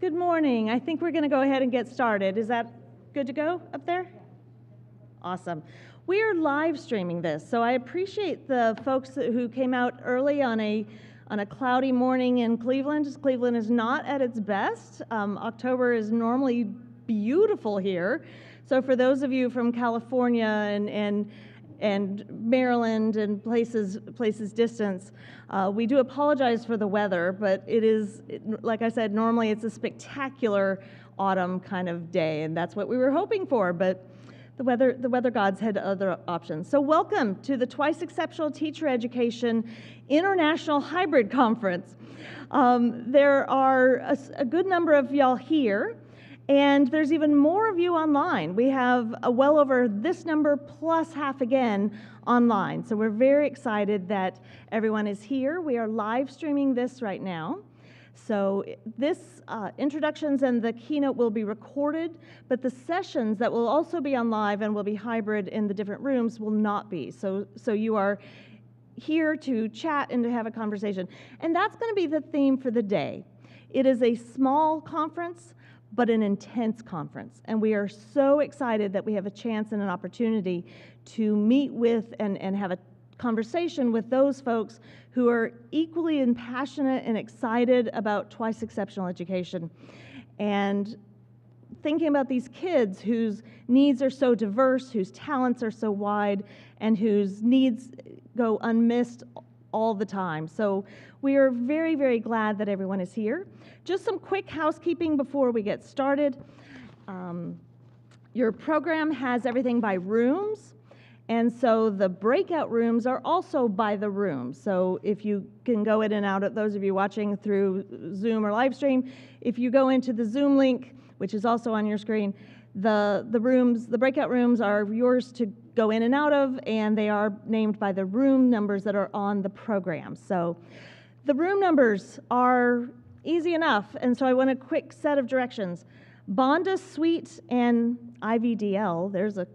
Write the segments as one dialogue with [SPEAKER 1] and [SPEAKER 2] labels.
[SPEAKER 1] Good morning. I think we're going to go ahead and get started. Is that good to go up there? Awesome. We are live streaming this, so I appreciate the folks who came out early on a cloudy morning in Cleveland. Cleveland is not at its best. October is normally beautiful here. So for those of you from California and Maryland and places distance, we do apologize for the weather, but it is, like I said, normally it's a spectacular autumn kind of day, and that's what we were hoping for, but the weather gods had other options. So welcome to the Twice Exceptional Teacher Education International Hybrid Conference. There are a good number of y'all here, and there's even more of you online. We have well over this number plus half again online. So we're very excited that everyone is here. We are live streaming this right now. So this introductions and the keynote will be recorded, but the sessions that will also be on live and will be hybrid in the different rooms will not be. So you are here to chat and to have a conversation. And that's going to be the theme for the day. It is a small conference, but an intense conference. And we are so excited that we have a chance and an opportunity to meet with and have a conversation with those folks who are equally and passionate and excited about twice exceptional education. And thinking about these kids whose needs are so diverse, whose talents are so wide, and whose needs go unmissed all the time. So we are very, very glad that everyone is here. Just some quick housekeeping before we get started. Your program has everything by rooms, and so the breakout rooms are also by the room. So if you can go in and out, at those of you watching through Zoom or live stream, if you go into the Zoom link, which is also on your screen, the breakout rooms are yours to go in and out of, and they are named by the room numbers that are on the program. So the room numbers are easy enough, and so I want a quick set of directions. Bonda, Suite, and IVDL, there's a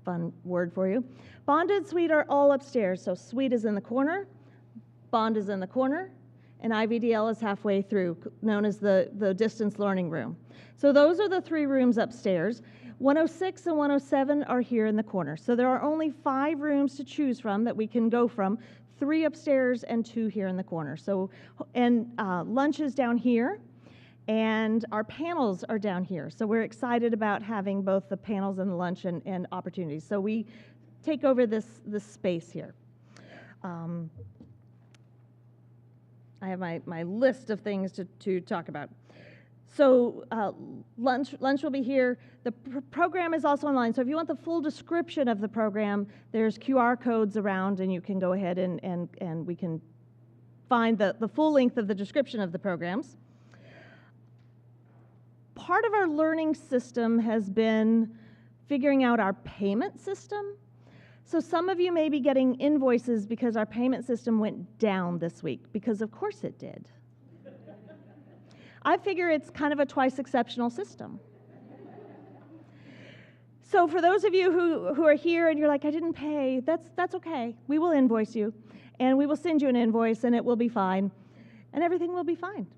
[SPEAKER 1] fun word for you. Bonda and Suite are all upstairs, so Suite is in the corner, Bond is in the corner, and IVDL is halfway through, known as the distance learning room. So those are the three rooms upstairs. 106 and 107 are here in the corner. So there are only 5 rooms to choose from that we can go from, 3 upstairs and 2 here in the corner. So, and lunch is down here, and our panels are down here. So we're excited about having both the panels and the lunch and opportunities. So we take over this space here. I have my list of things to talk about. So lunch will be here. The program is also online. So if you want the full description of the program, there's QR codes around, and you can go ahead and we can find the full length of the description of the programs. Part of our learning system has been figuring out our payment system. So some of you may be getting invoices because our payment system went down this week, because of course it did. I figure it's kind of a twice exceptional system. So for those of you who are here and you're like, I didn't pay, that's okay. We will invoice you, and we will send you an invoice, and it will be fine, and everything will be fine.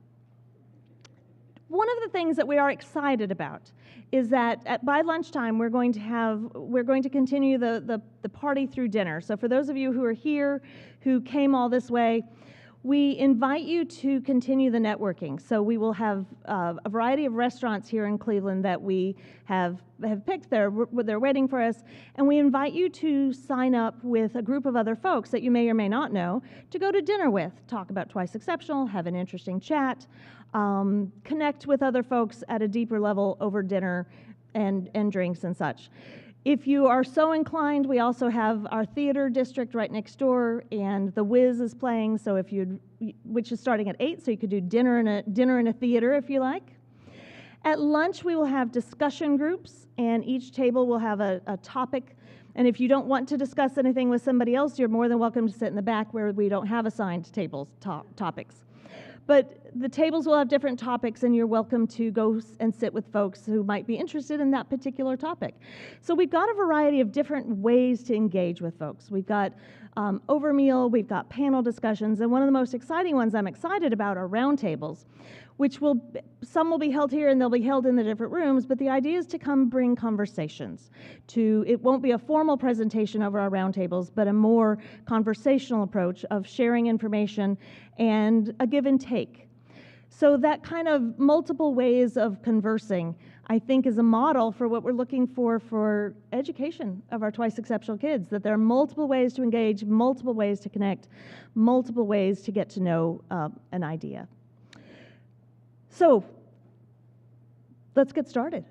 [SPEAKER 1] One of the things that we are excited about is that by lunchtime we're going to continue the party through dinner. So for those of you who are here, who came all this way, we invite you to continue the networking. So we will have a variety of restaurants here in Cleveland that we have picked. They're waiting for us, and we invite you to sign up with a group of other folks that you may or may not know to go to dinner with, talk about Twice Exceptional, have an interesting chat, connect with other folks at a deeper level over dinner and drinks and such. If you are so inclined, we also have our theater district right next door, and The Wiz is playing, so which is starting at 8, so you could do dinner in a theater if you like. At lunch, we will have discussion groups, and each table will have a topic. And if you don't want to discuss anything with somebody else, you're more than welcome to sit in the back where we don't have assigned topics. But the tables will have different topics, and you're welcome to go and sit with folks who might be interested in that particular topic. So we've got a variety of different ways to engage with folks. We've got over meal, we've got panel discussions, and one of the most exciting ones I'm excited about are roundtables, which some will be held here and they'll be held in the different rooms, but the idea is to come bring conversations. It won't be a formal presentation over our roundtables, but a more conversational approach of sharing information and a give and take. So that kind of multiple ways of conversing, I think, is a model for what we're looking for education of our twice exceptional kids, that there are multiple ways to engage, multiple ways to connect, multiple ways to get to know an idea. So let's get started.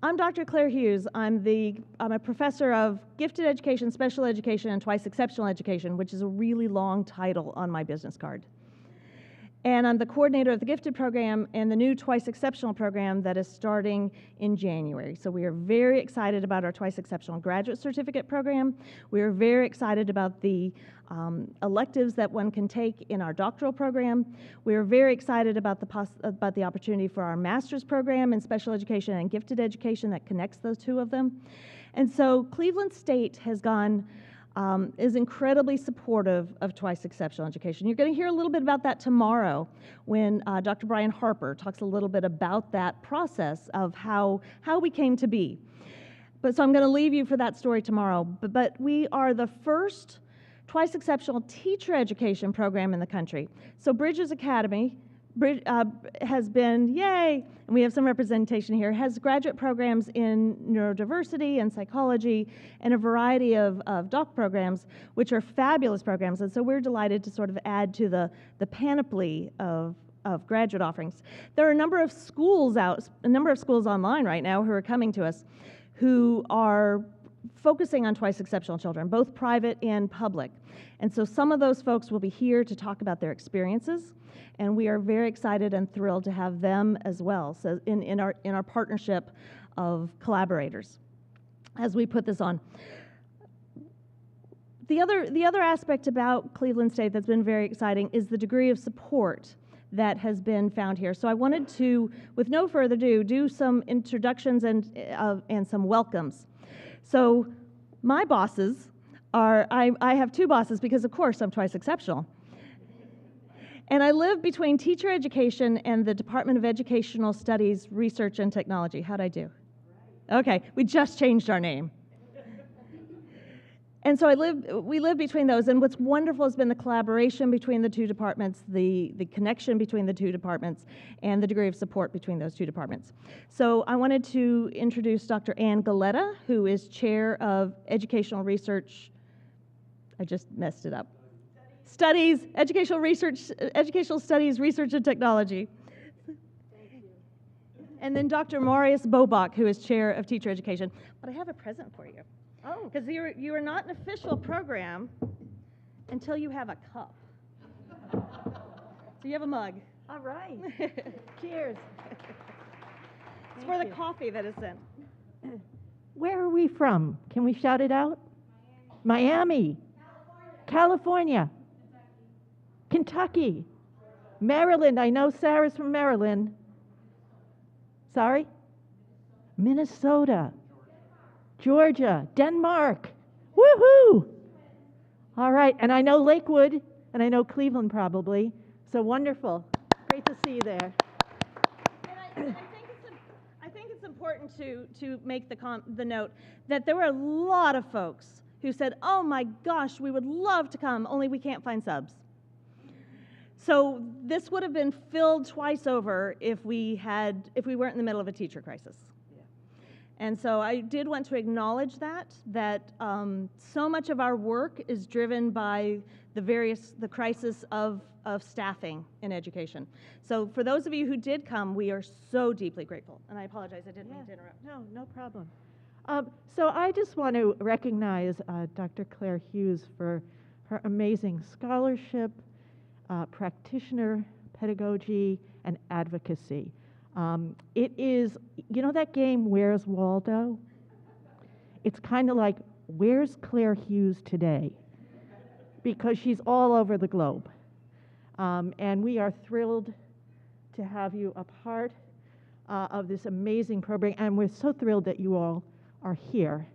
[SPEAKER 1] I'm Dr. Claire Hughes. I'm a professor of gifted education, special education, and twice exceptional education, which is a really long title on my business card. And I'm the coordinator of the gifted program and the new twice exceptional program that is starting in January. So we are very excited about our twice exceptional graduate certificate program. We are very excited about the electives that one can take in our doctoral program. We are very excited about the opportunity for our master's program in special education and gifted education that connects those two of them. And so Cleveland State is incredibly supportive of twice exceptional education. You're going to hear a little bit about that tomorrow when Dr. Brian Harper talks a little bit about that process of how we came to be. So I'm going to leave you for that story tomorrow. But we are the first twice exceptional teacher education program in the country. So Bridges Academy has been, yay, and we have some representation here, has graduate programs in neurodiversity and psychology and a variety of doc programs, which are fabulous programs. And so we're delighted to sort of add to the panoply of graduate offerings. There are a number of schools online right now who are coming to us who are focusing on twice exceptional children, both private and public. And so some of those folks will be here to talk about their experiences, and we are very excited and thrilled to have them as well, so in our partnership of collaborators as we put this on. The other aspect about Cleveland State that's been very exciting is the degree of support that has been found here. So I wanted to, with no further ado, do some introductions and some welcomes. So my bosses are, I have two bosses because, of course, I'm twice exceptional. And I live between teacher education and the Department of Educational Studies, Research and Technology. How'd I do? Okay, we just changed our name. And so we live between those, and what's wonderful has been the collaboration between the two departments, the connection between the two departments, and the degree of support between those two departments. So I wanted to introduce Dr. Ann Galetta, who is chair of Educational Research, I just messed it up. Educational Studies, Research and Technology.
[SPEAKER 2] Thank you.
[SPEAKER 1] And then Dr. Marius Bobach, who is chair of Teacher Education. But I have a present for you.
[SPEAKER 2] Oh.
[SPEAKER 1] Because you are not an official program until you have a cup. So you have a mug.
[SPEAKER 2] All right. Cheers.
[SPEAKER 1] It's for the coffee that is sent.
[SPEAKER 2] Where are we from? Can we shout it out? Miami. California. Kentucky. Maryland. I know Sarah's from Maryland. Sorry? Minnesota. Georgia. Denmark. Woohoo! All right. And I know Lakewood, and I know Cleveland probably. So wonderful. Great to see you there.
[SPEAKER 1] And I think it's important to make the note that there were a lot of folks who said, oh my gosh, we would love to come, only we can't find subs. So this would have been filled twice over if we weren't in the middle of a teacher crisis. Yeah. And so I did want to acknowledge that so much of our work is driven by the crisis of staffing in education. So for those of you who did come, we are so deeply grateful. And I apologize, I didn't mean to interrupt.
[SPEAKER 2] No problem. So I just want to recognize Dr. Claire Hughes for her amazing scholarship, practitioner pedagogy, and advocacy. It is, you know that game, Where's Waldo? It's kind of like, where's Claire Hughes today? Because she's all over the globe. And we are thrilled to have you a part of this amazing program, and we're so thrilled that you all are here.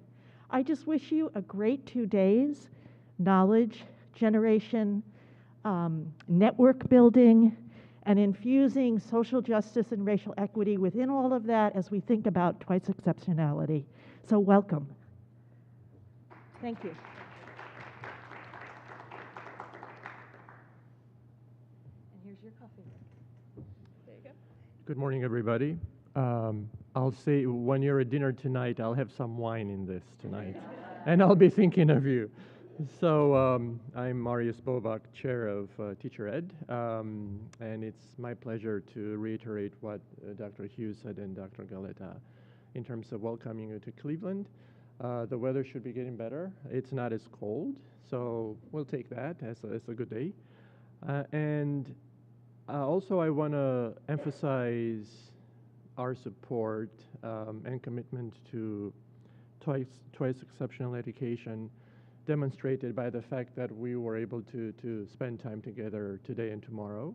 [SPEAKER 2] I just wish you a great 2 days, knowledge generation, network building, and infusing social justice and racial equity within all of that as we think about twice exceptionality. So welcome.
[SPEAKER 1] Thank you. And here's your coffee. There you go.
[SPEAKER 3] Good morning, everybody. I'll say when you're at dinner tonight, I'll have some wine in this tonight, and I'll be thinking of you. So I'm Marius Bovak, Chair of Teacher Ed, and it's my pleasure to reiterate what Dr. Hughes said and Dr. Galetta in terms of welcoming you to Cleveland. The weather should be getting better. It's not as cold, so we'll take that as a good day. And also I want to emphasize our support and commitment to twice exceptional education, demonstrated by the fact that we were able to spend time together today and tomorrow.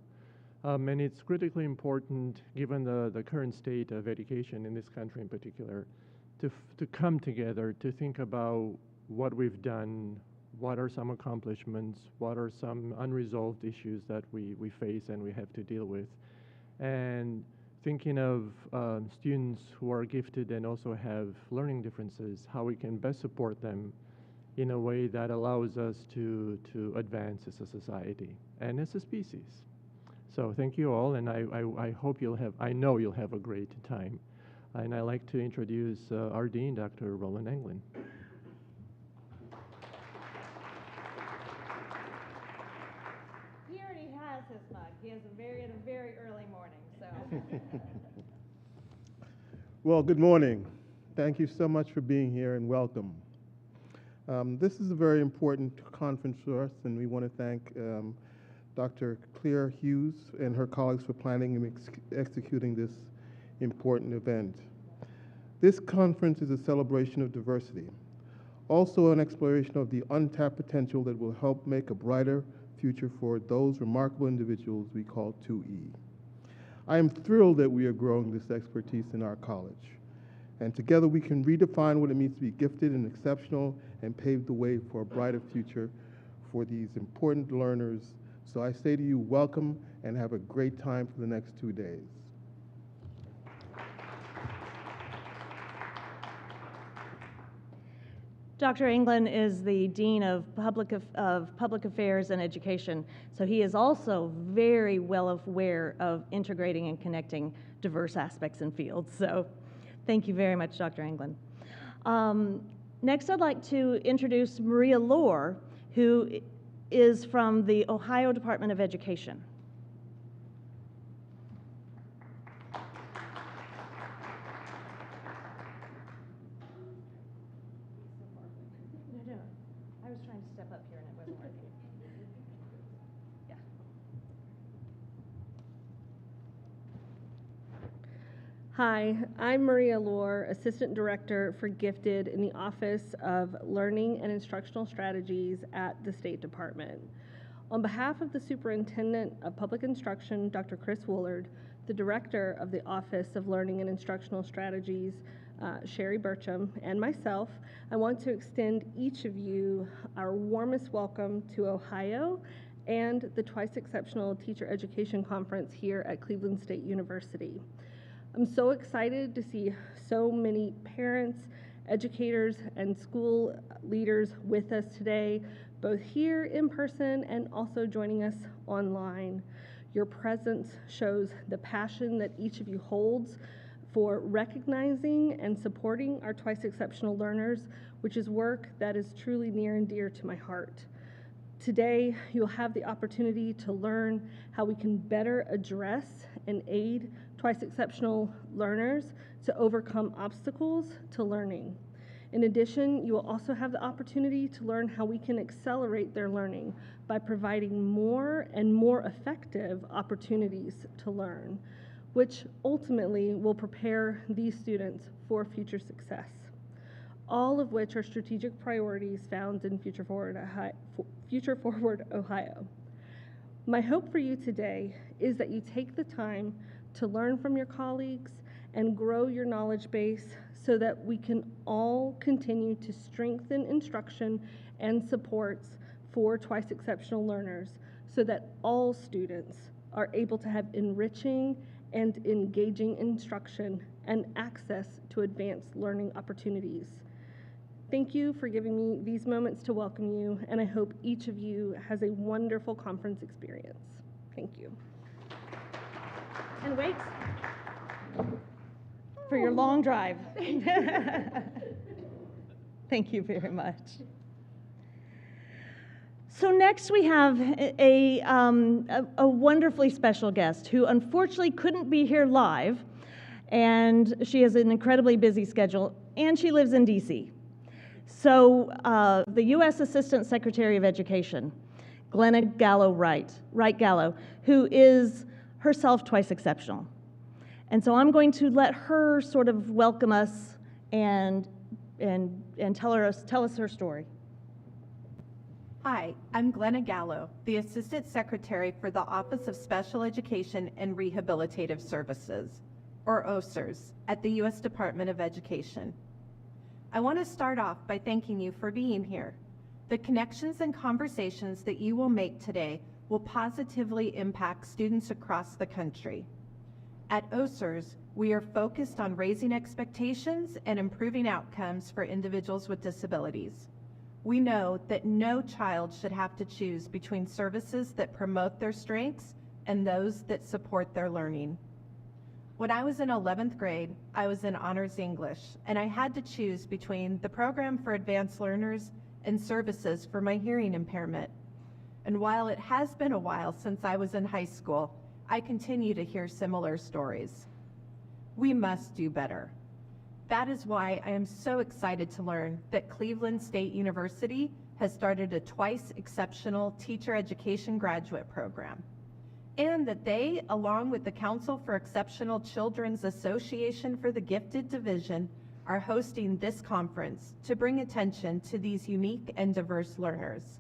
[SPEAKER 3] And it's critically important, given the current state of education in this country in particular, to come together, to think about what we've done, what are some accomplishments, what are some unresolved issues that we face and we have to deal with. And thinking of students who are gifted and also have learning differences, how we can best support them in a way that allows us to advance as a society and as a species. So thank you all, and I hope I know you'll have a great time. And I'd like to introduce our Dean, Dr. Roland Anglin.
[SPEAKER 1] He already has his mug. He has a very early morning, so.
[SPEAKER 4] Well, good morning. Thank you so much for being here and welcome. This is a very important conference for us, and we want to thank Dr. Claire Hughes and her colleagues for planning and executing this important event. This conference is a celebration of diversity, also an exploration of the untapped potential that will help make a brighter future for those remarkable individuals we call 2E. I am thrilled that we are growing this expertise in our college, and together we can redefine what it means to be gifted and exceptional and pave the way for a brighter future for these important learners. So I say to you, welcome and have a great time for the next 2 days.
[SPEAKER 1] Dr. Anglin is the Dean of Public Affairs and Education, so he is also very well aware of integrating and connecting diverse aspects and fields. So thank you very much, Dr. Anglin. Next, I'd like to introduce Maria Lohr, who is from the Ohio Department of Education. No, I was trying to step up here and it wasn't working. Yeah.
[SPEAKER 5] Hi, I'm Maria Lohr, Assistant Director for Gifted in the Office of Learning and Instructional Strategies at the State Department. On behalf of the Superintendent of Public Instruction, Dr. Chris Woolard, the Director of the Office of Learning and Instructional Strategies, Sherry Burcham, and myself, I want to extend each of you our warmest welcome to Ohio and the Twice Exceptional Teacher Education Conference here at Cleveland State University. I'm so excited to see so many parents, educators, and school leaders with us today, both here in person and also joining us online. Your presence shows the passion that each of you holds for recognizing and supporting our twice exceptional learners, which is work that is truly near and dear to my heart. Today, you'll have the opportunity to learn how we can better address and aid twice exceptional learners to overcome obstacles to learning. In addition, you will also have the opportunity to learn how we can accelerate their learning by providing more and more effective opportunities to learn, which ultimately will prepare these students for future success, all of which are strategic priorities found in Future Forward Ohio. My hope for you today is that you take the time to learn from your colleagues and grow your knowledge base so that we can all continue to strengthen instruction and supports for twice exceptional learners so that all students are able to have enriching and engaging instruction and access to advanced learning opportunities. Thank you for giving me these moments to welcome you, and I hope each of you has a wonderful conference experience. Thank you.
[SPEAKER 1] And wait for your long drive. Thank you very much. So next we have a wonderfully special guest who unfortunately couldn't be here live, and she has an incredibly busy schedule, and she lives in DC. So the U.S. Assistant Secretary of Education, Glenna Wright Gallo, who is herself twice exceptional. And so I'm going to let her sort of welcome us and tell us her story.
[SPEAKER 6] Hi, I'm Glenna Gallo, the Assistant Secretary for the Office of Special Education and Rehabilitative Services, or OSERS, at the U.S. Department of Education. I want to start off by thanking you for being here. The connections and conversations that you will make today will positively impact students across the country. At OSERS, we are focused on raising expectations and improving outcomes for individuals with disabilities. We know that no child should have to choose between services that promote their strengths and those that support their learning. When I was in 11th grade, I was in Honors English, and I had to choose between the program for advanced learners and services for my hearing impairment. And while it has been a while since I was in high school, I continue to hear similar stories. We must do better. That is why I am so excited to learn that Cleveland State University has started a twice exceptional teacher education graduate program, and that they, along with the Council for Exceptional Children's Association for the Gifted Division, are hosting this conference to bring attention to these unique and diverse learners.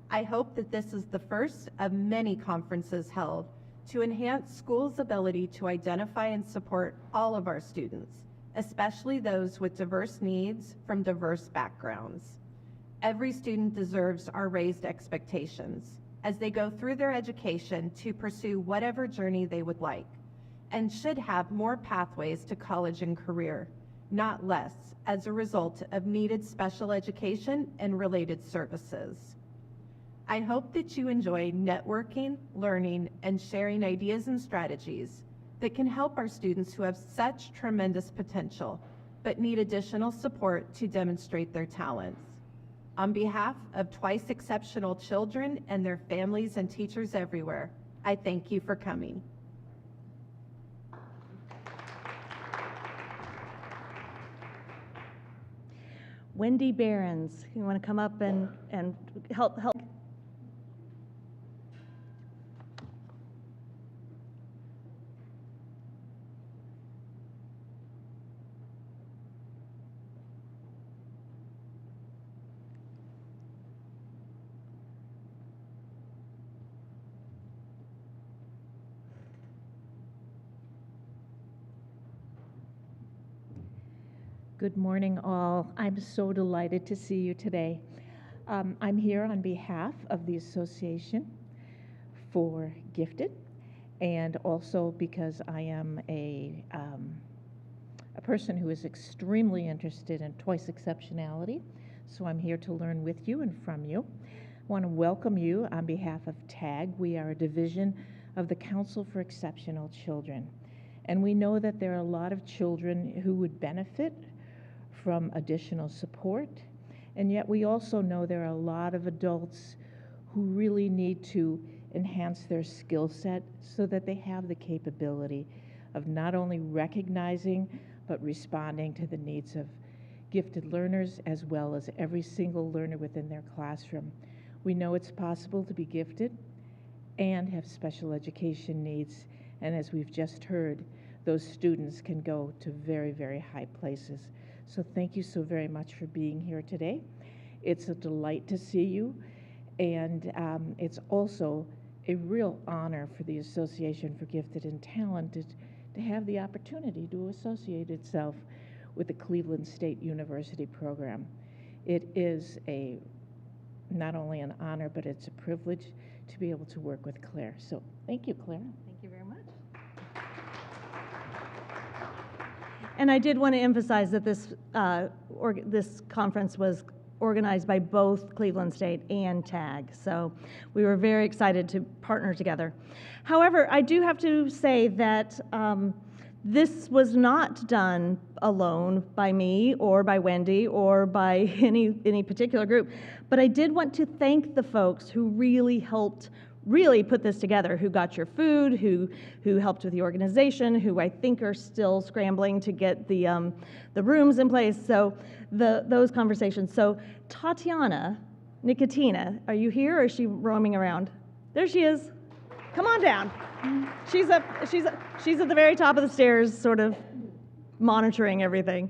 [SPEAKER 6] I hope that this is the first of many conferences held to enhance schools' ability to identify and support all of our students, especially those with diverse needs from diverse backgrounds. Every student deserves our raised expectations as they go through their education to pursue whatever journey they would like, and should have more pathways to college and career, not less, as a result of needed special education and related services. I hope that you enjoy networking, learning, and sharing ideas and strategies that can help our students who have such tremendous potential, but need additional support to demonstrate their talents. On behalf of twice exceptional children and their families and teachers everywhere, I thank you for coming.
[SPEAKER 1] Wendy Behrens, you want to come up and help?
[SPEAKER 7] Good morning, all. I'm so delighted to see you today. I'm here on behalf of the Association for Gifted, and also because I am a person who is extremely interested in twice exceptionality. So I'm here to learn with you and from you. I want to welcome you on behalf of TAG. We are a division of the Council for Exceptional Children. And we know that there are a lot of children who would benefit from additional support, and yet we also know there are a lot of adults who really need to enhance their skill set so that they have the capability of not only recognizing but responding to the needs of gifted learners as well as every single learner within their classroom. We know it's possible to be gifted and have special education needs, and as we've just heard, those students can go to very, very high places. So thank you so very much for being here today. It's a delight to see you, and it's also a real honor for the Association for Gifted and Talented to have the opportunity to associate itself with the Cleveland State University program. It is a not only an honor, but it's a privilege to be able to work with Claire. So thank you, Claire.
[SPEAKER 1] Thank you very much. And I did want to emphasize that this conference was organized by both Cleveland State and TAG, so we were very excited to partner together. However, I do have to say that this was not done alone by me or by Wendy or by any particular group, but I did want to thank the folks who really helped put this together, who got your food, who helped with the organization, who I think are still scrambling to get the rooms in place. So those conversations. So Tatiana Nicotina, are you here or is she roaming around? There she is. Come on down. She's at the very top of the stairs, sort of monitoring everything.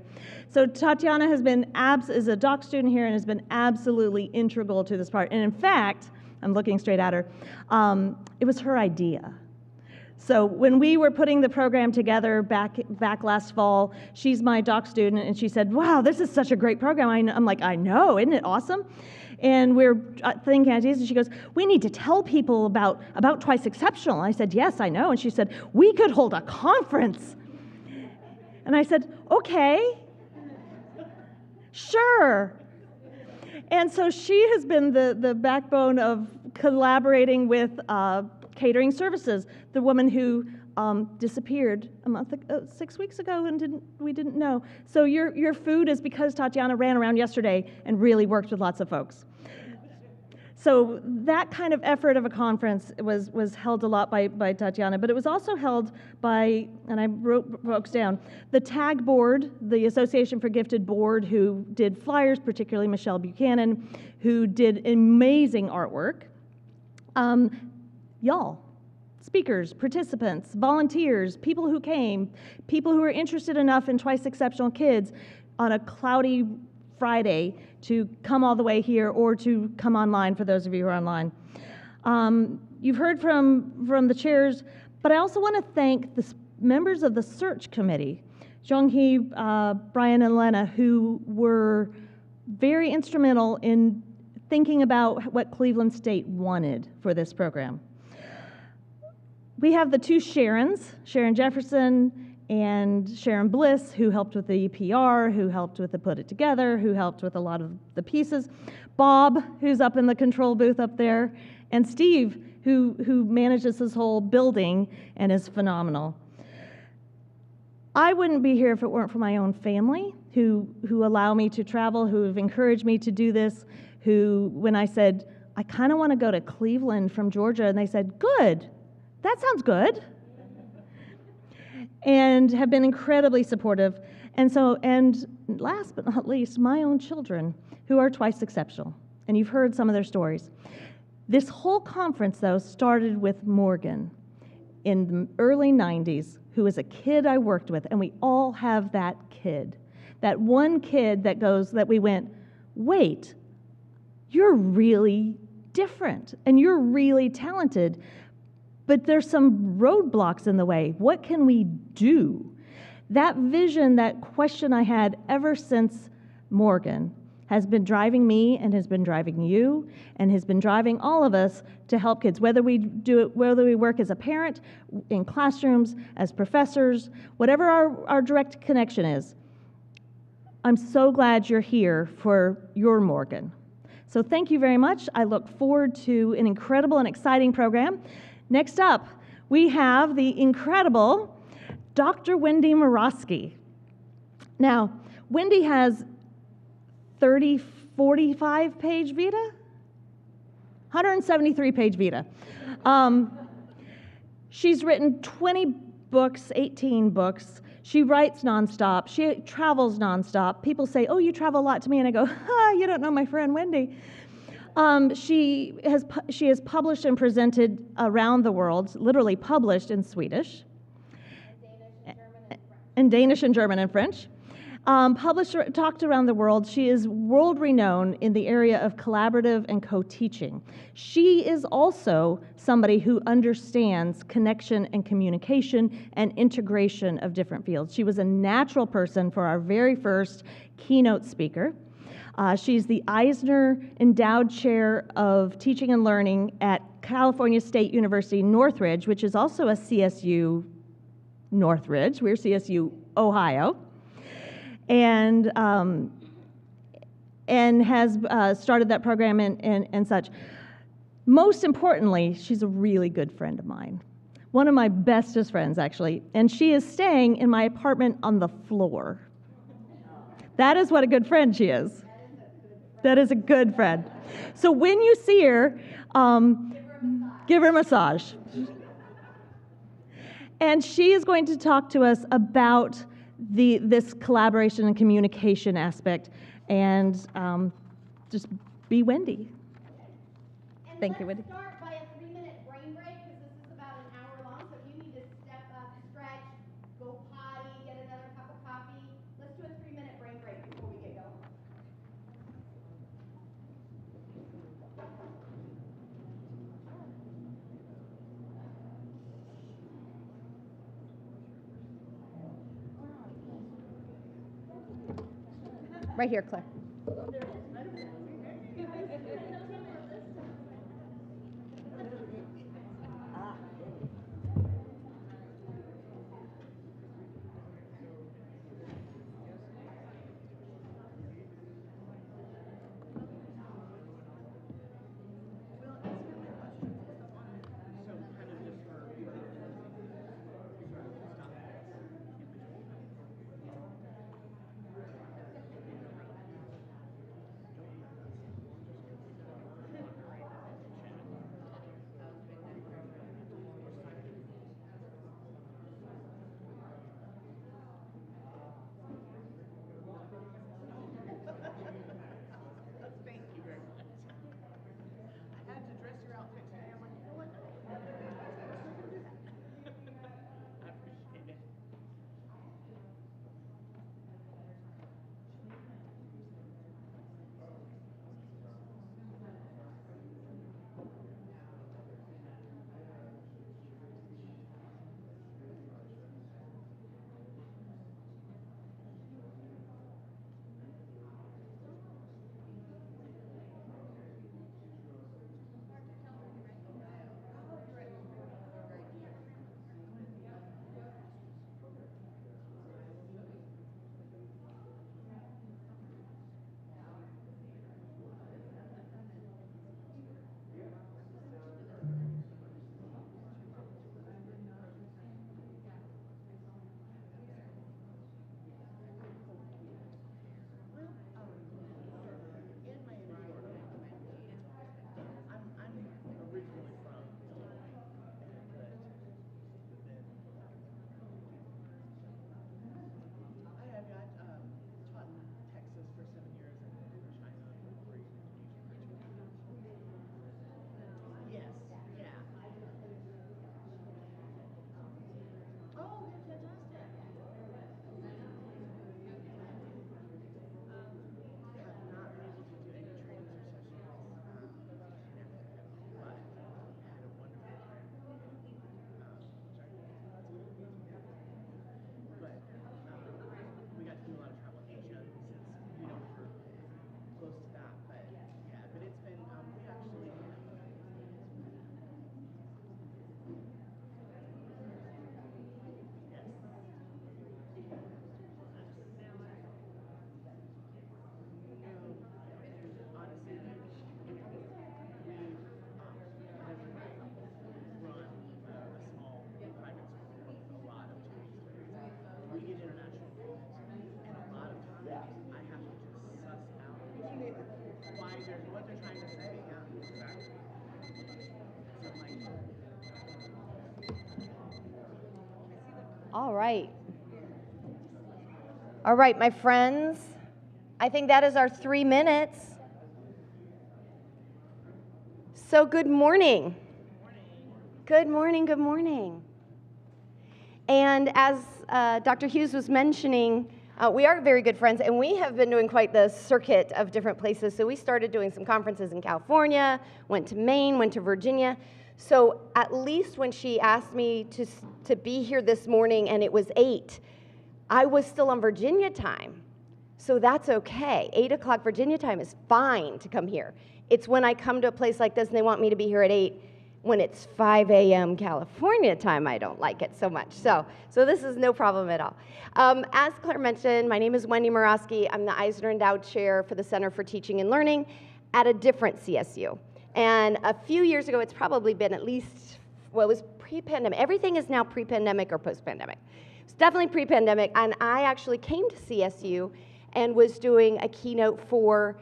[SPEAKER 1] So Tatiana is a doc student here and has been absolutely integral to this part. And in fact, I'm looking straight at her. It was her idea. So when we were putting the program together back last fall, she's my doc student, and she said, "Wow, this is such a great program." I'm like, "I know, isn't it awesome?" And we're thinking ideas, and she goes, "We need to tell people about Twice Exceptional." And I said, "Yes, I know." And she said, "We could hold a conference." And I said, "Okay, sure." And so she has been the backbone of collaborating with Catering Services, the woman who disappeared 6 weeks ago and we didn't know. So your food is because Tatiana ran around yesterday and really worked with lots of folks. So that kind of effort of a conference was held a lot by Tatiana, but it was also held by, and I wrote folks down, the TAG board, the Association for Gifted board, who did flyers, particularly Michelle Buchanan, who did amazing artwork. Y'all, speakers, participants, volunteers, people who came, people who were interested enough in Twice Exceptional Kids on a cloudy Friday to come all the way here or to come online for those of you who are online. You've heard from the chairs, but I also want to thank the members of the search committee, Jung-hee, Brian, and Lena, who were very instrumental in thinking about what Cleveland State wanted for this program. We have the two Sharons, Sharon Jefferson and Sharon Bliss, who helped with the PR, who helped with the put it together, who helped with a lot of the pieces. Bob, who's up in the control booth up there, and Steve, who manages this whole building and is phenomenal. I wouldn't be here if it weren't for my own family, who allow me to travel, who have encouraged me to do this, who, when I said, "I kind of want to go to Cleveland from Georgia," and they said, "Good, that sounds good," and have been incredibly supportive. And last but not least, my own children, who are Twice Exceptional, and you've heard some of their stories. This whole conference, though, started with Morgan in the early 90s, who was a kid I worked with, and we all have that kid. That one kid that we went, "Wait, you're really different, and you're really talented, but there's some roadblocks in the way. What can we do?" That vision, that question I had ever since Morgan has been driving me and has been driving you and has been driving all of us to help kids, whether we work as a parent, in classrooms, as professors, whatever our direct connection is. I'm so glad you're here for your Morgan. So thank you very much. I look forward to an incredible and exciting program. Next up, we have the incredible Dr. Wendy Morosky. Now, Wendy has 45-page vita? 173-page vita. She's written 20 books, 18 books. She writes nonstop. She travels nonstop. People say, "Oh, you travel a lot," to me, and I go, "You don't know my friend Wendy." She has published and presented around the world, literally published in Swedish, in Danish and German and French. Talked around the world. She is world-renowned in the area of collaborative and co-teaching. She is also somebody who understands connection and communication and integration of different fields. She was a natural person for our very first keynote speaker. She's the Eisner Endowed Chair of Teaching and Learning at California State University Northridge, which is also a CSU Northridge. We're CSU Ohio. And has started that program and such. Most importantly, she's a really good friend of mine. One of my bestest friends, actually. And she is staying in my apartment on the floor. That is what a good friend she is. That is a good friend. So when you see her, give her a massage. And she is going to talk to us about this collaboration and communication aspect. And just be Wendy.
[SPEAKER 8] And
[SPEAKER 1] Thank you, Wendy.
[SPEAKER 8] Let's start by a 3-minute brain break because this is about an hour long. So if you need to step up, stretch, go potty, get another cup of coffee, let's do a 3-minute brain break before we get going. Right here, Claire. All right. All right, my friends. I think that is our 3 minutes. So good morning. Good morning, good morning. And as Dr. Hughes was mentioning, we are very good friends, and we have been doing quite the circuit of different places. So we started doing some conferences in California, went to Maine, went to Virginia. So at least when she asked me to be here this morning and it was 8, I was still on Virginia time. So that's okay. 8 o'clock Virginia time is fine to come here. It's when I come to a place like this and they want me to be here at 8, when it's 5 a.m. California time, I don't like it so much. So this is no problem at all. As Claire mentioned, my name is Wendy Murawski. I'm the Eisner Endowed Chair for the Center for Teaching and Learning at a different CSU. And a few years ago, it's probably been at least, well, it was pre-pandemic. Everything is now pre-pandemic or post-pandemic. It's definitely pre-pandemic, and I actually came to CSU and was doing a keynote for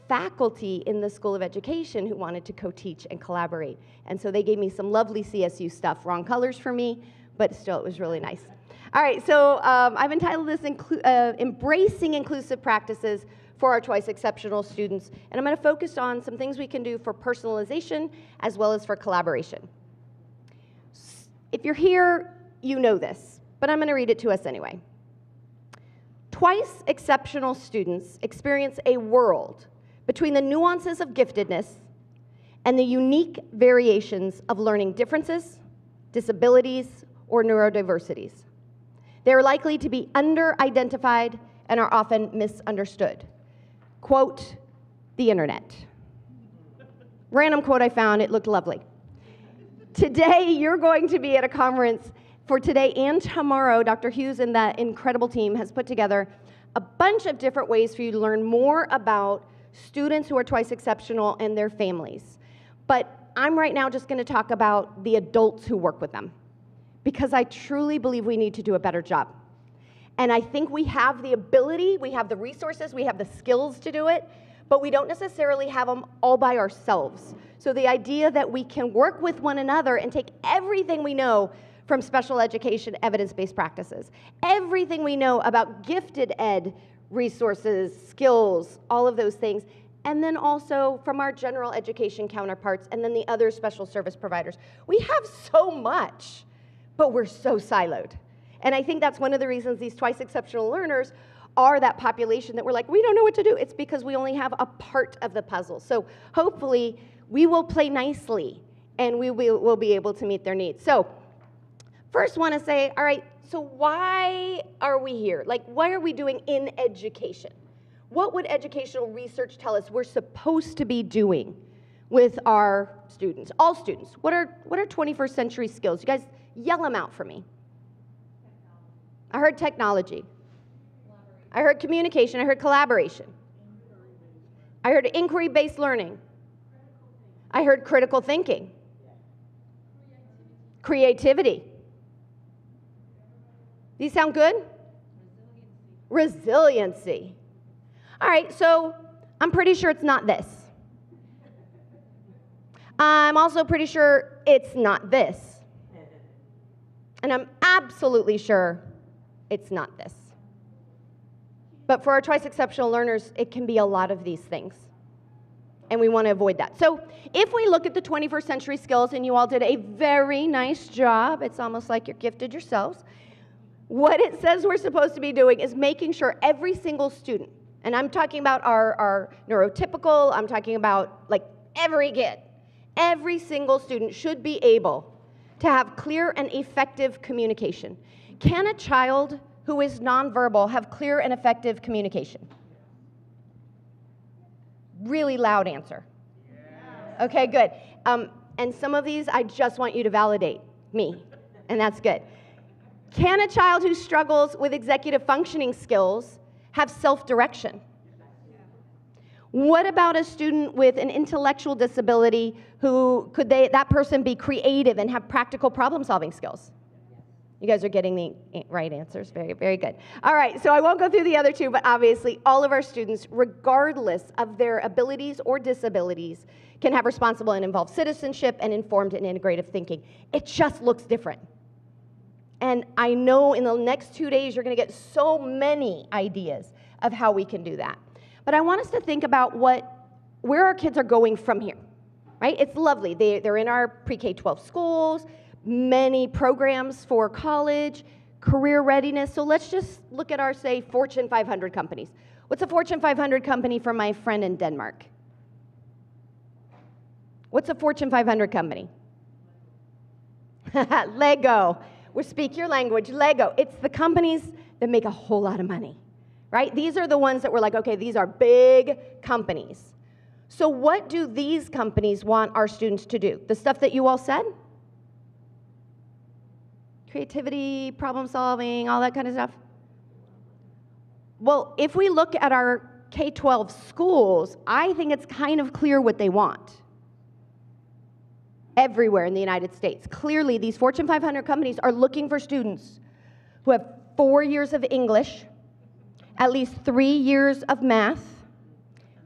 [SPEAKER 8] faculty in the School of Education who wanted to co-teach and collaborate. And so they gave me some lovely CSU stuff, wrong colors for me, but still it was really nice. All right, so I've entitled this Embracing Inclusive Practices for Our Twice Exceptional Students, and I'm going to focus on some things we can do for personalization as well as for collaboration. If you're here, you know this, but I'm going to read it to us anyway. Twice exceptional students experience a world between the nuances of giftedness and the unique variations of learning differences, disabilities, or neurodiversities. They are likely to be under-identified and are often misunderstood. Quote, the internet. Random quote I found, it looked lovely. Today, you're going to be at a conference. For today and tomorrow, Dr. Hughes and that incredible team has put together a bunch of different ways for you to learn more about students who are twice exceptional and their families. But I'm right now just going to talk about the adults who work with them, because I truly believe we need to do a better job. And I think we have the ability, we have the resources, we have the skills to do it, but we don't necessarily have them all by ourselves. So the idea that we can work with one another and take everything we know from special education evidence-based practices, everything we know about gifted ed resources, skills, all of those things, and then also from our general education counterparts and then the other special service providers. We have so much, but we're so siloed. And I think that's one of the reasons these twice exceptional learners are that population that we're like, we don't know what to do. It's because we only have a part of the puzzle. So hopefully we will play nicely and we'll be able to meet their needs. So first want to say, all right, so why are we here? Like, why are we doing in education? What would educational research tell us we're supposed to be doing with our students, all students? What are 21st century skills? You guys yell them out for me. I heard technology. I heard communication. I heard collaboration. I heard inquiry-based learning. I heard critical thinking. Creativity. These sound good? Resiliency. All right, so I'm pretty sure it's not this. I'm also pretty sure it's not this. And I'm absolutely sure it's not this. But for our twice exceptional learners, it can be a lot of these things. And we want to avoid that. So if we look at the 21st century skills, and you all did a very nice job, it's almost like you're gifted yourselves, what it says we're supposed to be doing is making sure every single student, and I'm talking about our neurotypical, I'm talking about like every kid, every single student should be able to have clear and effective communication. Can a child who is nonverbal have clear and effective communication? Really loud answer. Yeah. Okay, good. And some of these, I just want you to validate me, and that's good. Can a child who struggles with executive functioning skills have self-direction? What about a student with an intellectual disability who that person be creative and have practical problem-solving skills? You guys are getting the right answers. Very, very good. All right, so I won't go through the other two, but obviously all of our students, regardless of their abilities or disabilities, can have responsible and involved citizenship and informed and integrative thinking. It just looks different. And I know in the next 2 days you're going to get so many ideas of how we can do that. But I want us to think about where our kids are going from here, right? It's lovely. They're in our pre-K-12 schools, many programs for college, career readiness. So let's just look at our, say, Fortune 500 companies. What's a Fortune 500 company for my friend in Denmark? What's a Fortune 500 company? Lego. We'll speak your language. Lego. It's the companies that make a whole lot of money, right? These are the ones that we're like, okay, these are big companies. So what do these companies want our students to do? The stuff that you all said? Creativity, problem solving, all that kind of stuff? Well, if we look at our K-12 schools, I think it's kind of clear what they want. Everywhere in the United States. Clearly, these Fortune 500 companies are looking for students who have 4 years of English, at least 3 years of math,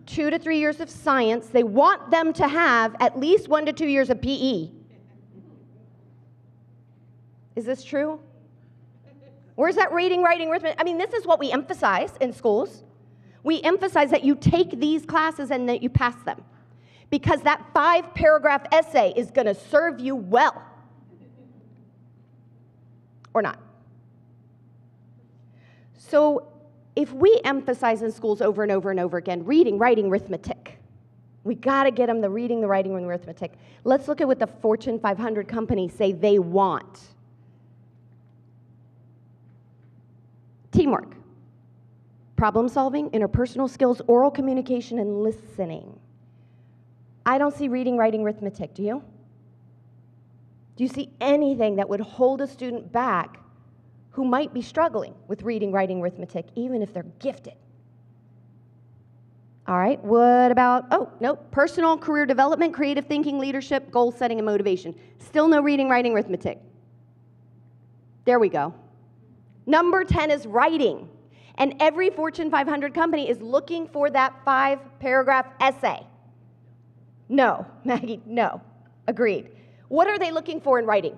[SPEAKER 8] 2 to 3 years of science. They want them to have at least 1 to 2 years of PE. Is this true? Where's that reading, writing, arithmetic? I mean, this is what we emphasize in schools. We emphasize that you take these classes and that you pass them, because that 5-paragraph essay is going to serve you well. Or not. So if we emphasize in schools over and over and over again, reading, writing, arithmetic, we got to get them the reading, the writing, and the arithmetic. Let's look at what the Fortune 500 companies say they want. Teamwork, problem solving, interpersonal skills, oral communication, and listening. I don't see reading, writing, arithmetic. Do you? Do you see anything that would hold a student back who might be struggling with reading, writing, arithmetic, even if they're gifted? All right, what about, oh, no, personal career development, creative thinking, leadership, goal setting, and motivation. Still no reading, writing, arithmetic. There we go. Number 10 is writing. And every Fortune 500 company is looking for that 5-paragraph essay. No, Maggie, no. Agreed. What are they looking for in writing?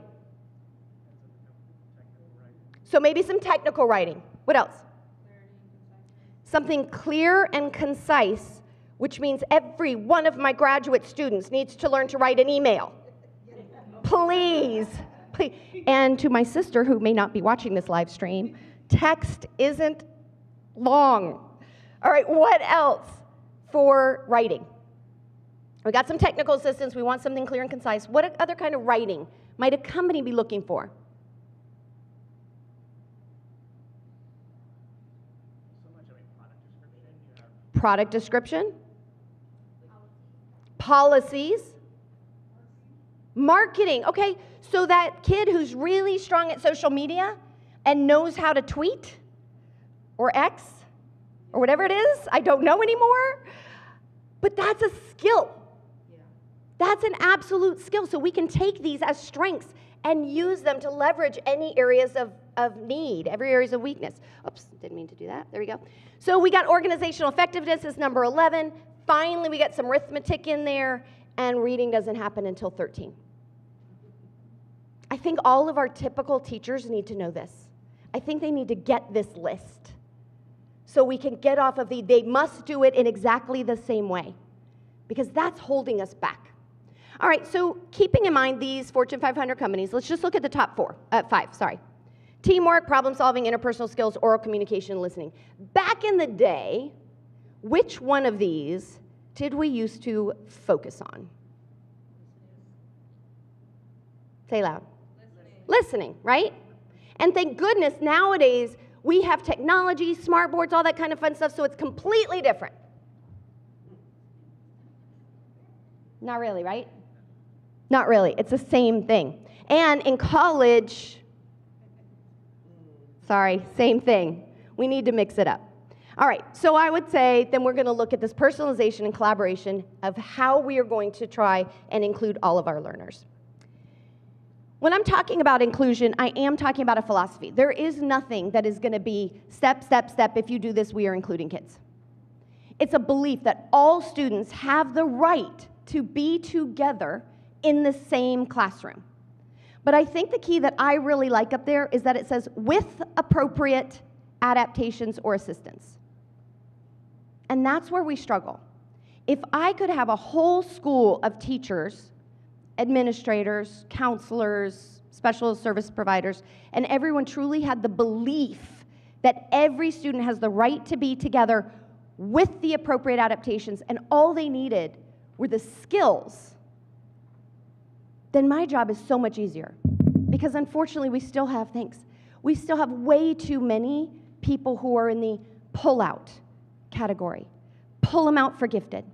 [SPEAKER 8] So maybe some technical writing. What else? Something clear and concise, which means every one of my graduate students needs to learn to write an email. Please. Please. And to my sister, who may not be watching this live stream, text isn't long. All right, what else for writing? We got some technical assistance. We want something clear and concise. What other kind of writing might a company be looking for? Product description. Policies. Marketing. Okay, so that kid who's really strong at social media and knows how to tweet or X or whatever it is, I don't know anymore, but that's a skill. That's an absolute skill. So we can take these as strengths and use them to leverage any areas of need, every areas of weakness. Oops, didn't mean to do that. There we go. So we got organizational effectiveness is number 11. Finally, we got some arithmetic in there, and reading doesn't happen until 13. I think all of our typical teachers need to know this. I think they need to get this list so we can get off of they must do it in exactly the same way, because that's holding us back. All right, so keeping in mind these Fortune 500 companies, let's just look at the top 5. Teamwork, problem solving, interpersonal skills, oral communication, and listening. Back in the day, which one of these did we used to focus on? Say loud. Listening, right? And thank goodness nowadays we have technology, smart boards, all that kind of fun stuff, so it's completely different. Not really, right? Not really. It's the same thing. And in college, same thing. We need to mix it up. All right, so I would say then we're going to look at this personalization and collaboration of how we are going to try and include all of our learners. When I'm talking about inclusion, I am talking about a philosophy. There is nothing that is going to be step, step, step. If you do this, we are including kids. It's a belief that all students have the right to be together in the same classroom. But I think the key that I really like up there is that it says with appropriate adaptations or assistance. And that's where we struggle. If I could have a whole school of teachers, administrators, counselors, special service providers, and everyone truly had the belief that every student has the right to be together with the appropriate adaptations, and all they needed were the skills, then my job is so much easier. Because unfortunately, we still have way too many people who are in the pull out category. Pull them out for gifted.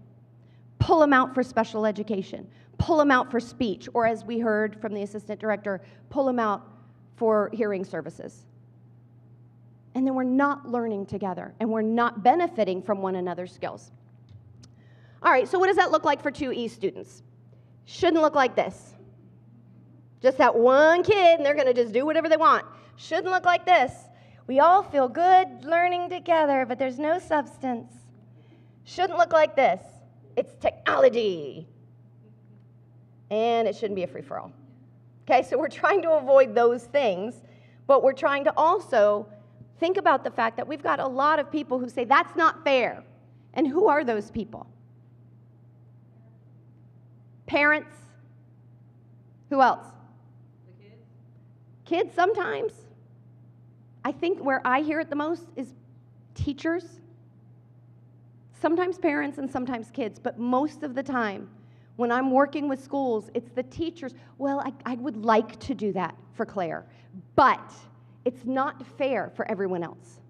[SPEAKER 8] Pull them out for special education. Pull them out for speech, or as we heard from the assistant director, pull them out for hearing services. And then we're not learning together, and we're not benefiting from one another's skills. All right, so what does that look like for 2E students? Shouldn't look like this. Just that one kid, and they're gonna just do whatever they want. Shouldn't look like this. We all feel good learning together, but there's no substance. Shouldn't look like this. It's technology. And it shouldn't be a free-for-all. Okay, so we're trying to avoid those things, but we're trying to also think about the fact that we've got a lot of people who say, that's not fair. And who are those people? Parents. Who else? The kids. Kids sometimes. I think where I hear it the most is teachers. Sometimes parents and sometimes kids, but most of the time, when I'm working with schools, it's the teachers. Well, I would like to do that for Claire, but it's not fair for everyone else.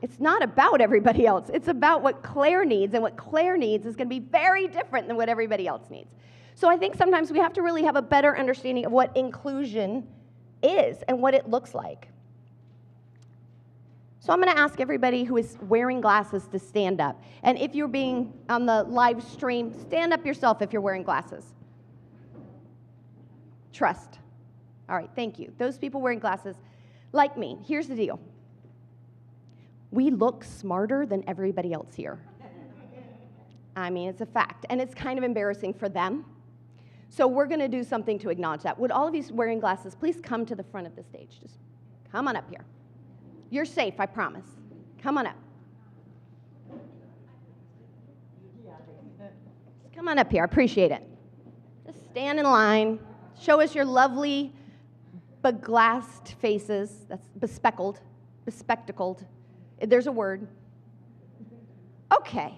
[SPEAKER 8] It's not about everybody else. It's about what Claire needs, and what Claire needs is going to be very different than what everybody else needs. So I think sometimes we have to really have a better understanding of what inclusion is and what it looks like. So I'm going to ask everybody who is wearing glasses to stand up. And if you're being on the live stream, stand up yourself if you're wearing glasses. Trust. All right, thank you. Those people wearing glasses, like me, here's the deal. We look smarter than everybody else here. I mean, it's a fact. And it's kind of embarrassing for them. So we're going to do something to acknowledge that. Would all of you wearing glasses please come to the front of the stage? Just come on up here. You're safe, I promise. Come on up. Just come on up here. I appreciate it. Just stand in line. Show us your lovely, beglassed faces. That's bespectacled. There's a word. Okay.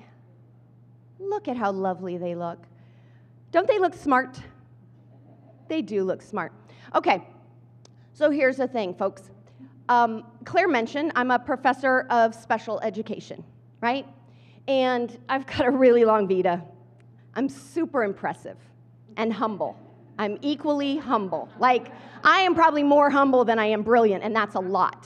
[SPEAKER 8] Look at how lovely they look. Don't they look smart? They do look smart. Okay. So here's the thing, folks. Claire mentioned I'm a professor of special education, right? And I've got a really long vita. I'm super impressive and humble. I'm equally humble. Like, I am probably more humble than I am brilliant, and that's a lot.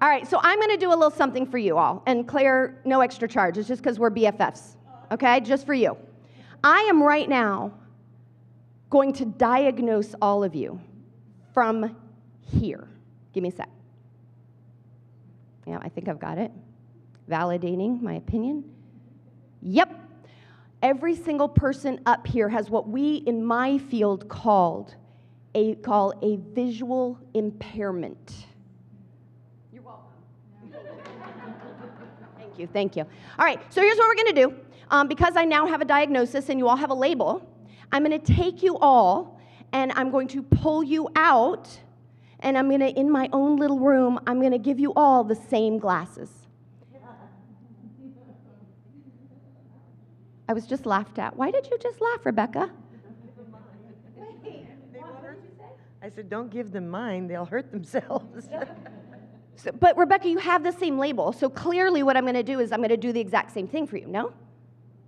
[SPEAKER 8] All right, so I'm going to do a little something for you all. And Claire, no extra charge. It's just because we're BFFs, okay? Just for you. I am right now going to diagnose all of you from here. Give me a sec. Yeah, I think I've got it. Validating my opinion. Yep. Every single person up here has what we in my field call a visual impairment. You're welcome. Thank you. All right, so here's what we're going to do. Because I now have a diagnosis and you all have a label, I'm going to take you all and I'm going to pull you out. And I'm going to, in my own little room, I'm going to give you all the same glasses. I was just laughed at. Why did you just laugh, Rebecca?
[SPEAKER 9] I said, don't give them mine. They'll hurt themselves.
[SPEAKER 8] But, Rebecca, you have the same label. So clearly what I'm going to do is I'm going to do the exact same thing for you, no?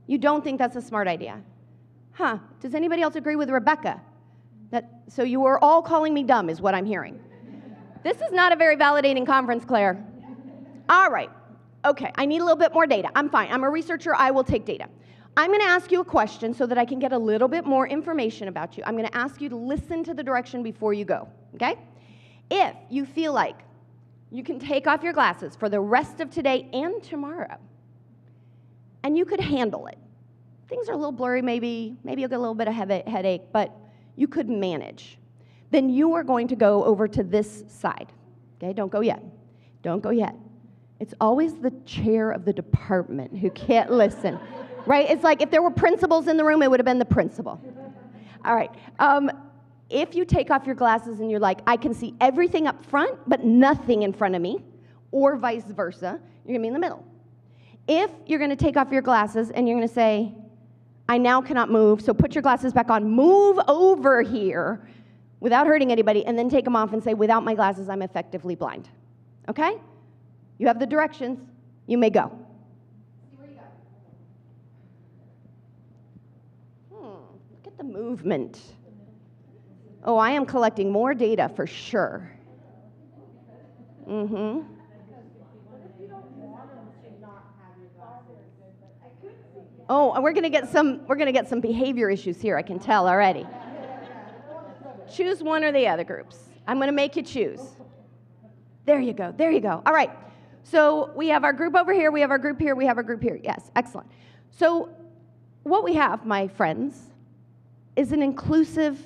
[SPEAKER 8] You don't think that's a smart idea? Huh. Does anybody else agree with Rebecca? So you are all calling me dumb is what I'm hearing. This is not a very validating conference, Claire. All right. Okay, I need a little bit more data. I'm fine. I'm a researcher. I will take data. I'm going to ask you a question so that I can get a little bit more information about you. I'm going to ask you to listen to the direction before you go, okay? If you feel like you can take off your glasses for the rest of today and tomorrow, and you could handle it. Things are a little blurry, maybe you'll get a little bit of headache, but you could manage. Then you are going to go over to this side. Okay, don't go yet. Don't go yet. It's always the chair of the department who can't listen, right? It's like if there were principals in the room, it would have been the principal. All right. If you take off your glasses and you're like, I can see everything up front, but nothing in front of me, or vice versa, you're going to be in the middle. If you're going to take off your glasses and you're going to say, I now cannot move, so put your glasses back on, move over here without hurting anybody, and then take them off and say, without my glasses, I'm effectively blind. Okay? You have the directions. You may go. Look at the movement. Oh, I am collecting more data for sure. Mm-hmm. Oh, and we're gonna get some behavior issues here, I can tell already. Choose one or the other groups. I'm gonna make you choose. There you go, there you go. All right, so we have our group over here, we have our group here, we have our group here. Yes, excellent. So what we have, my friends, is an inclusive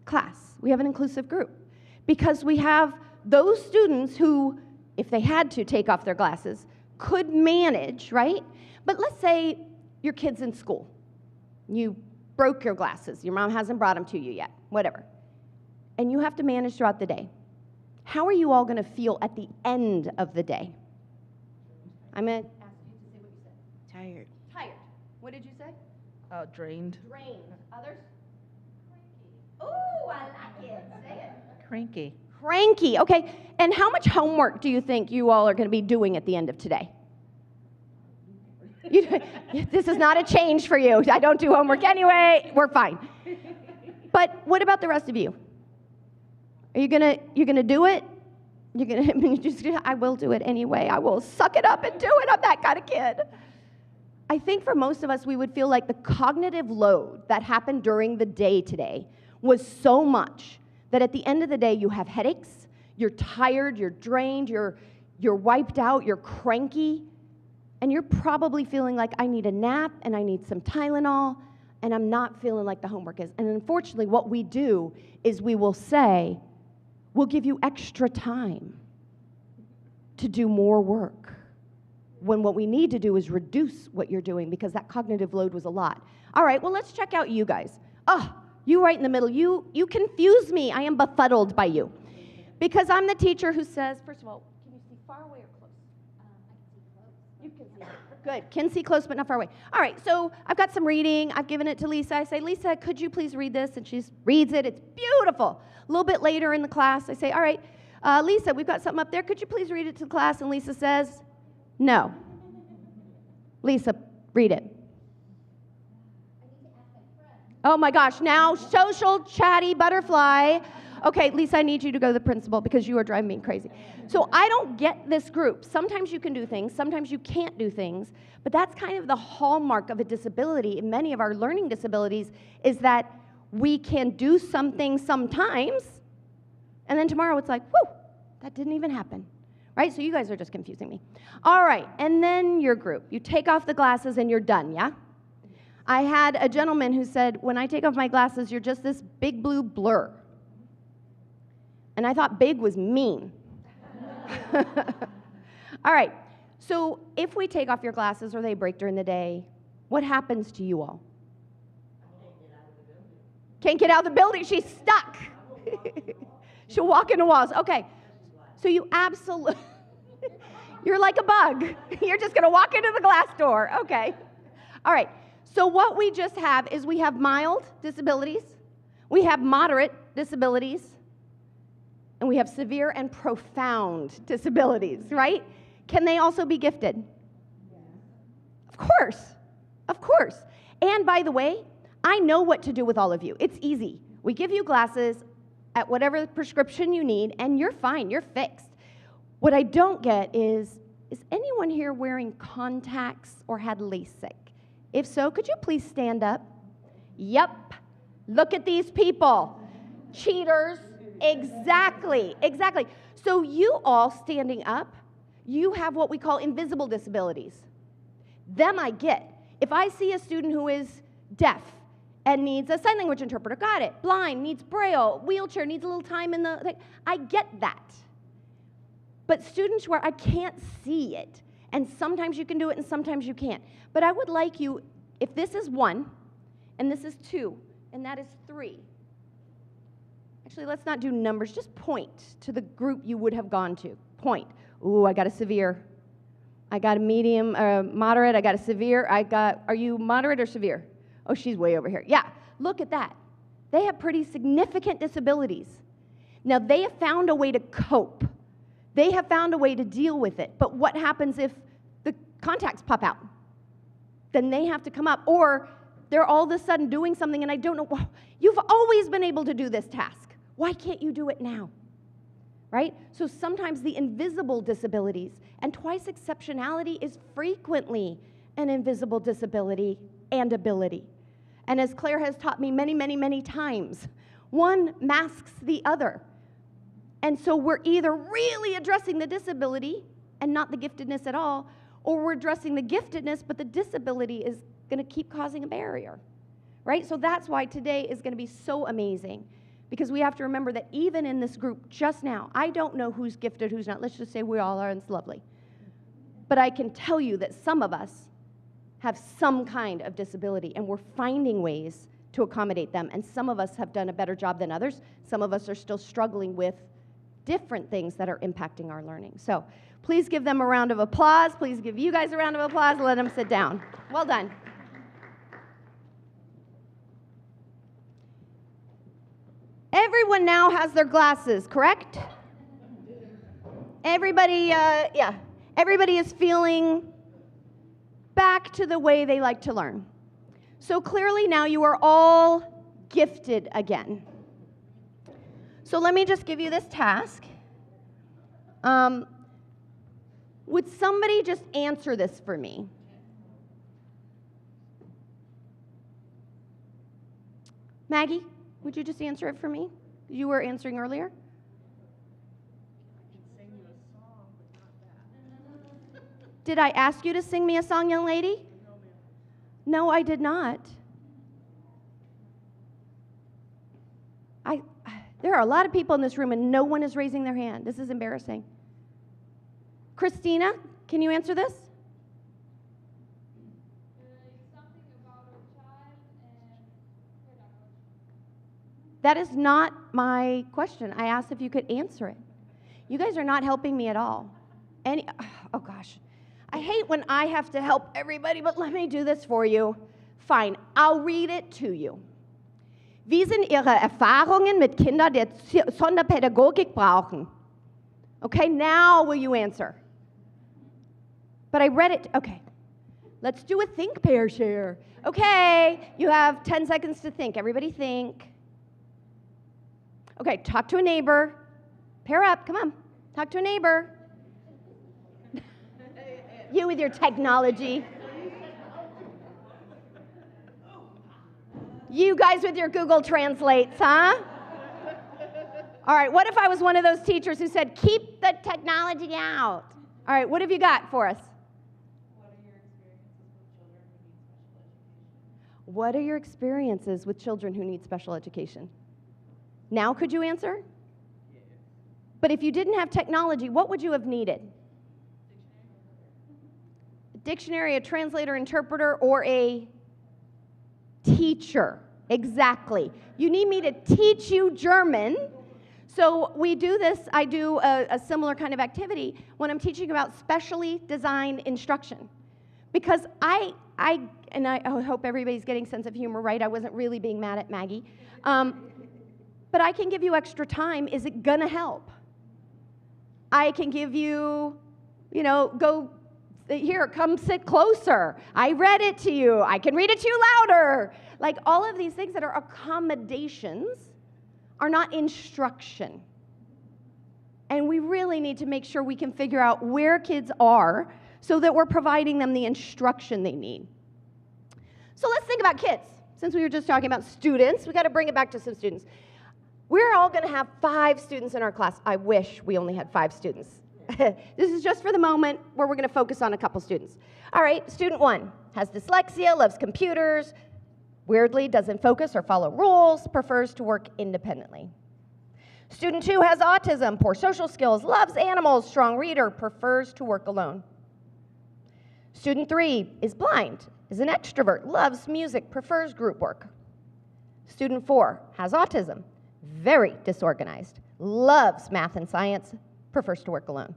[SPEAKER 8] class. We have an inclusive group because we have those students who, if they had to take off their glasses, could manage, right? But let's say your kid's in school. You broke your glasses. Your mom hasn't brought them to you yet, whatever. And you have to manage throughout the day. How are you all going to feel at the end of the day? I'm going to ask you to say what you said.
[SPEAKER 9] Tired.
[SPEAKER 8] Tired. What did you say?
[SPEAKER 9] Drained.
[SPEAKER 8] Drained. Others? Cranky. Ooh, I like it. Say it.
[SPEAKER 7] Cranky.
[SPEAKER 8] Cranky. Okay. And how much homework do you think you all are going to be doing at the end of today? This is not a change for you. I don't do homework anyway. We're fine. But what about the rest of you? Are you gonna do it? I will do it anyway. I will suck it up and do it. I'm that kind of kid. I think for most of us, we would feel like the cognitive load that happened during the day today was so much that at the end of the day, you have headaches, you're tired, you're drained, you're wiped out, you're cranky, and you're probably feeling like I need a nap and I need some Tylenol, and I'm not feeling like the homework is. And unfortunately, what we do is we will say, we'll give you extra time to do more work, when what we need to do is reduce what you're doing because that cognitive load was a lot. All right, well, let's check out you guys. Oh, you right in the middle. You confuse me. I am befuddled by you. Because I'm the teacher who says, first of all, can you see far away or close? I can see close. You can see. Good. Can see close, but not far away. All right, so I've got some reading. I've given it to Lisa. I say, Lisa, could you please read this? And she reads it. It's beautiful. A little bit later in the class, I say, all right, Lisa, we've got something up there. Could you please read it to the class? And Lisa says, no. Lisa, read it. Oh my gosh, now social chatty butterfly. Okay, Lisa, I need you to go to the principal because you are driving me crazy. So I don't get this group. Sometimes you can do things, sometimes you can't do things, but that's kind of the hallmark of a disability. In many of our learning disabilities is that we can do something sometimes, and then tomorrow it's like, whew, that didn't even happen. Right? So you guys are just confusing me. All right, and then your group. You take off the glasses and you're done, yeah? I had a gentleman who said, when I take off my glasses, you're just this big blue blur. And I thought big was mean. All right, so if we take off your glasses or they break during the day, what happens to you all? Can't get out of the building. She's stuck. She'll walk into walls. Okay. So you absolutely, you're like a bug. You're just going to walk into the glass door. Okay. All right. So what we just have is we have mild disabilities, we have moderate disabilities, and we have severe and profound disabilities, right? Can they also be gifted? Of course. Of course. And by the way, I know what to do with all of you. It's easy. We give you glasses at whatever prescription you need, and you're fine, you're fixed. What I don't get is anyone here wearing contacts or had LASIK? If so, could you please stand up? Yep. Look at these people. Cheaters. Exactly, exactly. So you all standing up, you have what we call invisible disabilities. Them I get. If I see a student who is deaf, and needs a sign language interpreter, got it. Blind, needs Braille, wheelchair, needs a little time in the thing. I get that. But students where I can't see it, and sometimes you can do it and sometimes you can't. But I would like you, if this is 1, and this is 2, and that is 3. Actually, let's not do numbers, just point to the group you would have gone to. Point. Ooh, I got a severe. I got a medium, moderate, I got a severe. Are you moderate or severe? Oh, she's way over here. Yeah, look at that. They have pretty significant disabilities. Now, they have found a way to cope. They have found a way to deal with it. But what happens if the contacts pop out? Then they have to come up. Or they're all of a sudden doing something and I don't know, well, you've always been able to do this task. Why can't you do it now? Right? So sometimes the invisible disabilities, and twice exceptionality is frequently an invisible disability and ability. And as Claire has taught me many, many, many times, one masks the other. And so we're either really addressing the disability and not the giftedness at all, or we're addressing the giftedness, but the disability is going to keep causing a barrier, right? So that's why today is going to be so amazing, because we have to remember that even in this group just now, I don't know who's gifted, who's not. Let's just say we all are, and it's lovely. But I can tell you that some of us have some kind of disability, and we're finding ways to accommodate them. And some of us have done a better job than others. Some of us are still struggling with different things that are impacting our learning. So please give them a round of applause. Please give you guys a round of applause. Let them sit down. Well done. Everyone now has their glasses, correct? Everybody, yeah. Everybody is feeling back to the way they like to learn. So clearly now you are all gifted again. So let me just give you this task. Would somebody just answer this for me? Maggie, would you just answer it for me? You were answering earlier. Did I ask you to sing me a song, young lady? No, I did not. There are a lot of people in this room and no one is raising their hand. This is embarrassing. Christina, can you answer this?
[SPEAKER 10] Something about a child and pedagogy.
[SPEAKER 8] That is not my question. I asked if you could answer it. You guys are not helping me at all. Oh gosh. I hate when I have to help everybody, but let me do this for you. Fine, I'll read it to you. Wie sind Ihre Erfahrungen mit Kindern, die Sonderpädagogik brauchen? Okay, now will you answer? But I read it. Okay, let's do a think, pair, share. Okay, you have 10 seconds to think. Everybody think. Okay, talk to a neighbor. Pair up, come on. Talk to a neighbor. You with your technology. You guys with your Google Translates, huh? All right, what if I was one of those teachers who said, keep the technology out? All right, what have you got for us? What are your experiences with children who need special education? Now could you answer? Yeah. But if you didn't have technology, what would you have needed? A dictionary, a translator, interpreter, or a teacher. Exactly. You need me to teach you German. So we do this, I do a similar kind of activity when I'm teaching about specially designed instruction. Because I hope everybody's getting sense of humor, right? I wasn't really being mad at Maggie. But I can give you extra time. Is it gonna help? I can give you, go here, come sit closer. I read it to you. I can read it to you louder. Like all of these things that are accommodations are not instruction. And we really need to make sure we can figure out where kids are so that we're providing them the instruction they need. So let's think about kids. Since we were just talking about students, we got to bring it back to some students. We're all going to have 5 students in our class. I wish we only had 5 students. This is just for the moment where we're going to focus on a couple students. All right, student 1 has dyslexia, loves computers, weirdly doesn't focus or follow rules, prefers to work independently. Student 2 has autism, poor social skills, loves animals, strong reader, prefers to work alone. Student 3 is blind, is an extrovert, loves music, prefers group work. Student 4 has autism, very disorganized, loves math and science, prefers to work alone.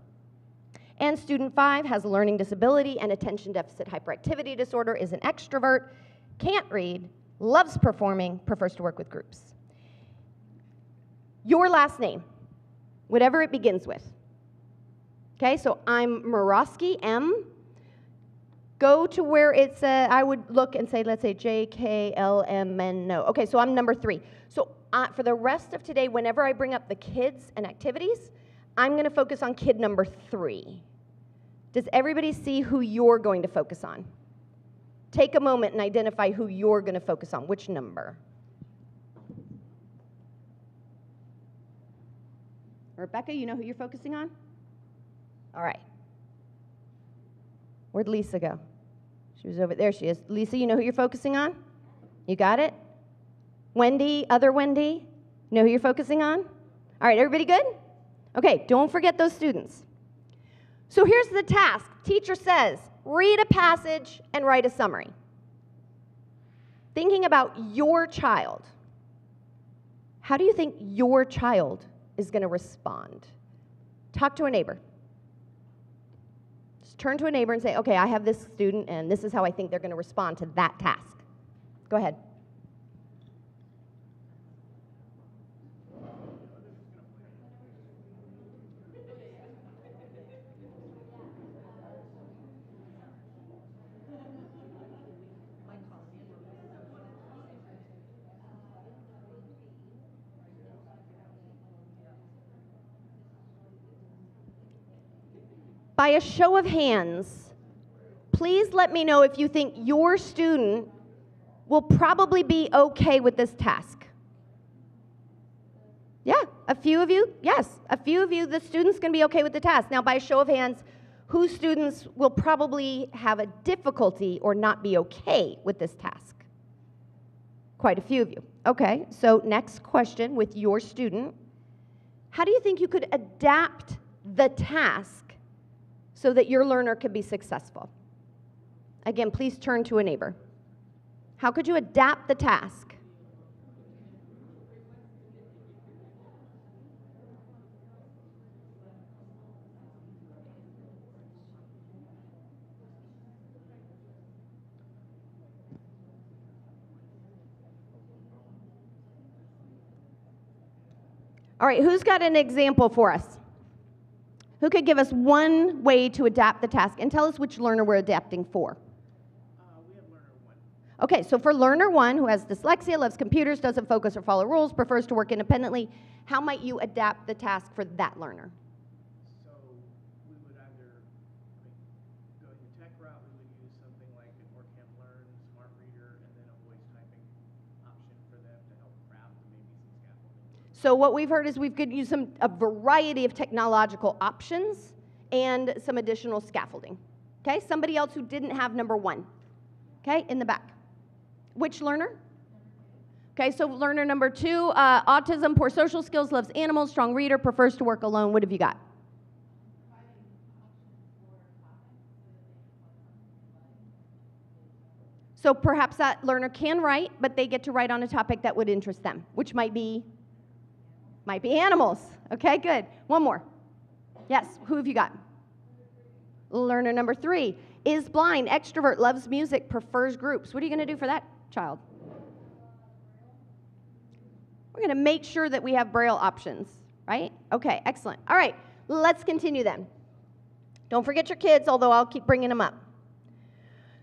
[SPEAKER 8] And student 5 has a learning disability and attention deficit hyperactivity disorder, is an extrovert, can't read, loves performing, prefers to work with groups. Your last name, whatever it begins with, Okay, so I'm Morosky, M. Go to where it says, I would look and say, let's say J, K, L, M, N, no. Okay, so I'm number 3. So for the rest of today, whenever I bring up the kids and activities, I'm going to focus on kid number 3. Does everybody see who you're going to focus on? Take a moment and identify who you're going to focus on. Which number? Rebecca, you know who you're focusing on? All right. Where'd Lisa go? She was over there. She is. Lisa, you know who you're focusing on? You got it? Wendy, other Wendy, you know who you're focusing on? All right, everybody good? Okay, don't forget those students. So here's the task. Teacher says, read a passage and write a summary. Thinking about your child, how do you think your child is going to respond? Talk to a neighbor. Just turn to a neighbor and say, okay, I have this student, and this is how I think they're going to respond to that task. Go ahead. By a show of hands, please let me know if you think your student will probably be okay with this task. Yeah, a few of you, yes, a few of you, the student's going to be okay with the task. Now, by a show of hands, whose students will probably have a difficulty or not be okay with this task? Quite a few of you. Okay, so next question with your student. How do you think you could adapt the task so that your learner could be successful? Again, please turn to a neighbor. How could you adapt the task? All right, who's got an example for us? Who could give us one way to adapt the task and tell us which learner we're adapting for?
[SPEAKER 11] We have learner 1.
[SPEAKER 8] Okay, so for learner 1 who has dyslexia, loves computers, doesn't focus or follow rules, prefers to work independently, how might you adapt the task for that learner?
[SPEAKER 11] So we would either, going the tech route, we would use something like an Orcam Learn, Smart Reader, and then a voice typing option for them to help craft maybe some scaffolding.
[SPEAKER 8] So what we've heard is we could use a variety of technological options and some additional scaffolding. Okay, somebody else who didn't have number 1. Okay, in the back. Which learner? Okay, so learner number 2, autism, poor social skills, loves animals, strong reader, prefers to work alone. What have you got? So perhaps that learner can write, but they get to write on a topic that would interest them, which might be animals. Okay, good. One more. Yes, who have you got? Learner number 3 is blind, extrovert, loves music, prefers groups. What are you going to do for that child? We're going to make sure that we have Braille options, right? Okay, excellent. All right, let's continue then. Don't forget your kids, although I'll keep bringing them up.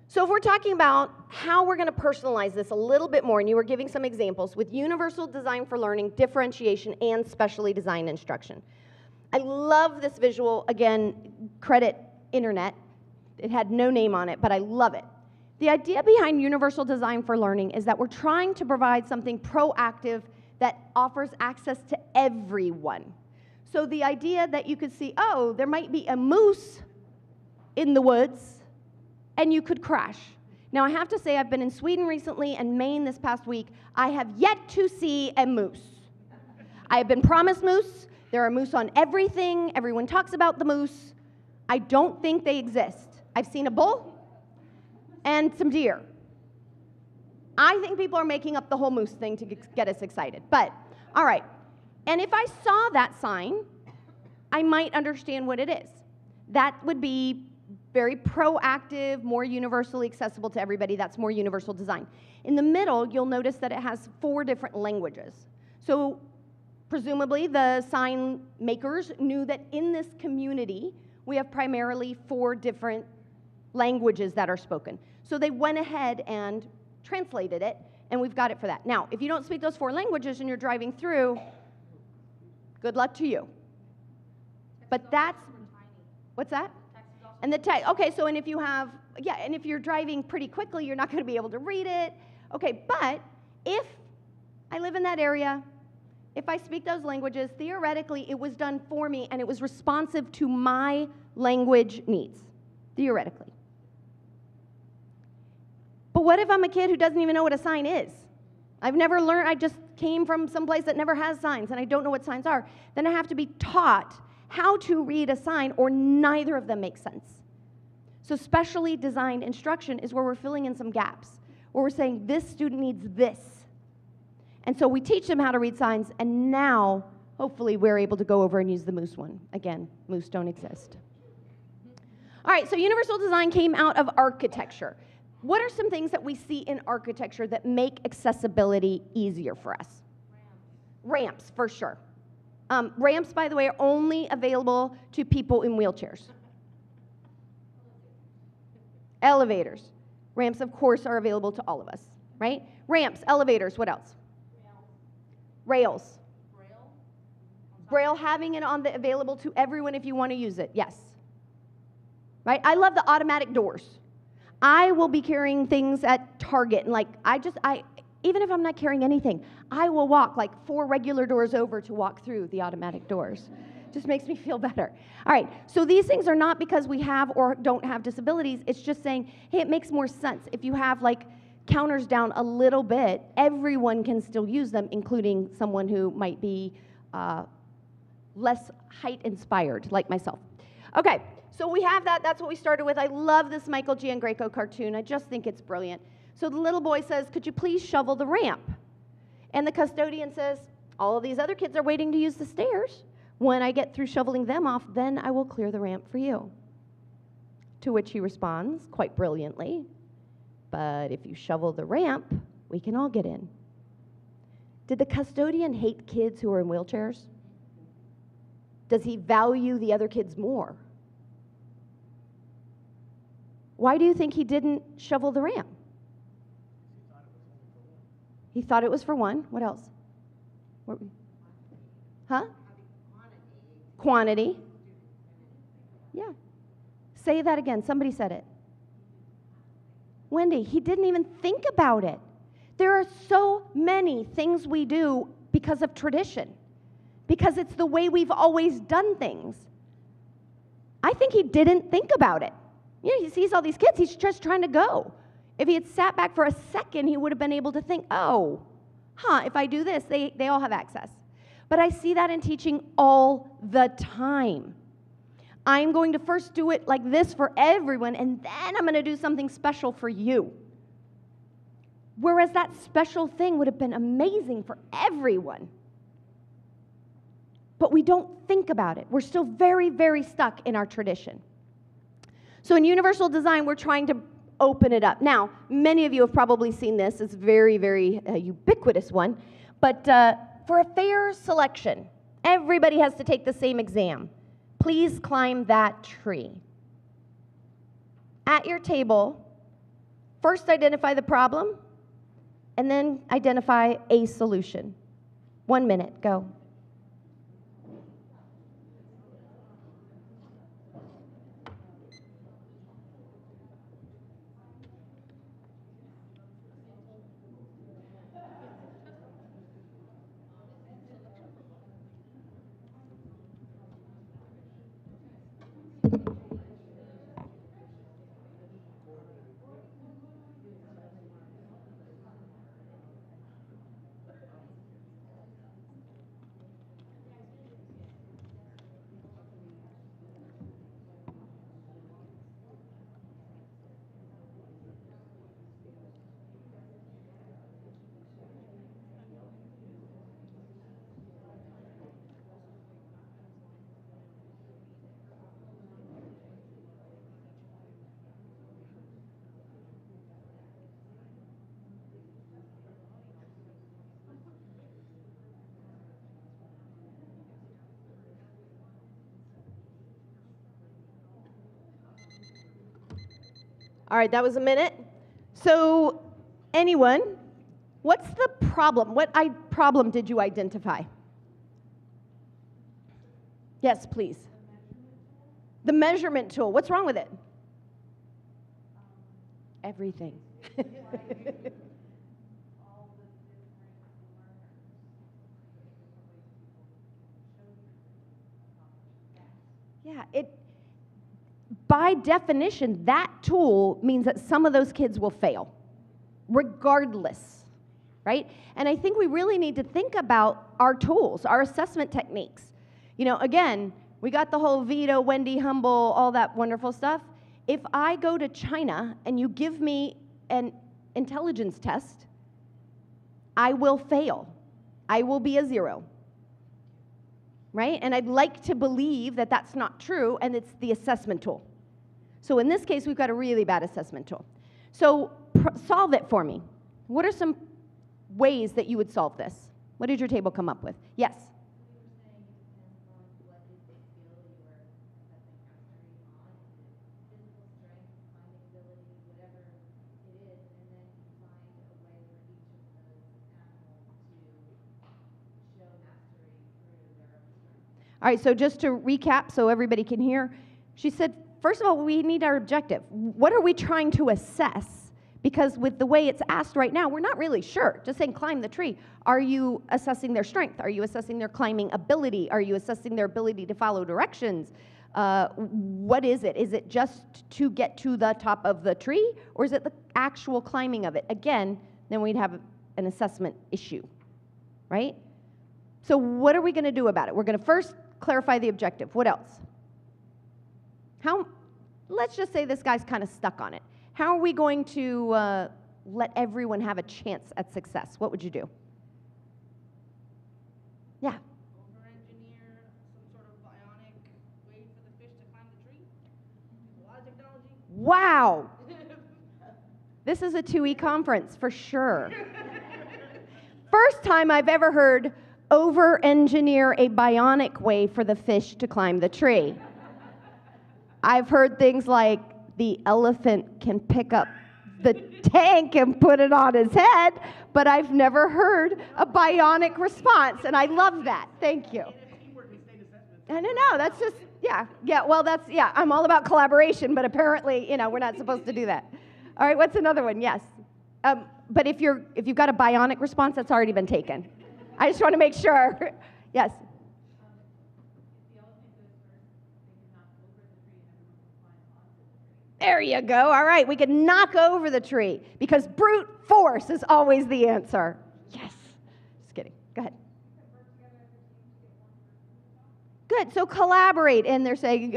[SPEAKER 8] So if we're talking about how we're going to personalize this a little bit more, and you were giving some examples with universal design for learning, differentiation, and specially designed instruction. I love this visual. Again, credit internet. It had no name on it, but I love it. The idea behind universal design for learning is that we're trying to provide something proactive that offers access to everyone. So the idea that you could see, oh, there might be a moose in the woods, and you could crash. Now, I have to say, I've been in Sweden recently and Maine this past week. I have yet to see a moose. I have been promised moose. There are moose on everything. Everyone talks about the moose. I don't think they exist. I've seen a bull and some deer. I think people are making up the whole moose thing to get us excited. But, all right. And if I saw that sign, I might understand what it is. That would be very proactive, more universally accessible to everybody. That's more universal design. In the middle, you'll notice that it has 4 different languages. So presumably the sign makers knew that in this community, we have primarily 4 different languages that are spoken. So they went ahead and translated it, and we've got it for that. Now, if you don't speak those 4 languages and you're driving through, good luck to you. But that's, what's that? And the text, okay, so and if you have, yeah, and if you're driving pretty quickly, you're not going to be able to read it. Okay, but if I live in that area, if I speak those languages, theoretically, it was done for me and it was responsive to my language needs, theoretically. But what if I'm a kid who doesn't even know what a sign is? I've never learned, I just came from someplace that never has signs and I don't know what signs are. Then I have to be taught how to read a sign, or neither of them make sense. So specially designed instruction is where we're filling in some gaps, where we're saying this student needs this. And so we teach them how to read signs, and now hopefully we're able to go over and use the Moose one. Again, Moose don't exist. All right, so universal design came out of architecture. What are some things that we see in architecture that make accessibility easier for us? Ramps, for sure. Ramps, by the way, are only available to people in wheelchairs. Elevators. Ramps, of course, are available to all of us, right? Ramps, elevators, what else? Rails. Braille, having it on the available to everyone if you want to use it, yes. Right? I love the automatic doors. I will be carrying things at Target, and like, even if I'm not carrying anything, I will walk like 4 regular doors over to walk through the automatic doors. Just makes me feel better. All right, so these things are not because we have or don't have disabilities. It's just saying, hey, it makes more sense. If you have like counters down a little bit, everyone can still use them, including someone who might be less height inspired, like myself. Okay, so we have that. That's what we started with. I love this Michael Giangreco cartoon. I just think it's brilliant. So the little boy says, could you please shovel the ramp? And the custodian says, all of these other kids are waiting to use the stairs. When I get through shoveling them off, then I will clear the ramp for you. To which he responds, quite brilliantly, but if you shovel the ramp, we can all get in. Did the custodian hate kids who are in wheelchairs? Does he value the other kids more? Why do you think he didn't shovel the ramp? He thought it was for one. What else? Huh? Quantity. Yeah. Say that again. Somebody said it. Wendy, he didn't even think about it. There are so many things we do because of tradition, because it's the way we've always done things. I think he didn't think about it. Yeah, he sees all these kids. He's just trying to go. If he had sat back for a second, he would have been able to think, oh, if I do this, they all have access. But I see that in teaching all the time. I'm going to first do it like this for everyone, and then I'm going to do something special for you. Whereas that special thing would have been amazing for everyone. But we don't think about it. We're still very, very stuck in our tradition. So in universal design, we're trying to open it up. Now, many of you have probably seen this. It's a very, very ubiquitous one. But for a fair selection, everybody has to take the same exam. Please climb that tree. At your table, first identify the problem, and then identify a solution. 1 minute, go. All right, that was a minute. So, anyone, what's the problem? What problem did you identify? Yes, please. The measurement tool. What's wrong with it? Everything. Yeah, by definition, that tool means that some of those kids will fail, regardless, right? And I think we really need to think about our tools, our assessment techniques. You know, again, we got the whole Vito, Wendy, Humble, all that wonderful stuff. If I go to China and you give me an intelligence test, I will fail. I will be a 0. Right? And I'd like to believe that that's not true, and it's the assessment tool. So in this case, we've got a really bad assessment tool. So solve it for me. What are some ways that you would solve this? What did your table come up with? Yes? All right, so just to recap so everybody can hear, she said, first of all, we need our objective. What are we trying to assess? Because with the way it's asked right now, we're not really sure. Just saying climb the tree. Are you assessing their strength? Are you assessing their climbing ability? Are you assessing their ability to follow directions? What is it? Is it just to get to the top of the tree? Or is it the actual climbing of it? Again, then we'd have an assessment issue, right? So what are we going to do about it? We're going to first clarify the objective. What else? Let's just say this guy's kind of stuck on it. How are we going to let everyone have a chance at success? What would you do? Yeah.
[SPEAKER 10] Over-engineer some sort of bionic way for the fish to climb the tree. A lot of technology.
[SPEAKER 8] Wow. This is a 2E conference for sure. First time I've ever heard over-engineer a bionic way for the fish to climb the tree. I've heard things like the elephant can pick up the tank and put it on his head, but I've never heard a bionic response, and I love that. Thank you. I don't know, that's just, I'm all about collaboration, but apparently, we're not supposed to do that. All right, what's another one? Yes. But if you've got a bionic response, that's already been taken. I just want to make sure. Yes. There you go. All right, we can knock over the tree because brute force is always the answer. Yes. Just kidding. Go ahead. Good. So collaborate, and they're saying,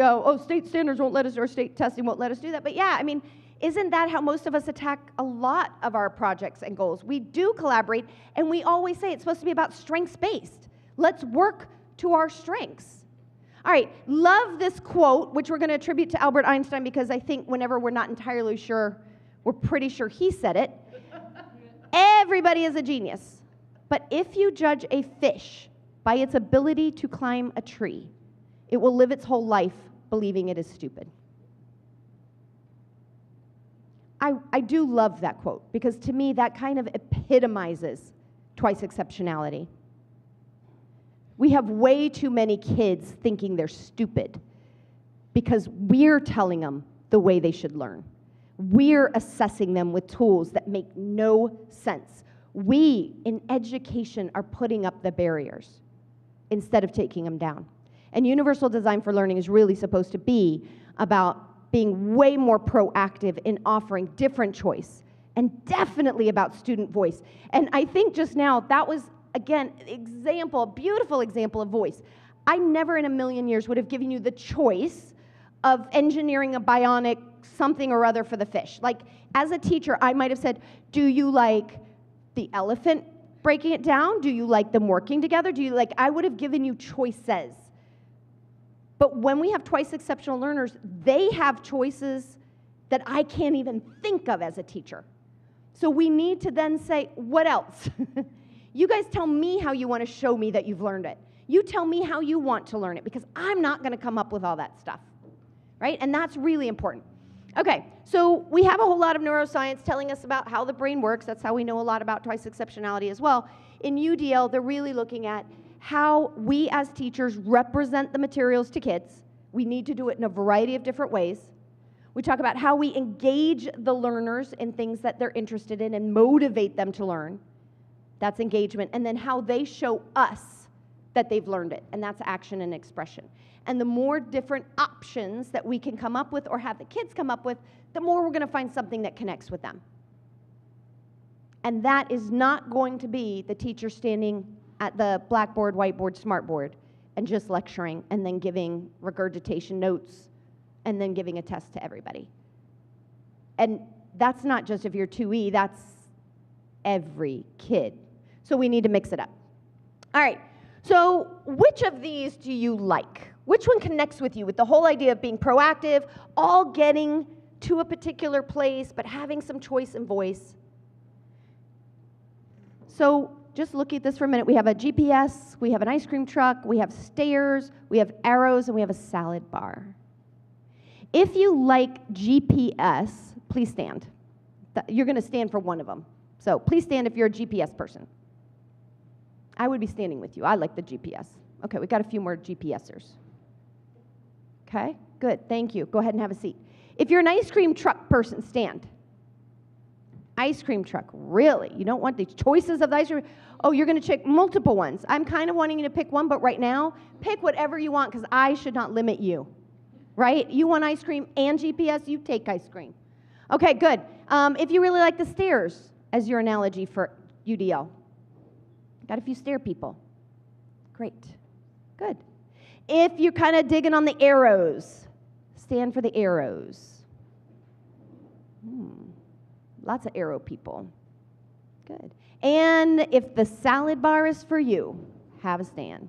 [SPEAKER 8] state standards won't let us, or state testing won't let us do that. But yeah, I mean, isn't that how most of us attack a lot of our projects and goals? We do collaborate, and we always say it's supposed to be about strengths-based. Let's work to our strengths. All right, love this quote, which we're going to attribute to Albert Einstein because I think whenever we're not entirely sure, we're pretty sure he said it. Everybody is a genius. But if you judge a fish by its ability to climb a tree, it will live its whole life believing it is stupid. I do love that quote because to me that kind of epitomizes twice exceptionality. We have way too many kids thinking they're stupid because we're telling them the way they should learn. We're assessing them with tools that make no sense. We, in education, are putting up the barriers instead of taking them down. And universal design for learning is really supposed to be about being way more proactive in offering different choice, and definitely about student voice. And I think just now, that was, again, a beautiful example of voice. I never in a million years would have given you the choice of engineering a bionic something or other for the fish. Like, as a teacher, I might have said, do you like the elephant breaking it down? Do you like them working together? I would have given you choices. But when we have twice exceptional learners, they have choices that I can't even think of as a teacher. So we need to then say, what else? You guys tell me how you want to show me that you've learned it. You tell me how you want to learn it because I'm not going to come up with all that stuff, right? And that's really important. Okay, so we have a whole lot of neuroscience telling us about how the brain works. That's how we know a lot about twice exceptionality as well. In UDL, they're really looking at how we as teachers represent the materials to kids. We need to do it in a variety of different ways. We talk about how we engage the learners in things that they're interested in and motivate them to learn. That's engagement. And then how they show us that they've learned it, and that's action and expression. And the more different options that we can come up with or have the kids come up with, the more we're going to find something that connects with them. And that is not going to be the teacher standing at the blackboard, whiteboard, smartboard, and just lecturing and then giving regurgitation notes and then giving a test to everybody. And that's not just if you're 2E, that's every kid. So we need to mix it up. All right, so which of these do you like? Which one connects with you with the whole idea of being proactive, all getting to a particular place, but having some choice and voice? So just look at this for a minute. We have a GPS, we have an ice cream truck, we have stairs, we have arrows, and we have a salad bar. If you like GPS, please stand. You're going to stand for one of them. So please stand if you're a GPS person. I would be standing with you. I like the GPS. Okay, we got a few more GPSers. Okay, good, thank you. Go ahead and have a seat. If you're an ice cream truck person, stand. Ice cream truck, really? You don't want the choices of the ice cream? Oh, you're going to check multiple ones. I'm kind of wanting you to pick one, but right now, pick whatever you want because I should not limit you, right? You want ice cream and GPS, you take ice cream. Okay, good. If you really like the stairs as your analogy for UDL, got a few stair people. Great, good. If you're kind of digging on the arrows, stand for the arrows. Lots of arrow people. Good. And if the salad bar is for you, have a stand.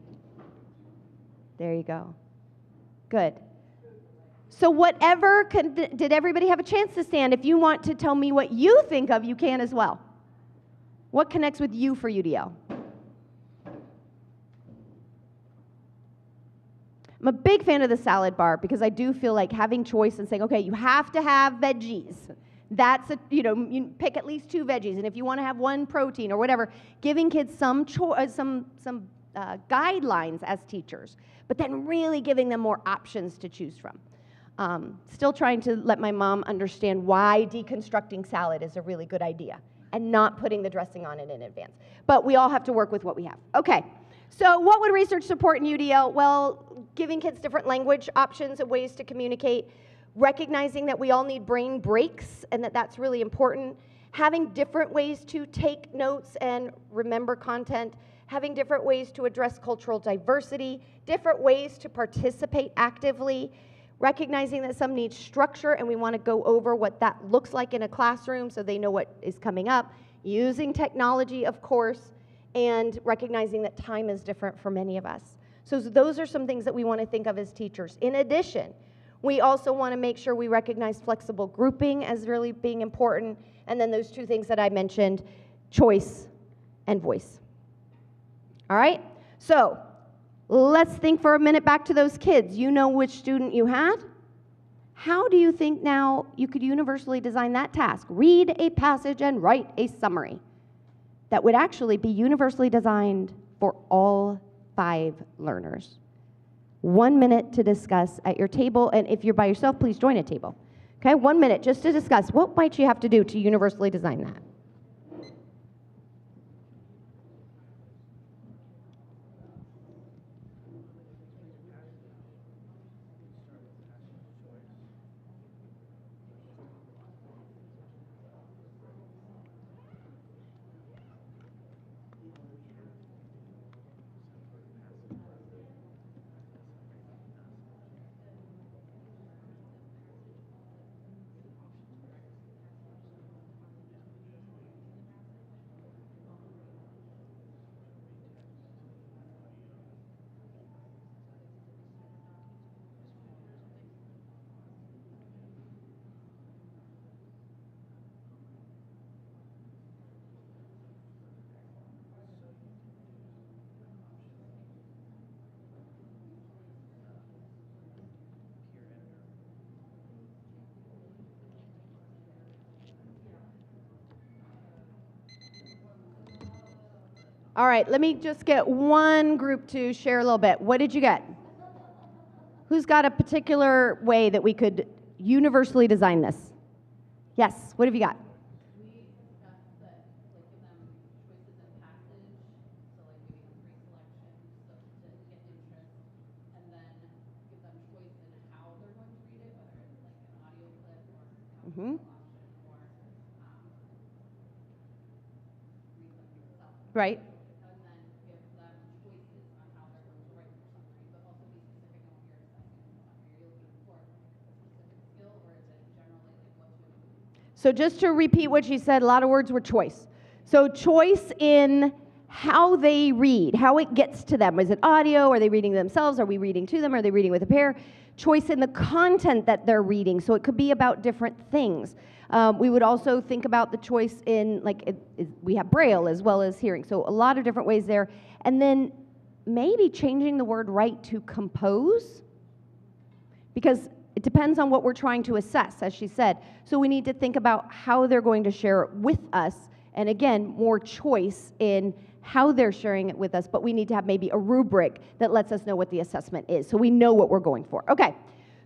[SPEAKER 8] There you go. Good. So whatever, did everybody have a chance to stand? If you want to tell me what you think of, you can as well. What connects with you for UDL? I'm a big fan of the salad bar because I do feel like having choice and saying, okay, you have to have veggies. That's you pick at least 2 veggies, and if you want to have 1 protein or whatever, giving kids some guidelines as teachers, but then really giving them more options to choose from. Still trying to let my mom understand why deconstructing salad is a really good idea and not putting the dressing on it in advance. But we all have to work with what we have. Okay. So what would research support in UDL? Well, giving kids different language options and ways to communicate, recognizing that we all need brain breaks and that that's really important, having different ways to take notes and remember content, having different ways to address cultural diversity, different ways to participate actively, recognizing that some need structure and we want to go over what that looks like in a classroom so they know what is coming up, using technology, of course, and recognizing that time is different for many of us. So those are some things that we want to think of as teachers. In addition, we also want to make sure we recognize flexible grouping as really being important, and then those 2 things that I mentioned, choice and voice. All right? So let's think for a minute back to those kids. You know which student you had. How do you think now you could universally design that task? Read a passage and write a summary that would actually be universally designed for all 5 learners. 1 minute to discuss at your table, and if you're by yourself, please join a table. Okay, 1 minute just to discuss what might you have to do to universally design that. All right, let me just get one group to share a little bit. What did you get? Who's got a particular way that we could universally design this? Yes, what have you got?
[SPEAKER 12] We discussed that, like, give them choices in passage, so like giving them pre-selection so to get interest, and then give them choice in how they're going to read it, whether it's like an audio clip or
[SPEAKER 8] Mm-hmm.
[SPEAKER 12] option or read something themselves.
[SPEAKER 8] Right.
[SPEAKER 12] And then give them choices on how they're going to write their summary, but also be specific on what you're assessing in the summary. Are you looking for a specific skill, or is it generally like what to include?
[SPEAKER 8] So just to repeat what she said, a lot of words were choice. So choice in how they read, how it gets to them. Is it audio? Are they reading themselves? Are we reading to them? Are they reading with a pair? Choice in the content that they're reading. So it could be about different things. We would also think about the choice in, like, we have Braille as well as hearing. So a lot of different ways there. And then maybe changing the word write to compose, because it depends on what we're trying to assess, as she said. So we need to think about how they're going to share it with us. And again, more choice in how they're sharing it with us, but we need to have maybe a rubric that lets us know what the assessment is, so we know what we're going for. Okay,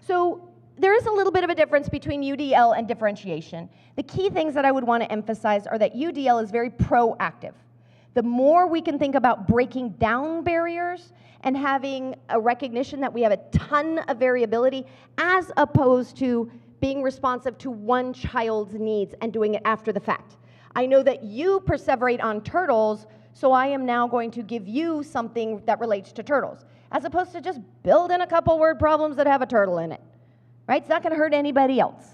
[SPEAKER 8] so there is a little bit of a difference between UDL and differentiation. The key things that I would want to emphasize are that UDL is very proactive. The more we can think about breaking down barriers and having a recognition that we have a ton of variability, as opposed to being responsive to one child's needs and doing it after the fact. I know that you perseverate on turtles, so I am now going to give you something that relates to turtles, as opposed to just building a couple word problems that have a turtle in it, right? It's not going to hurt anybody else.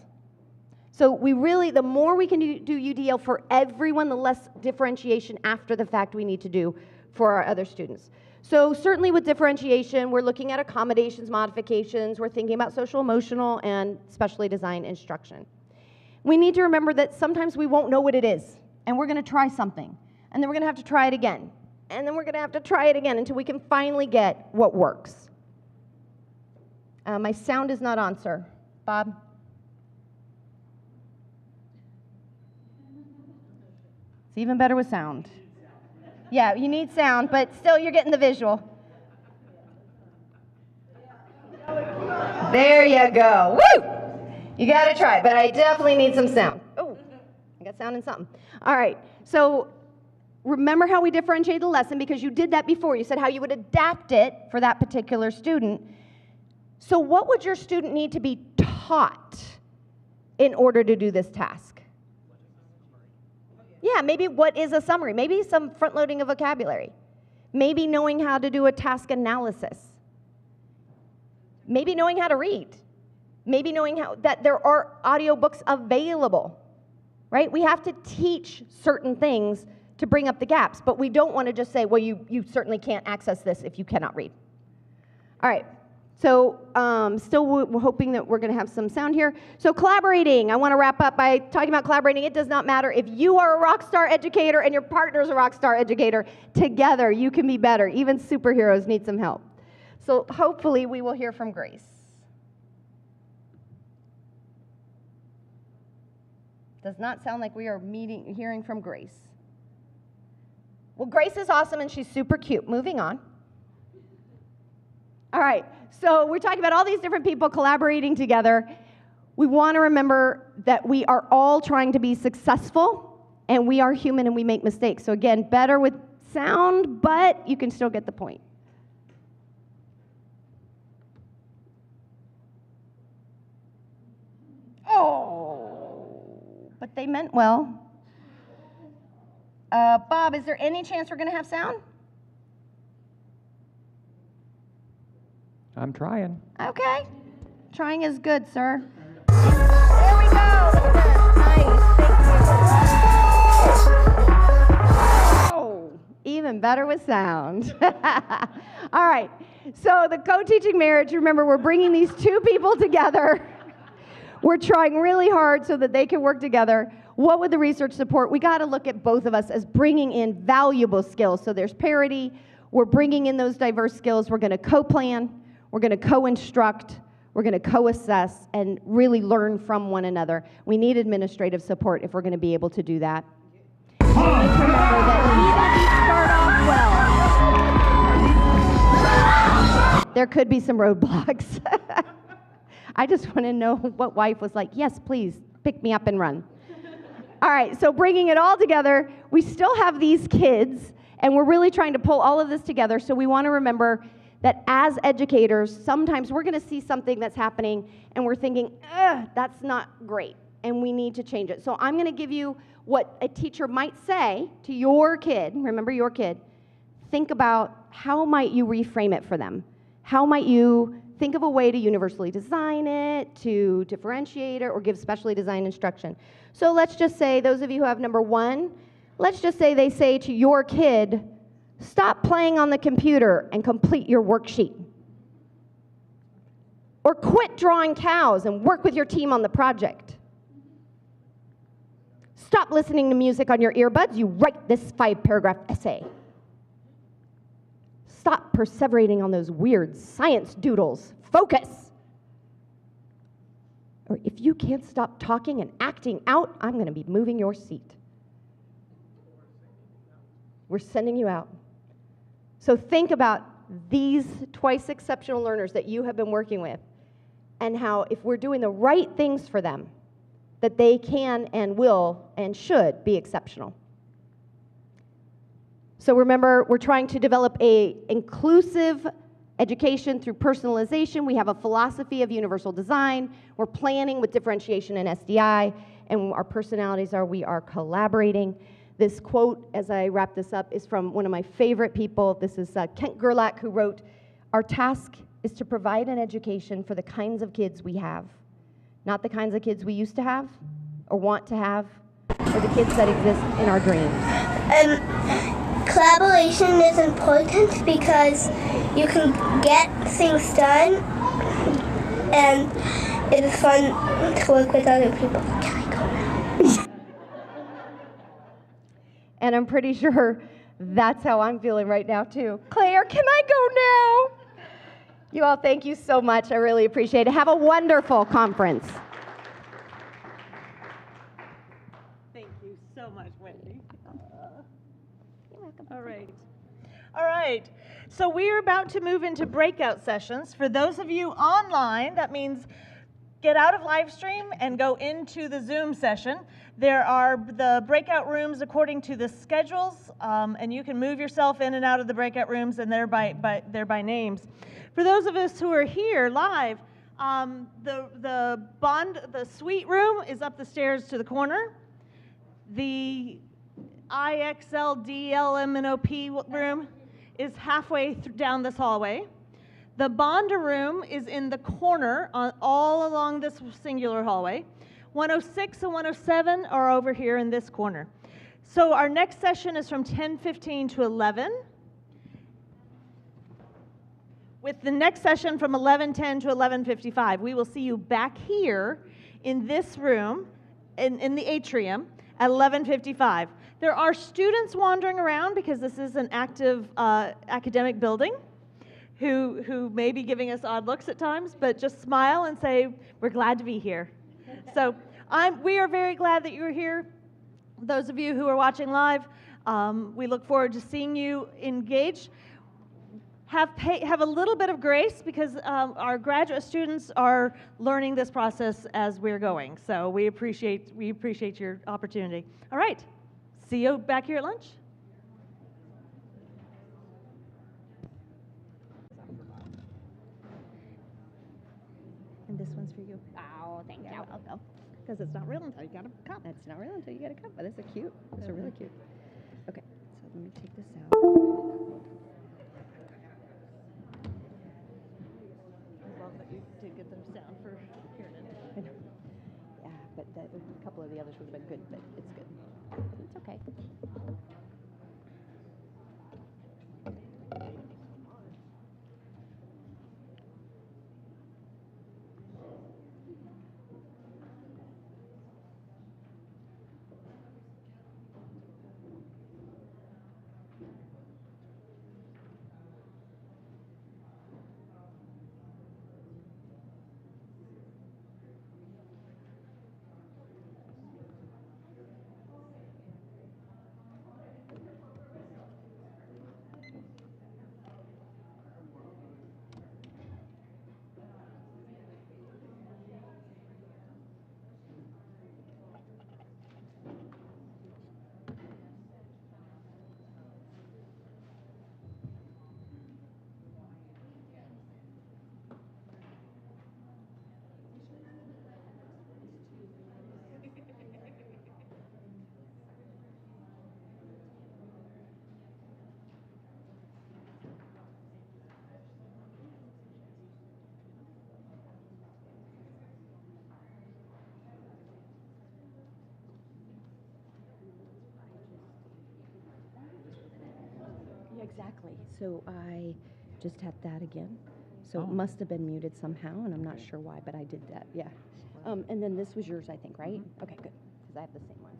[SPEAKER 8] So we really, the more we can do UDL for everyone, the less differentiation after the fact we need to do for our other students. So certainly with differentiation, we're looking at accommodations, modifications, we're thinking about social emotional and specially designed instruction. We need to remember that sometimes we won't know what it is, and we're going to try something, and then we're going to have to try it again, and then we're going to have to try it again until we can finally get what works. My sound is not on, sir. Bob? It's even better with sound. Yeah, you need sound, but still you're getting the visual. There you go. Woo! You got to try, but I definitely need some sound. Oh, I got sound in something. All right, so remember how we differentiated the lesson, because you did that before. You said how you would adapt it for that particular student. So what would your student need to be taught in order to do this task? Yeah, maybe what is a summary? Maybe some front loading of vocabulary. Maybe knowing how to do a task analysis. Maybe knowing how to read. Maybe knowing how that there are audiobooks available, right? We have to teach certain things to bring up the gaps, but we don't want to just say, well, you certainly can't access this if you cannot read. All right, so still we're hoping that we're going to have some sound here. So collaborating, I want to wrap up by talking about collaborating. It does not matter if you are a rock star educator and your partner is a rock star educator. Together, you can be better. Even superheroes need some help. So hopefully we will hear from Grace. Does not sound like we are hearing from Grace. Well, Grace is awesome and she's super cute. Moving on. All right, so we're talking about all these different people collaborating together. We want to remember that we are all trying to be successful, and we are human and we make mistakes. So again, better with sound, but you can still get the point. Oh, but they meant well. Bob, is there any chance we're going to have sound?
[SPEAKER 3] I'm trying.
[SPEAKER 8] Okay. Trying is good, sir. There we go. Look at that. Nice. Thank you. Oh, even better with sound. All right. So the co-teaching marriage, remember, we're bringing these two people together. We're trying really hard so that they can work together. What would the research support? We got to look at both of us as bringing in valuable skills. So there's parity. We're bringing in those diverse skills. We're going to co-plan. We're going to co-instruct. We're going to co-assess and really learn from one another. We need administrative support if we're going to be able to do that. We need to remember that even if you start off well, there could be some roadblocks. I just want to know what wife was like, yes, please, pick me up and run. All right, so bringing it all together, we still have these kids, and we're really trying to pull all of this together, so we want to remember that as educators, sometimes we're going to see something that's happening, and we're thinking, ugh, that's not great, and we need to change it. So I'm going to give you what a teacher might say to your kid, remember your kid, think about how might you reframe it for them? How might you think of a way to universally design it, to differentiate it, or give specially designed instruction? So let's just say, those of you who have number 1, let's just say they say to your kid, stop playing on the computer and complete your worksheet. Or quit drawing cows and work with your team on the project. Stop listening to music on your earbuds, you write this 5-paragraph essay. Stop perseverating on those weird science doodles. Focus. Or if you can't stop talking and acting out, I'm going to be moving your seat. We're sending you out. So think about these twice exceptional learners that you have been working with, and how if we're doing the right things for them, that they can and will and should be exceptional. So remember, we're trying to develop an inclusive education through personalization. We have a philosophy of universal design. We're planning with differentiation and SDI, and our personalities are we are collaborating. This quote, as I wrap this up, is from one of my favorite people. This is Kent Gerlach, who wrote, "Our task is to provide an education for the kinds of kids we have, not the kinds of kids we used to have or want to have, or the kids that exist in our dreams."
[SPEAKER 13] Collaboration is important because you can get things done, and it is fun to work with other people. Can I go now?
[SPEAKER 8] And I'm pretty sure that's how I'm feeling right now, too. Claire, can I go now? You all, thank you so much. I really appreciate it. Have a wonderful conference.
[SPEAKER 1] Thank you so much, Wendy. All right. All right. So we are about to move into breakout sessions. For those of you online, that means get out of live stream and go into the Zoom session. There are the breakout rooms according to the schedules, and you can move yourself in and out of the breakout rooms, and they're by names. For those of us who are here live, the suite room is up the stairs to the corner. The IXL, DL, MNOP room is halfway down this hallway. The Bonder room is in the corner all along this singular hallway. 106 and 107 are over here in this corner. So our next session is from 10:15 to 11. With the next session from 11:10 to 11:55. We will see you back here in this room, in the atrium, at 11:55. There are students wandering around because this is an active academic building who may be giving us odd looks at times, but just smile and say, we're glad to be here. So we are very glad that you're here. Those of you who are watching live, we look forward to seeing you engage. Have a little bit of grace because our graduate students are learning this process as we're going. So we appreciate your opportunity. All right. See you back here at lunch. And this one's for you.
[SPEAKER 14] Oh, thank you.
[SPEAKER 1] I'll go. Because it's not real until you got a cup.
[SPEAKER 14] It's not real until you get a cup, but these are cute. These are really cute. Okay, so let me take this out.
[SPEAKER 1] I love that you did get them sound for Kieran.
[SPEAKER 14] I know. Yeah, but a couple of the others would have been good, but it's good. It's okay. exactly. So I just tapped that again. So
[SPEAKER 3] Oh.
[SPEAKER 14] it must have been muted somehow, and I'm not sure why, but I did that. Yeah. And then this was yours, I think, right? Okay, good. Because I have the same one.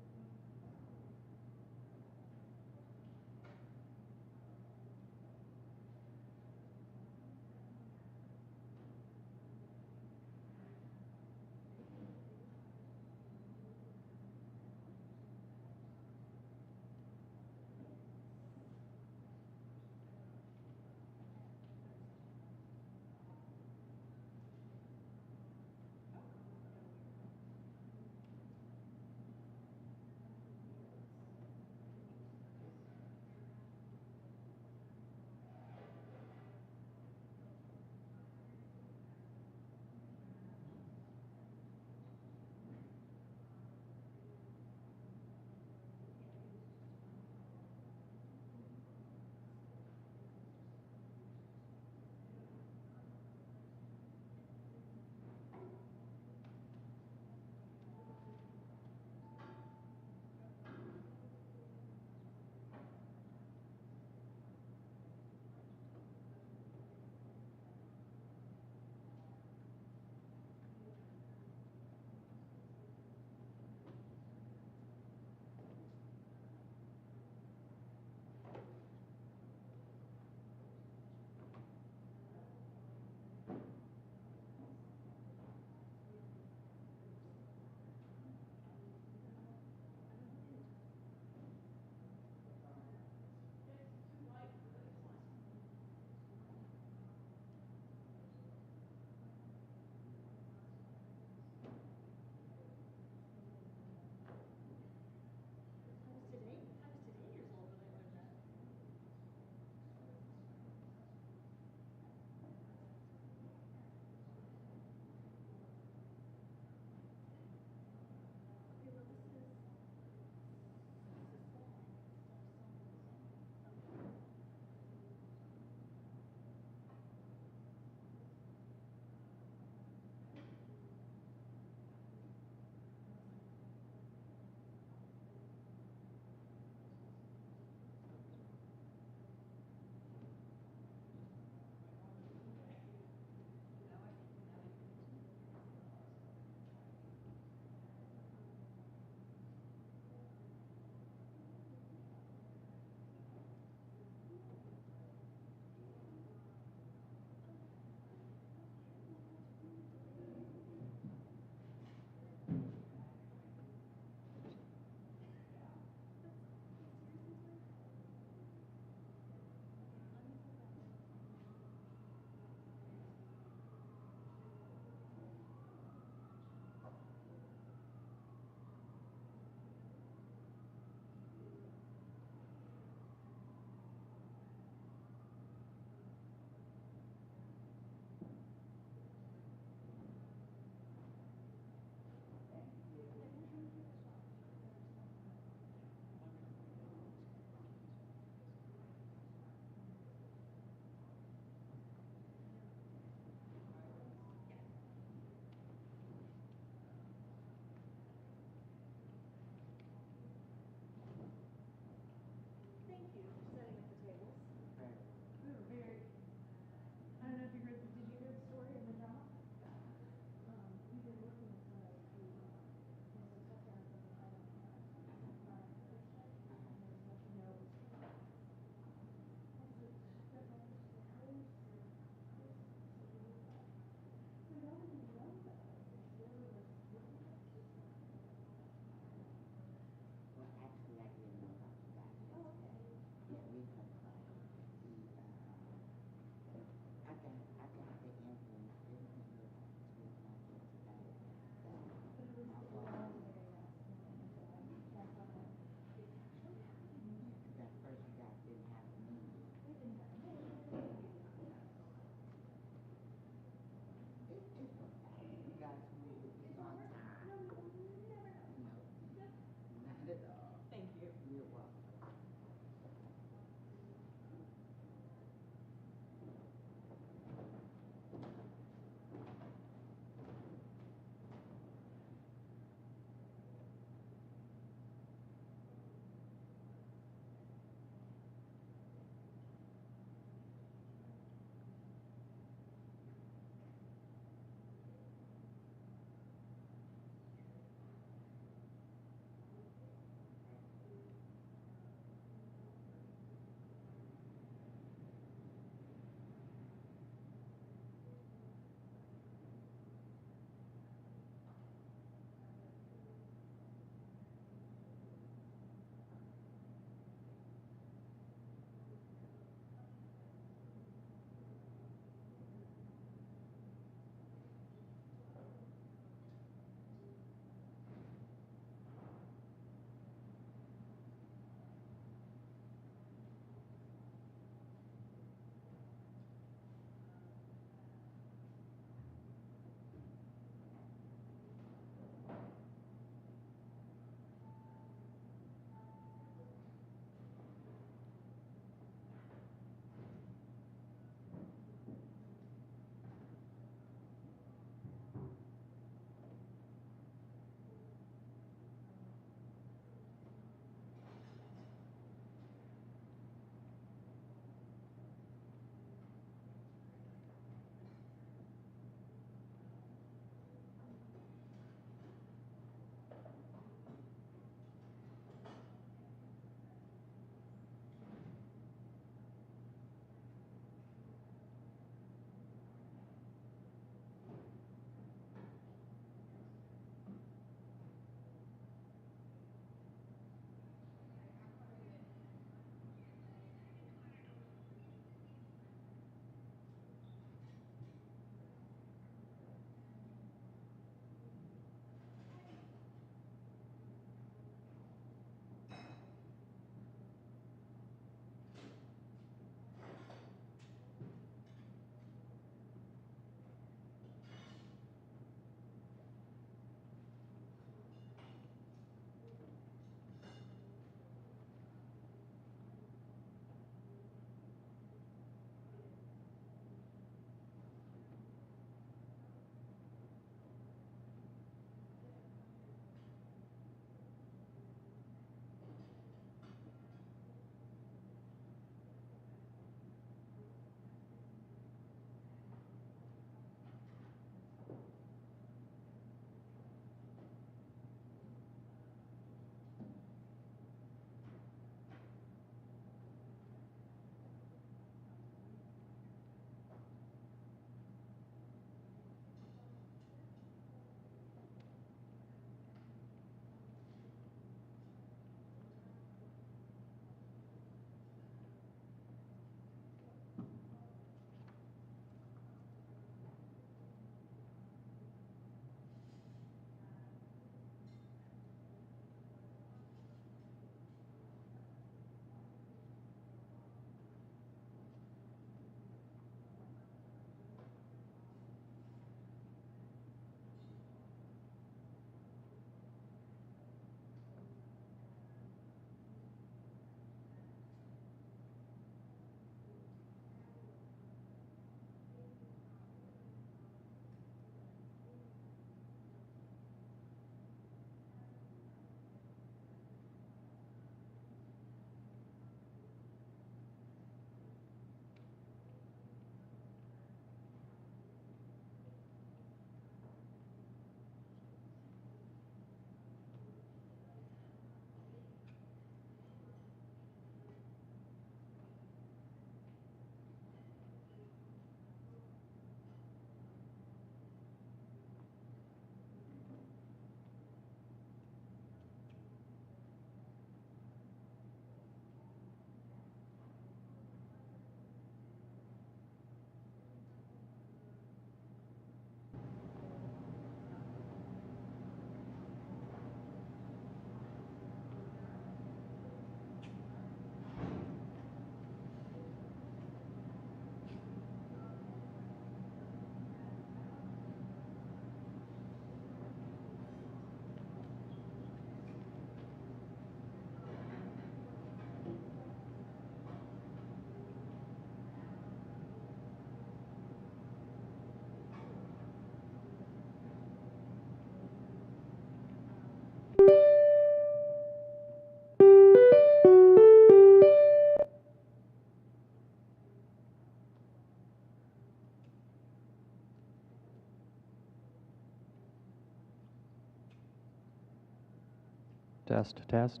[SPEAKER 3] Test, test,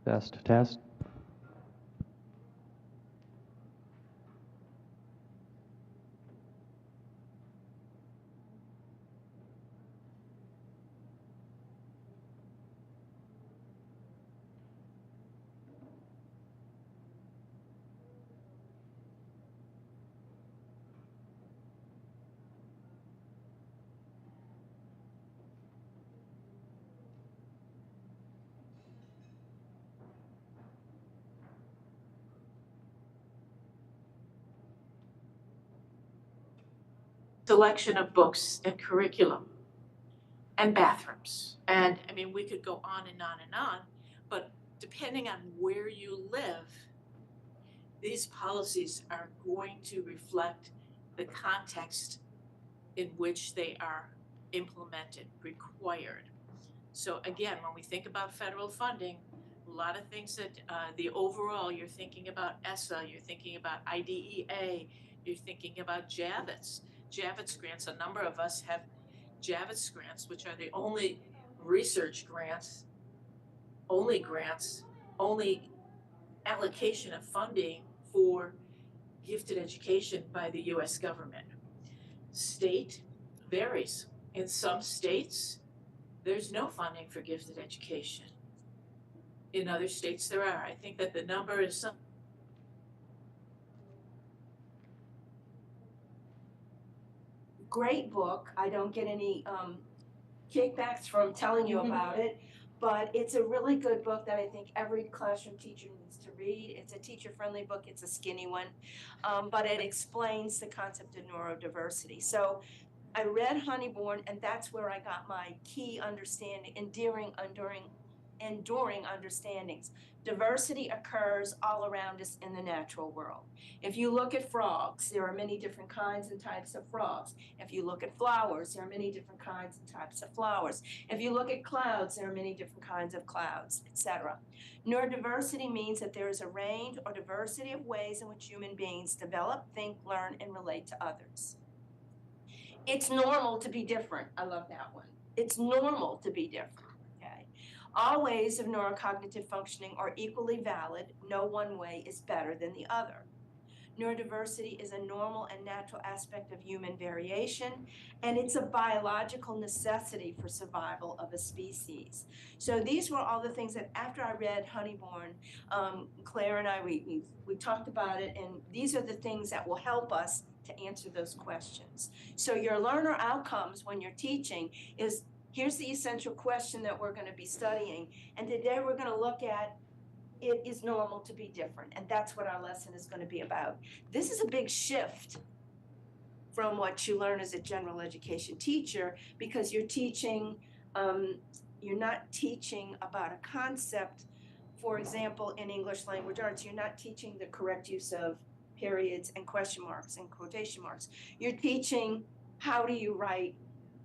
[SPEAKER 3] test, test.
[SPEAKER 15] Selection of books and curriculum and bathrooms. And I mean, we could go on and on and on, but depending on where you live, these policies are going to reflect the context in which they are implemented, required. So again, when we think about federal funding, a lot of things that the overall, you're thinking about ESSA, you're thinking about IDEA, you're thinking about JAVITS. JAVITS grants, a number of us have JAVITS grants, which are the only research grants, only allocation of funding for gifted education by the US government. State varies. In some states, there's no funding for gifted education. In other states, there are. I think that the number is some.
[SPEAKER 16] Great book. I don't get any kickbacks from telling you about it, but it's a really good book that I think every classroom teacher needs to read. It's a teacher-friendly book. It's a skinny one, but it explains the concept of neurodiversity. So I read Honeyborn, and that's where I got my key understanding, enduring understandings. Diversity occurs all around us in the natural world. If you look at frogs, there are many different kinds and types of frogs. If you look at flowers, there are many different kinds and types of flowers. If you look at clouds, there are many different kinds of clouds, etc. Neurodiversity means that there is a range or diversity of ways in which human beings develop, think, learn, and relate to others. It's normal to be different. I love that one. It's normal to be different. All ways of neurocognitive functioning are equally valid. No one way is better than the other. Neurodiversity is a normal and natural aspect of human variation, and it's a biological necessity for survival of a species. So these were all the things that after I read Honeyborn, Claire and I, we talked about it, and these are the things that will help us to answer those questions. So your learner outcomes when you're teaching is, here's the essential question that we're going to be studying. And today we're going to look at, it is normal to be different. And that's what our lesson is going to be about. This is a big shift from what you learn as a general education teacher, because you're teaching, you're not teaching about a concept. For example, in English language arts, you're not teaching the correct use of periods and question marks and quotation marks. You're teaching how do you write,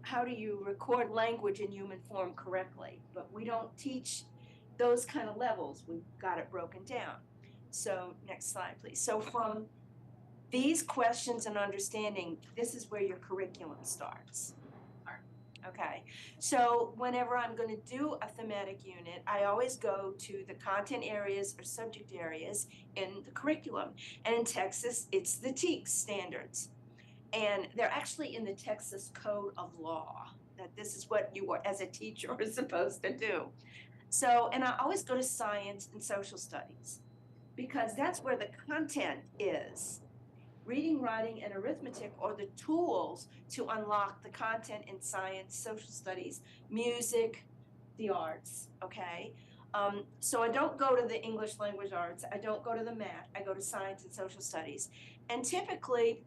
[SPEAKER 16] how do you record language in human form correctly? But we don't teach those kind of levels. We've got it broken down. So next slide, please. So from these questions and understanding, this is where your curriculum starts. Okay, so whenever I'm going to do a thematic unit, I always go to the content areas or subject areas in the curriculum. And in Texas, it's the TEKS standards. And they're actually in the Texas Code of Law, that this is what you are, as a teacher, are supposed to do. So, and I always go to science and social studies, because that's where the content is. Reading, writing, and arithmetic are the tools to unlock the content in science, social studies, music, the arts, okay? So I don't go to the English language arts, I don't go to the math, I go to science and social studies. And typically,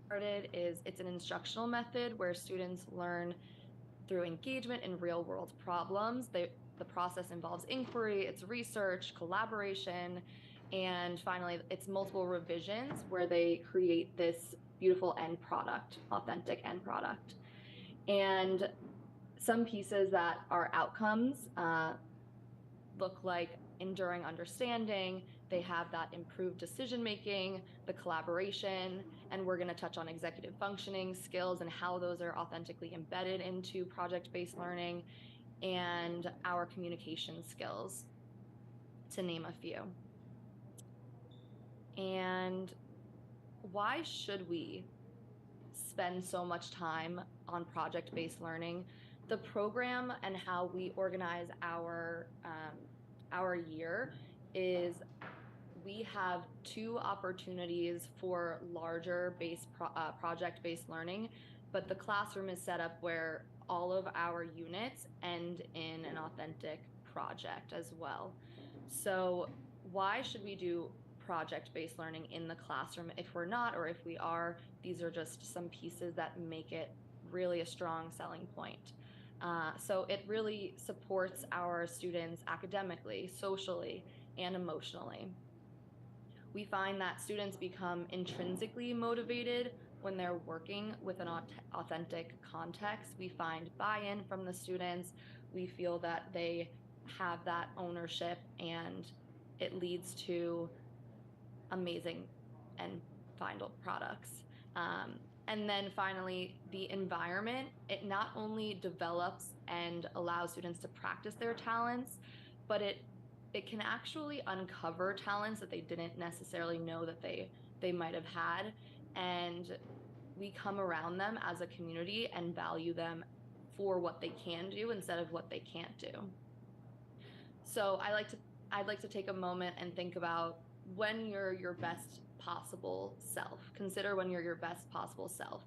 [SPEAKER 17] started is it's an instructional method where students learn through engagement in real world problems. The process involves inquiry, it's research, collaboration, and finally it's multiple revisions where they create this beautiful end product, authentic end product. And some pieces that are outcomes look like enduring understanding, they have that improved decision making, the collaboration, and we're going to touch on executive functioning skills and how those are authentically embedded into project-based learning, and our communication skills, to name a few. And why should we spend so much time on project-based learning? The program and how we organize our year is we have 2 opportunities for larger project-based learning, but the classroom is set up where all of our units end in an authentic project as well. So why should we do project-based learning in the classroom? If we're not, or if we are, these are just some pieces that make it really a strong selling point. So it really supports our students academically, socially, and emotionally. We find that students become intrinsically motivated when they're working with an authentic context. We find buy-in from the students. We feel that they have that ownership, and it leads to amazing and final products. And then finally, the environment, it not only develops and allows students to practice their talents, but it can actually uncover talents that they didn't necessarily know that they might have had. And we come around them as a community and value them for what they can do instead of what they can't do. So I'd like to take a moment and think about when you're your best possible self. Consider when you're your best possible self.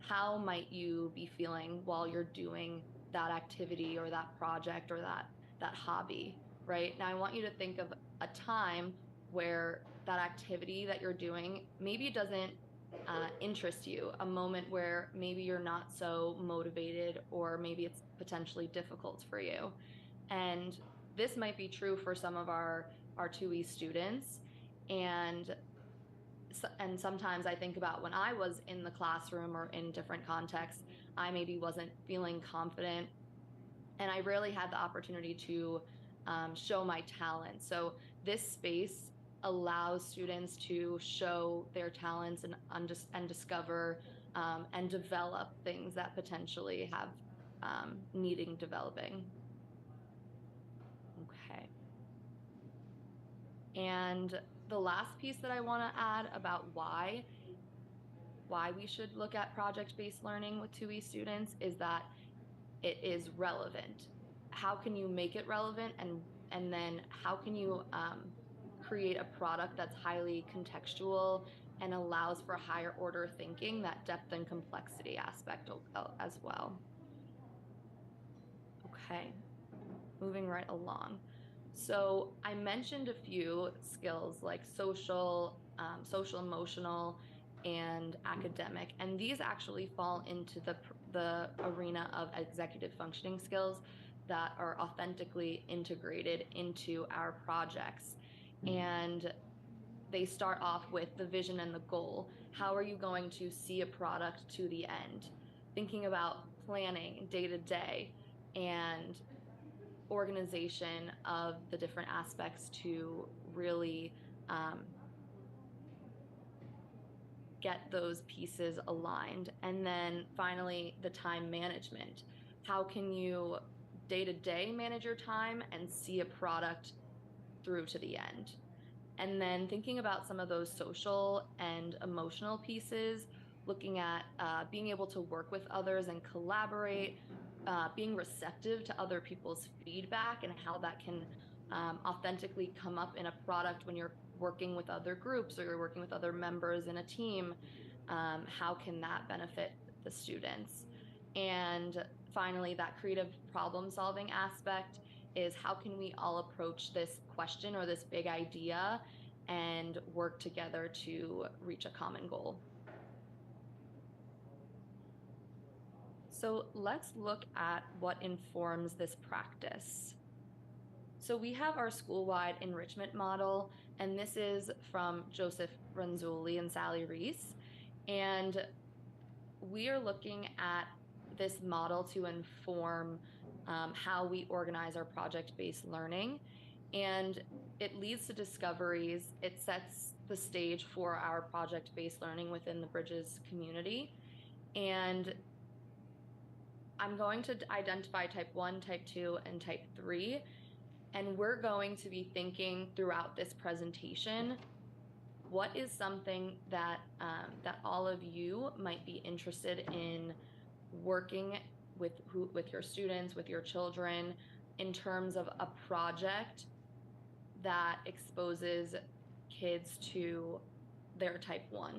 [SPEAKER 17] How might you be feeling while you're doing that activity or that project or that hobby, right? Now I want you to think of a time where that activity that you're doing, maybe it doesn't interest you, a moment where maybe you're not so motivated, or maybe it's potentially difficult for you. And this might be true for some of our 2E students. And sometimes I think about when I was in the classroom or in different contexts, I maybe wasn't feeling confident, and I rarely had the opportunity to show my talent. So this space allows students to show their talents and discover and develop things that potentially have needing developing. Okay. And the last piece that I want to add about why we should look at project-based learning with 2E students is that it is relevant. How can you make it relevant, and then how can you create a product that's highly contextual and allows for higher order thinking, that depth and complexity aspect as well. Okay, moving right along. So I mentioned a few skills like social, emotional, and academic, and these actually fall into the arena of executive functioning skills that are authentically integrated into our projects. And they start off with the vision and the goal. How are you going to see a product to the end? Thinking about planning day to day and organization of the different aspects to really get those pieces aligned. And then finally, the time management. How can you day-to-day manage your time and see a product through to the end? And then thinking about some of those social and emotional pieces, looking at being able to work with others and collaborate, being receptive to other people's feedback and how that can authentically come up in a product when you're working with other groups or you're working with other members in a team. How can that benefit the students? And finally, that creative problem solving aspect is how can we all approach this question or this big idea and work together to reach a common goal? So let's look at what informs this practice. So we have our school-wide enrichment model, and this is from Joseph Renzulli and Sally Reese. And we are looking at this model to inform how we organize our project-based learning. And it leads to discoveries. It sets the stage for our project-based learning within the Bridges community. And I'm going to identify type 1, type 2, and type 3. And we're going to be thinking throughout this presentation, what is something that, that all of you might be interested in working with your students, with your children, in terms of a project that exposes kids to their type 1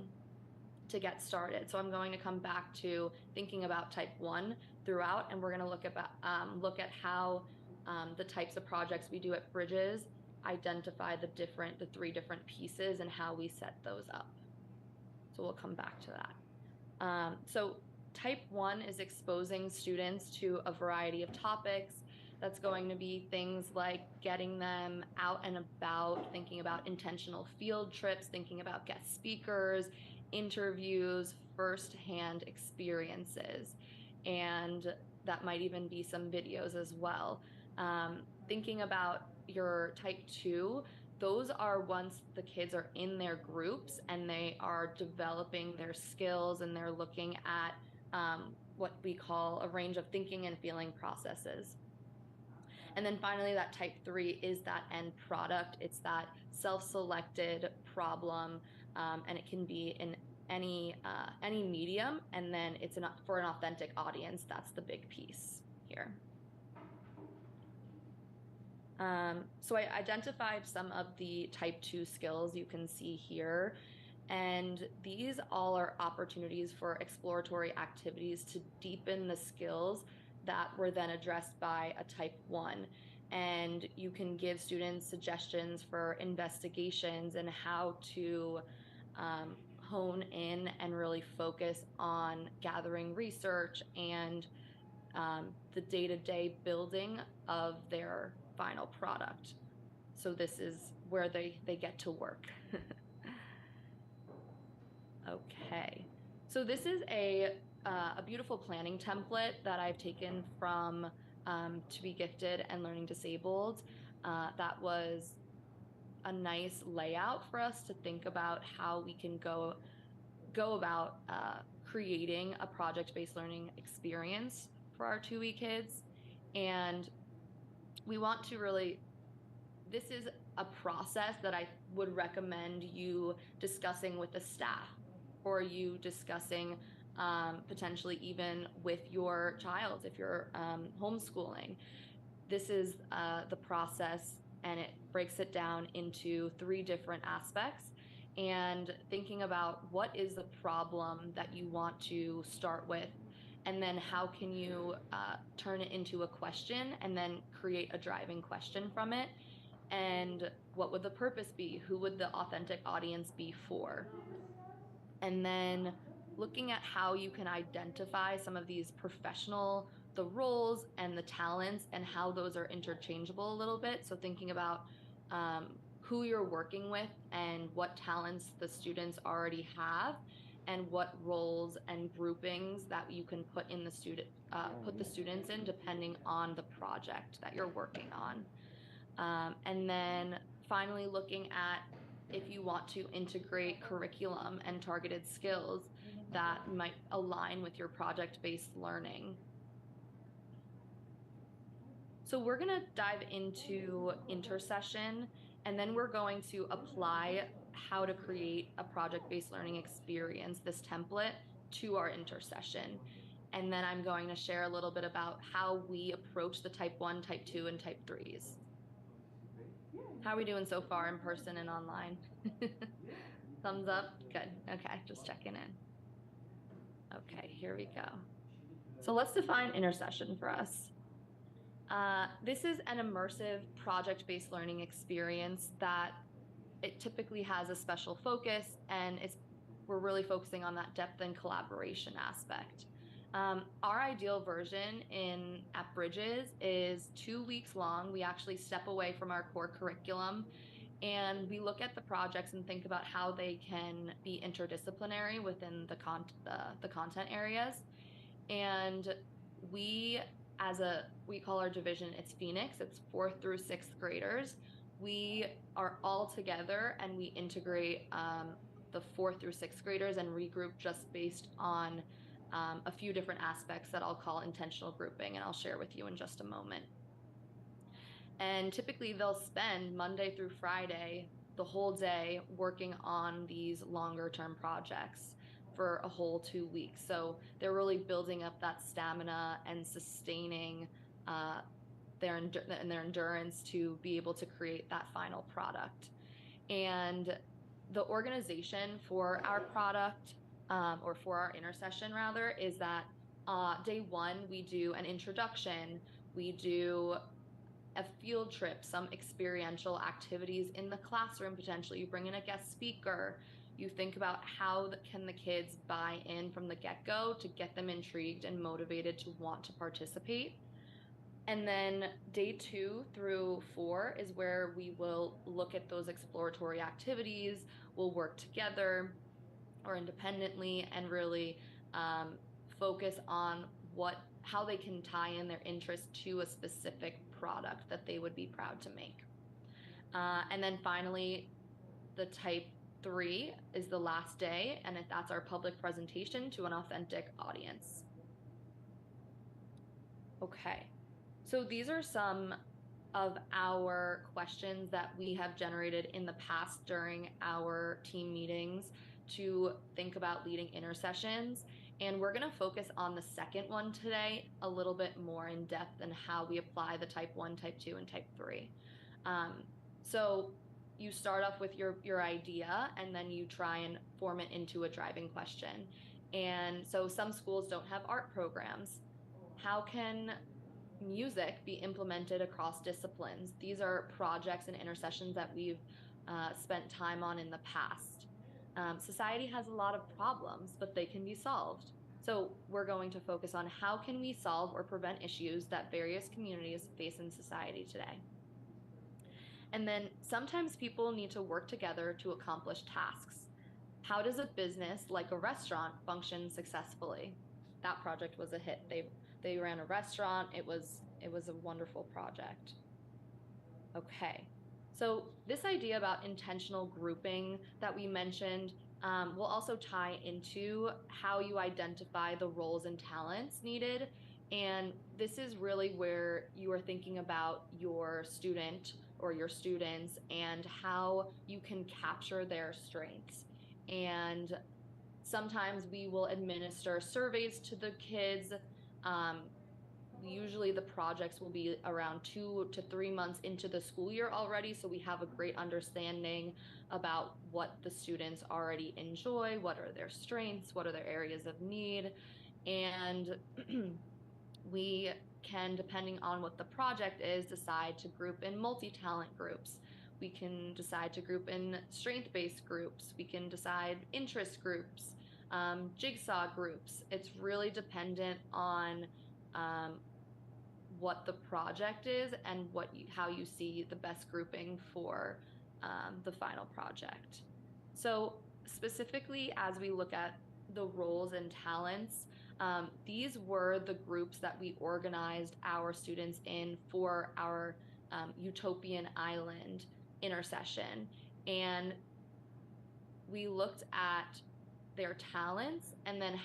[SPEAKER 17] to get started. So I'm going to come back to thinking about type 1 throughout, and we're going to look at how the types of projects we do at Bridges identify the 3 different pieces and how we set those up. So we'll come back to that. So type 1 is exposing students to a variety of topics. That's going to be things like getting them out and about, thinking about intentional field trips, thinking about guest speakers, interviews, firsthand experiences, and that might even be some videos as well. Thinking about your type 2, those are once the kids are in their groups and they are developing their skills and they're looking at what we call a range of thinking and feeling processes. And then finally, that type 3 is that end product. It's that self-selected problem, and it can be in any medium, and then it's for an authentic audience. That's the big piece here. So I identified some of the type 2 skills you can see here, and these all are opportunities for exploratory activities to deepen the skills that were then addressed by a type 1. And you can give students suggestions for investigations and how to hone in and really focus on gathering research and the day-to-day building of their final product. So this is where they get to work. Okay, so this is a beautiful planning template that I've taken from To Be Gifted and Learning Disabled. That was a nice layout for us to think about how we can go about creating a project-based learning experience for our 2E kids. And we want to really, this is a process that I would recommend you discussing with the staff, or you discussing potentially even with your child if you're homeschooling. This is the process, and it breaks it down into 3 different aspects, and thinking about what is the problem that you want to start with, and then how can you turn it into a question and then create a driving question from it, and what would the purpose be? Who would the authentic audience be for? And then looking at how you can identify some of these the roles and the talents, and how those are interchangeable a little bit. So thinking about who you're working with and what talents the students already have, and what roles and groupings that you can put in the students in depending on the project that you're working on. And then finally looking at if you want to integrate curriculum and targeted skills that might align with your project-based learning. So we're going to dive into intercession, and then we're going to apply how to create a project-based learning experience, this template, to our intercession. And then I'm going to share a little bit about how we approach the type 1, type 2, and type 3s. How are we doing so far in person and online? Thumbs up? Good. Okay, just checking in. Okay, here we go. So let's define intercession for us. This is an immersive project-based learning experience that it typically has a special focus, and we're really focusing on that depth and collaboration aspect. Our ideal version at Bridges is 2 weeks long. We actually step away from our core curriculum and we look at the projects and think about how they can be interdisciplinary within the content areas. And we call our division, it's Phoenix, it's 4th through 6th graders. We are all together and we integrate the 4th through 6th graders and regroup just based on a few different aspects that I'll call intentional grouping, and I'll share with you in just a moment. And typically they'll spend Monday through Friday, the whole day, working on these longer term projects for a whole 2 weeks. So they're really building up that stamina and sustaining their endurance to be able to create that final product. And the organization for our product, or for our intersession rather, is that day 1 we do an introduction, we do a field trip, some experiential activities in the classroom potentially. You bring in a guest speaker, you think about how can the kids buy in from the get-go to get them intrigued and motivated to want to participate. And then day 2 through 4 is where we will look at those exploratory activities, we'll work together or independently and really focus on how they can tie in their interest to a specific product that they would be proud to make. And then finally, the type 3 is the last day, and that's our public presentation to an authentic audience. Okay, so these are some of our questions that we have generated in the past during our team meetings to think about leading intersessions. And we're gonna focus on the second one today a little bit more in depth and how we apply the type 1, type 2, and type 3. So you start off with your idea and then you try and form it into a driving question. And so some schools don't have art programs. How can music be implemented across disciplines? These are projects and intersessions that we've spent time on in the past. Society has a lot of problems, but they can be solved. So we're going to focus on how can we solve or prevent issues that various communities face in society today. And then sometimes people need to work together to accomplish tasks. How does a business like a restaurant function successfully? That project was a hit. They ran a restaurant. It was a wonderful project. Okay. So this idea about intentional grouping that we mentioned will also tie into how you identify the roles and talents needed. And this is really where you are thinking about your student or your students and how you can capture their strengths. And sometimes we will administer surveys to the kids. Usually the projects will be around 2 to 3 months into the school year already, so we have a great understanding about what the students already enjoy, what are their strengths, what are their areas of need, and we can, depending on what the project is, decide to group in multi-talent groups. We can decide to group in strength-based groups. We can decide interest groups, jigsaw groups. It's really dependent on what the project is and how you see the best grouping for the final project. So specifically, as we look at the roles and talents, these were the groups that we organized our students in for our Utopian Island intersession. And we looked at their talents, and then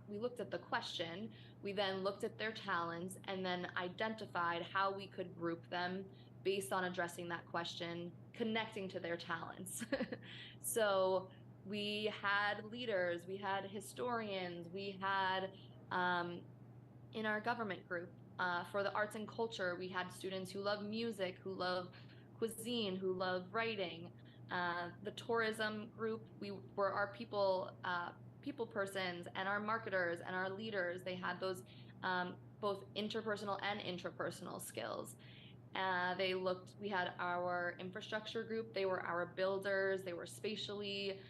[SPEAKER 17] we looked at the question, we then looked at their talents, and then identified how we could group them based on addressing that question, connecting to their talents. So we had leaders, we had historians, we had, in our government group, for the arts and culture, we had students who love music, who love cuisine, who love writing. The tourism group, we were our people persons and our marketers and our leaders. They had those both interpersonal and intrapersonal skills. We had our infrastructure group, they were our builders, they were spatially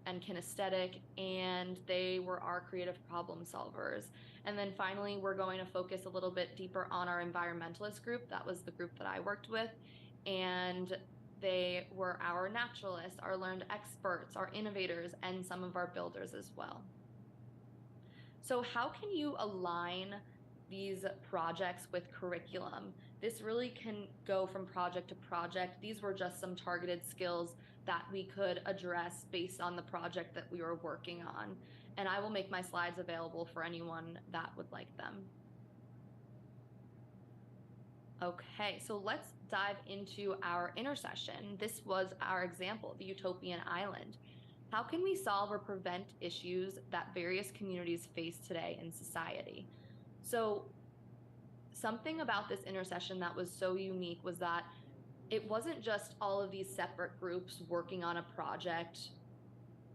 [SPEAKER 17] and kinesthetic, and they were our creative problem solvers. And then finally, we're going to focus a little bit deeper on our environmentalist group. That was the group that I worked with. And they were our naturalists, our learned experts, our innovators, and some of our builders as well. So how can you align these projects with curriculum? This really can go from project to project. These were just some targeted skills that we could address based on the project that we were working on. And I will make my slides available for anyone that would like them. Okay, so let's dive into our intercession. This was our example, the utopian island. How can we solve or prevent issues that various communities face today in society? So something about this intercession that was so unique was that it wasn't just all of these separate groups working on a project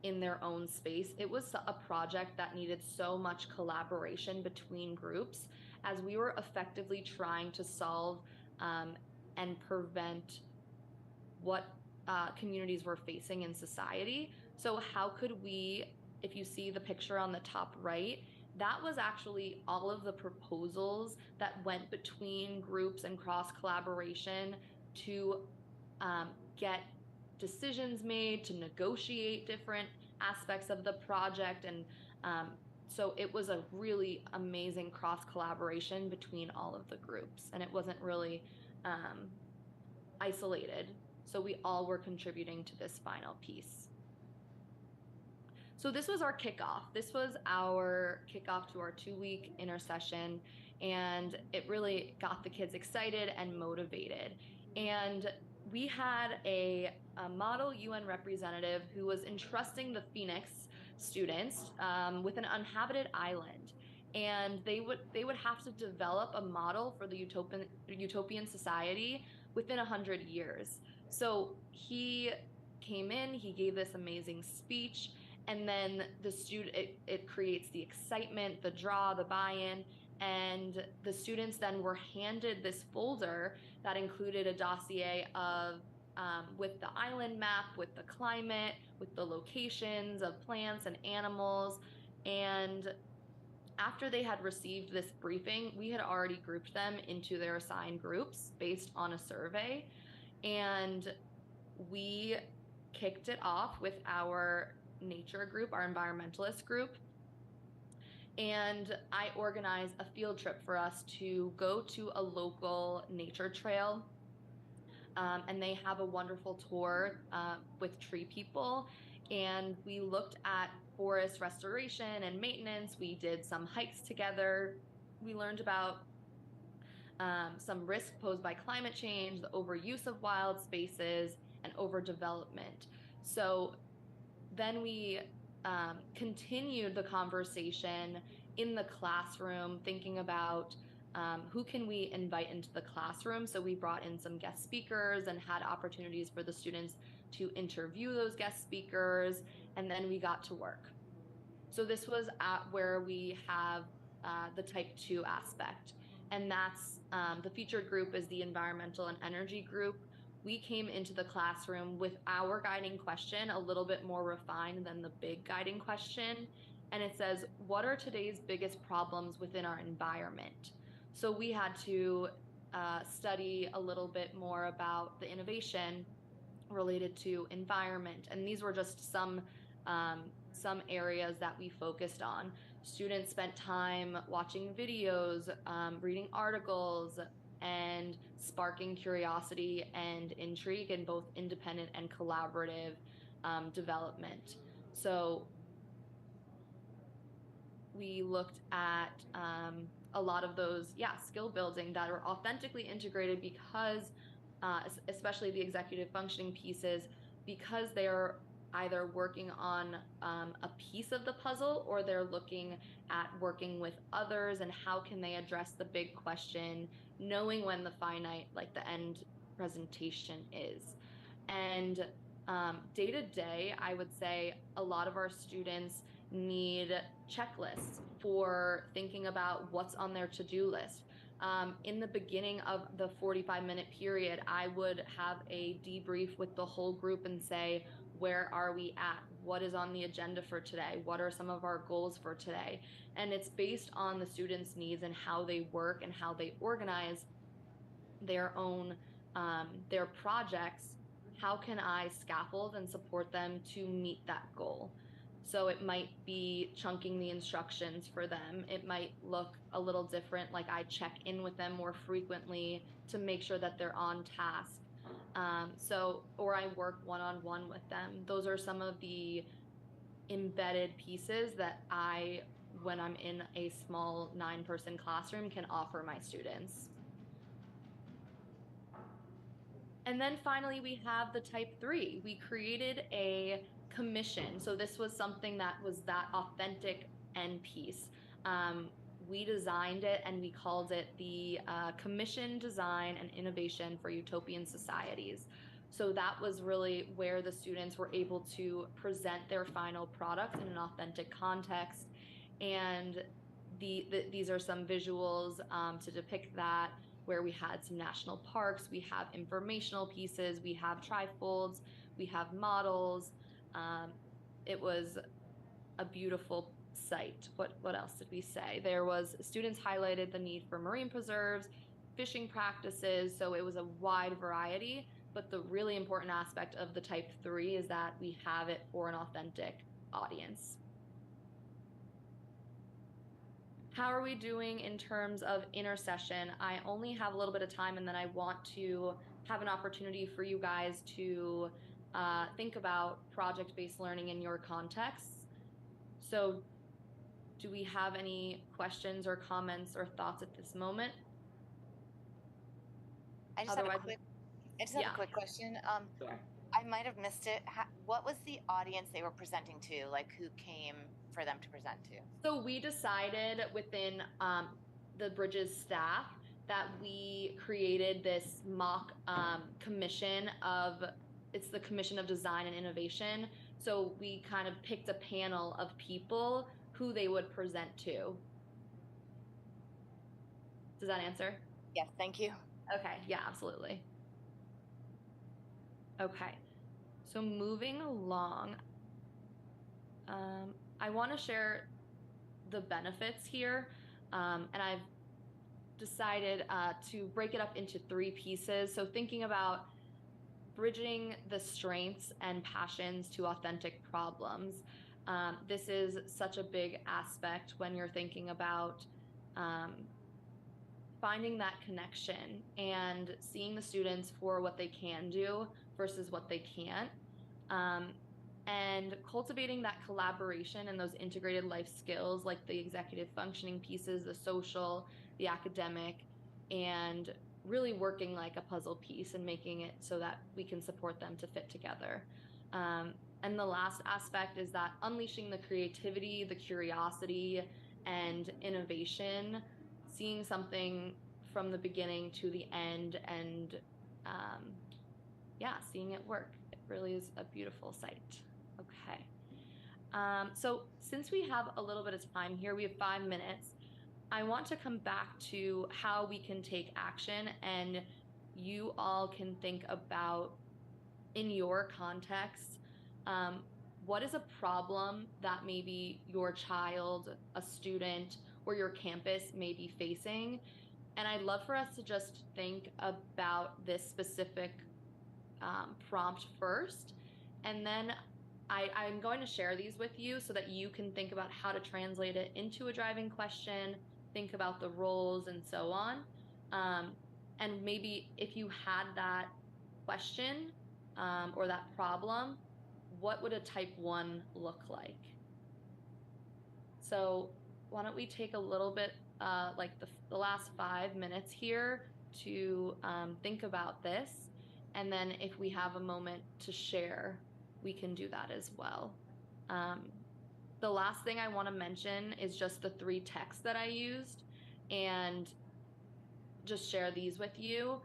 [SPEAKER 17] in their own space. It was a project that needed so much collaboration between groups as we were effectively trying to solve and prevent what communities were facing in society. So how could we, if you see the picture on the top right, that was actually all of the proposals that went between groups and cross collaboration to get decisions made, to negotiate different aspects of the project. And so it was a really amazing cross collaboration between all of the groups, and it wasn't really isolated. So we all were contributing to this final piece. So this was our kickoff. This was our kickoff to our 2-week intercession, and it really got the kids excited and motivated. And we had a model UN representative who was entrusting the Phoenix students with an uninhabited island. And they would have to develop a model for the utopian society within 100 years. So he came in, he gave this amazing speech, and then it creates the excitement, the draw, the buy-in, and the students then were handed this folder that included a dossier of with the island map, with the climate, with the locations of plants and animals. And after they had received this briefing, we had already grouped them into their assigned groups based on a survey. And we kicked it off with our nature group, our environmentalist group. And I organized a field trip for us to go to a local nature trail. And they have a wonderful tour with tree people. And we looked at forest restoration and maintenance. We did some hikes together. We learned about some risks posed by climate change, the overuse of wild spaces, and overdevelopment. So then we continued the conversation in the classroom, thinking about who can we invite into the classroom. So we brought in some guest speakers and had opportunities for the students to interview those guest speakers, and then we got to work. So this was where we have the type 2 aspect, and that's the featured group is the environmental and energy group. We came into the classroom with our guiding question a little bit more refined than the big guiding question. And it says, what are today's biggest problems within our environment? So we had to study a little bit more about the innovation related to environment. And these were just some areas that we focused on. Students spent time watching videos, reading articles, and sparking curiosity and intrigue in both independent and collaborative development. So we looked at a lot of those, skill building that are authentically integrated because, especially the executive functioning pieces, because they're either working on a piece of the puzzle or they're looking at working with others and how can they address the big question, knowing when the finite, like the end presentation is. And day to day, I would say a lot of our students need checklists for thinking about what's on their to-do list. In the beginning of the 45-minute period, I would have a debrief with the whole group and say, where are we at? what is on the agenda for today? What are some of our goals for today? And it's based on the students' needs and how they work and how they organize their own, their projects. How can I scaffold and support them to meet that goal? So it might be chunking the instructions for them. It might look a little different, like I check in with them more frequently to make sure that they're on task. Or I work one-on-one with them. Those are some of the embedded pieces that I, when I'm in a small 9-person classroom, can offer my students. And then finally, we have the type 3. We created a commission. So this was something that was that authentic end piece. We designed it and we called it the Commission, Design, and Innovation for Utopian Societies. So that was really where the students were able to present their final product in an authentic context. And these are some visuals to depict that, where we had some national parks, we have informational pieces, we have trifolds, we have models. It was a beautiful site. What else did we say? There was, students highlighted the need for marine preserves, fishing practices, so it was a wide variety, but the really important aspect of the type 3 is that we have it for an authentic audience. How are we doing in terms of intercession? I only have a little bit of time, and then I want to have an opportunity for you guys to think about project-based learning in your contexts. So do we have any questions or comments or thoughts at this moment?
[SPEAKER 18] I just have a quick question.
[SPEAKER 17] Sure.
[SPEAKER 18] I might have missed it. What was the audience they were presenting to? Like, who came for them to present to?
[SPEAKER 17] So we decided within the Bridges staff that we created this mock commission of, it's the Commission of Design and Innovation. So we kind of picked a panel of people who they would present to. Does that answer?
[SPEAKER 18] Yes, thank you.
[SPEAKER 17] Okay, yeah, absolutely. Okay, so moving along, I want to share the benefits here, and I've decided to break it up into 3 pieces. So thinking about bridging the strengths and passions to authentic problems. This is such a big aspect when you're thinking about finding that connection and seeing the students for what they can do versus what they can't, and cultivating that collaboration and those integrated life skills like the executive functioning pieces, the social, the academic, and really working like a puzzle piece and making it so that we can support them to fit together. And the last aspect is that unleashing the creativity, the curiosity, and innovation, seeing something from the beginning to the end, and seeing it work. It really is a beautiful sight. Okay. So since we have a little bit of time here, we have 5 minutes, I want to come back to how we can take action, and you all can think about, in your context, what is a problem that maybe your child, a student, or your campus may be facing? And I'd love for us to just think about this specific prompt first, and then I'm going to share these with you so that you can think about how to translate it into a driving question, think about the roles and so on. And maybe if you had that question or that problem, what would a type 1 look like? So why don't we take a little bit, like the last 5 minutes here to think about this, and then if we have a moment to share, we can do that as well. The last thing I want to mention is just the 3 texts that I used, and just share these with you.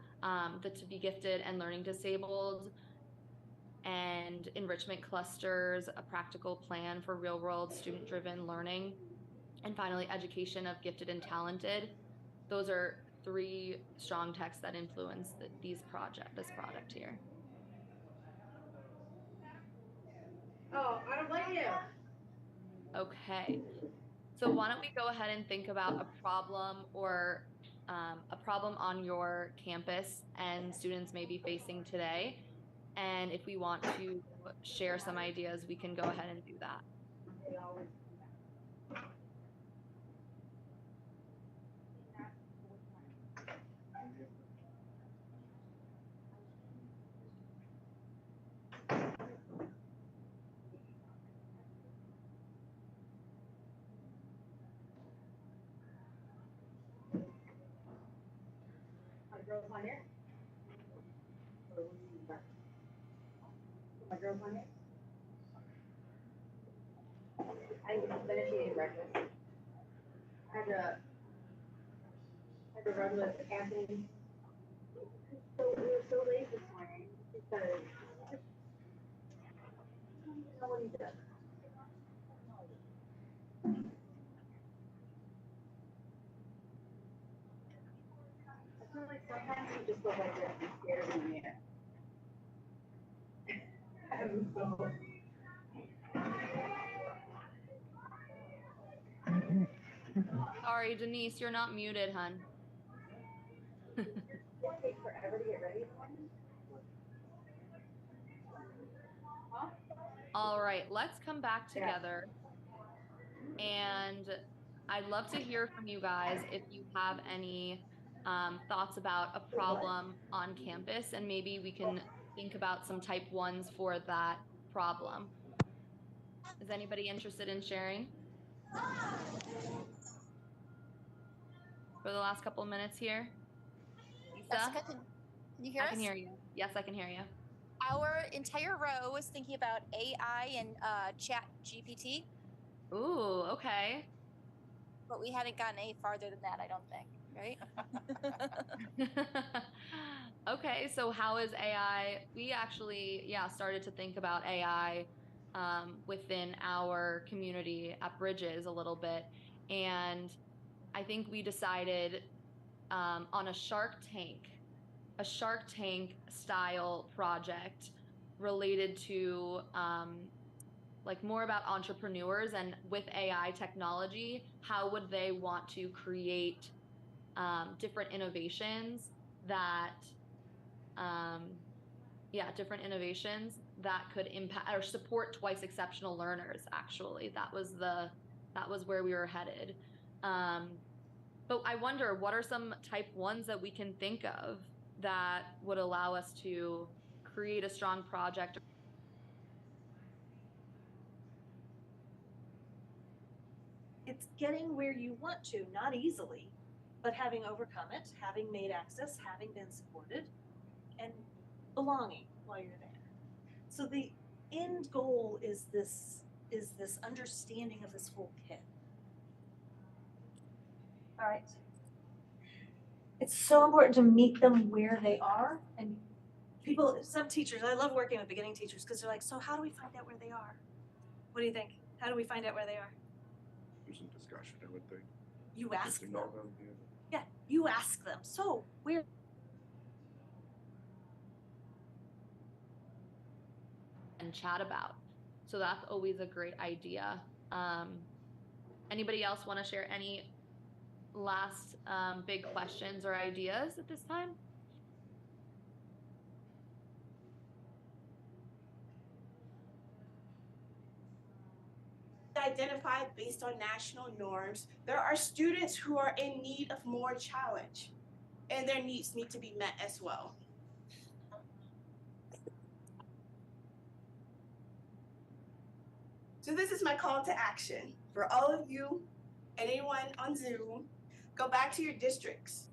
[SPEAKER 17] The To Be Gifted and Learning Disabled, and Enrichment Clusters, a practical plan for real-world student-driven learning, and finally Education of Gifted and Talented. Those are 3 strong texts that influence this product here.
[SPEAKER 10] Oh, I don't blame you.
[SPEAKER 17] Okay. So why don't we go ahead and think about a problem or a problem on your campus and students may be facing today. And if we want to share some ideas, we can go ahead and do that.
[SPEAKER 10] My girls on it? My girls on it? I didn't finish eating breakfast. I had to run with Anthony. So we were so late this morning because I don't know what he does. I feel like sometimes he just looks like this. He's scared of me.
[SPEAKER 17] Sorry, Denise, you're not muted, hun.
[SPEAKER 10] It takes forever to get ready. Huh?
[SPEAKER 17] All right, let's come back together. And I'd love to hear from you guys if you have any thoughts about a problem on campus, and maybe we can think about some type 1s for that problem. Is anybody interested in sharing? For the last couple of minutes here? Lisa?
[SPEAKER 19] Jessica, can you hear us?
[SPEAKER 17] I can hear you. Yes, I can hear you.
[SPEAKER 19] Our entire row was thinking about AI and Chat GPT.
[SPEAKER 17] Ooh, okay.
[SPEAKER 19] But we hadn't gotten any farther than that, I don't think, right?
[SPEAKER 17] Okay, so how is AI? We actually, started to think about AI within our community at Bridges a little bit. And I think we decided on a Shark Tank style project related to like more about entrepreneurs, and with AI technology, how would they want to create different innovations that different innovations that could impact or support twice exceptional learners. Actually, that was where we were headed. But I wonder, what are some type 1s that we can think of that would allow us to create a strong project?
[SPEAKER 20] It's getting where you want to, not easily, but having overcome it, having made access, having been supported, and belonging while you're there. So the end goal is this understanding of this whole kit. All right. It's so important to meet them where they are. And some teachers, I love working with beginning teachers because they're like, so how do we find out where they are? What do you think? How do we find out where they are?
[SPEAKER 21] There's some discussion, I would think.
[SPEAKER 20] You ask them.
[SPEAKER 21] Yeah.
[SPEAKER 20] Yeah, you ask them. So where?
[SPEAKER 17] And chat about. So that's always a great idea. Anybody else want to share any last big questions or ideas at this time?
[SPEAKER 22] Identified based on national norms, there are students who are in need of more challenge, and their needs need to be met as well. So this is my call to action for all of you and anyone on Zoom. Go back to your districts.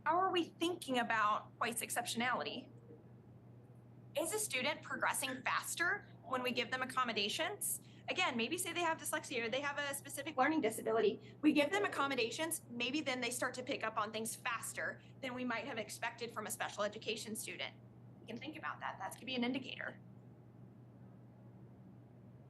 [SPEAKER 23] How are we thinking about twice exceptionality? Is a student progressing faster when we give them accommodations? Again, maybe say they have dyslexia or they have a specific learning disability. We give them accommodations, maybe then they start to pick up on things faster than we might have expected from a special education student. We can think about that. That could be an indicator.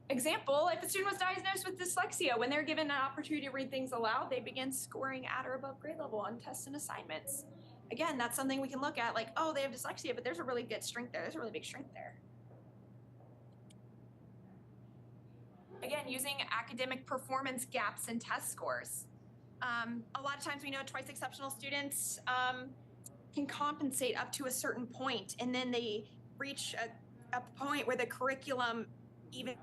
[SPEAKER 23] Example, if a student was diagnosed with dyslexia, when they're given an opportunity to read things aloud, they begin scoring at or above grade level on tests and assignments. again, that's something we can look at, like, oh, they have dyslexia, but there's a really good strength there. There's a really big strength there. Again, using academic performance gaps and test scores. A lot of times we know twice exceptional students can compensate up to a certain point, and then they reach a point where the curriculum even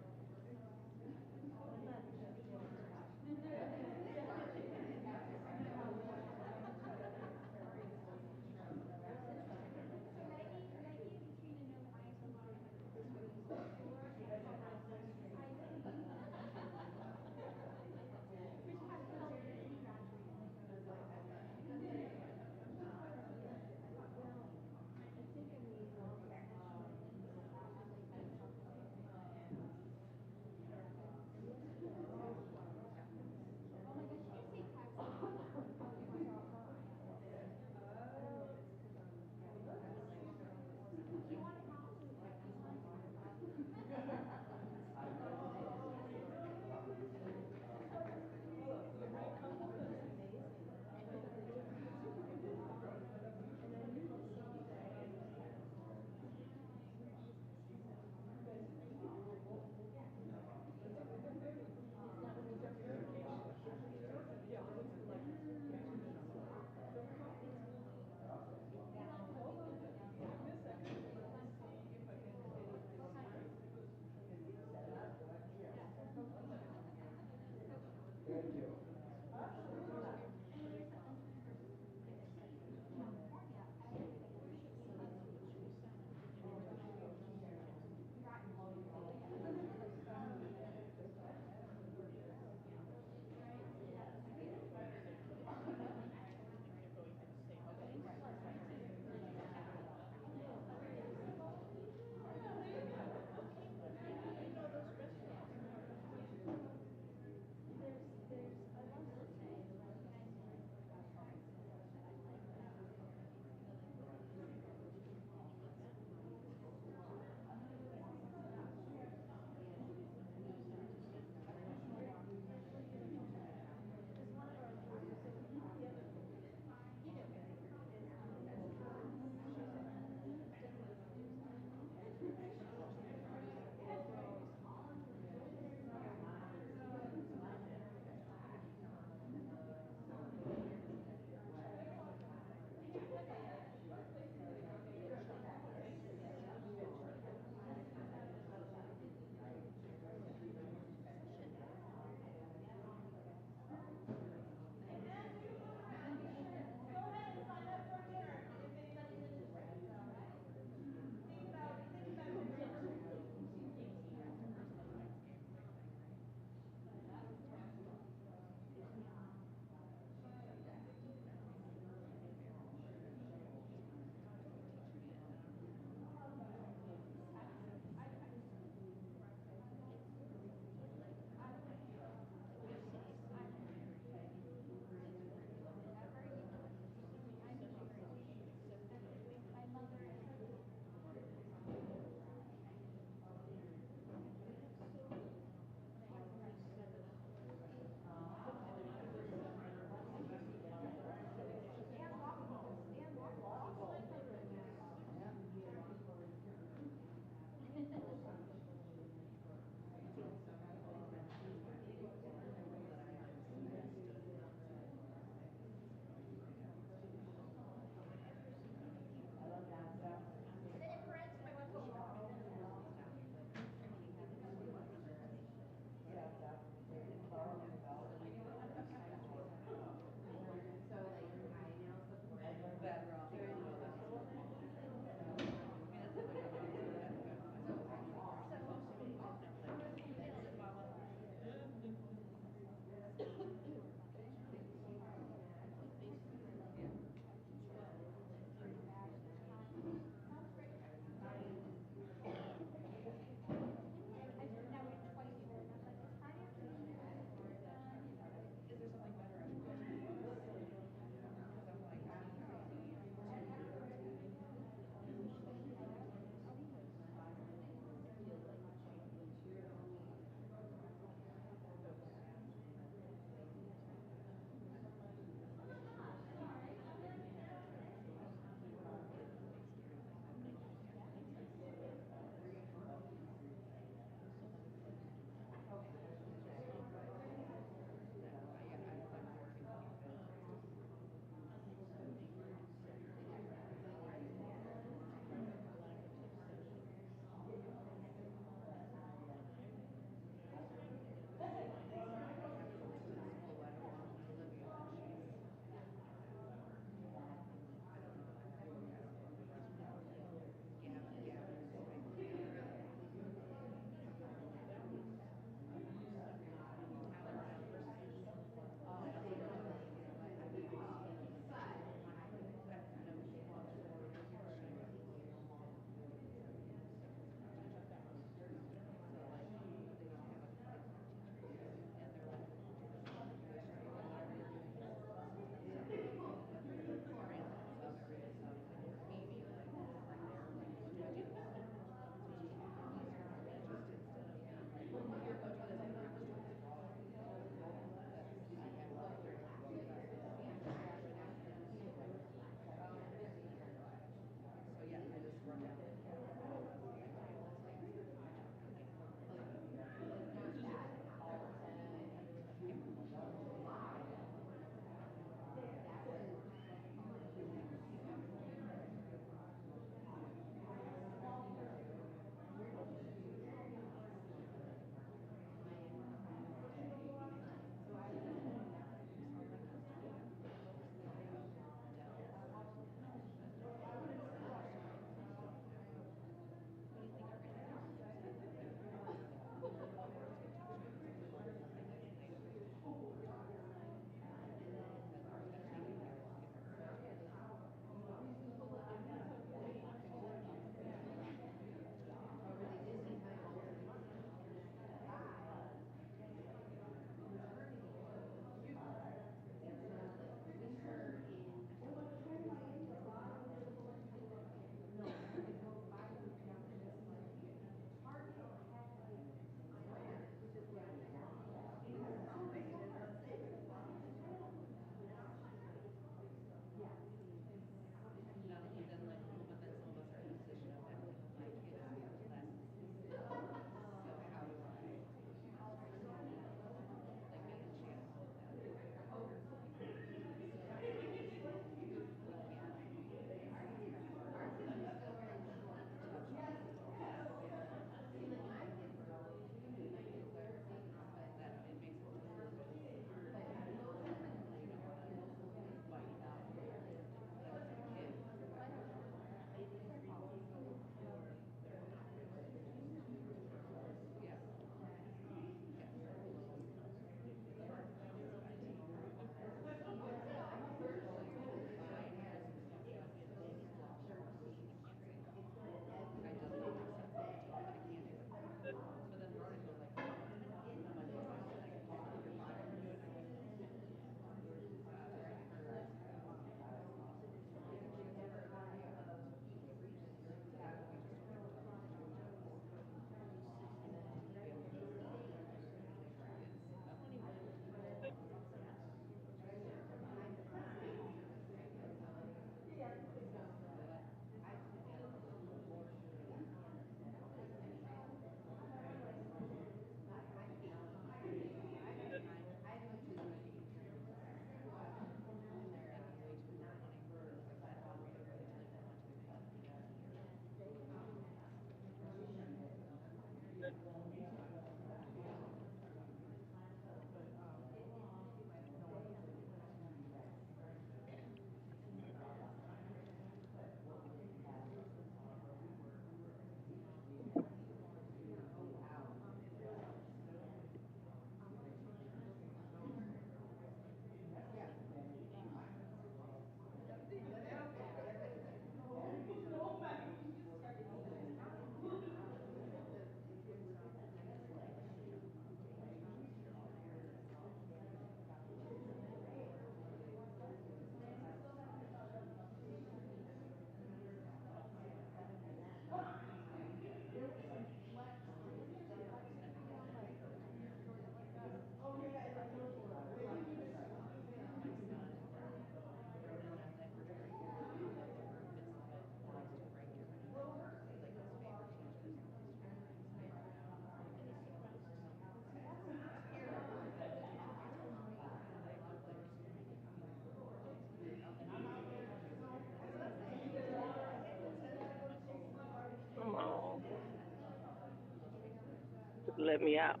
[SPEAKER 2] let me out.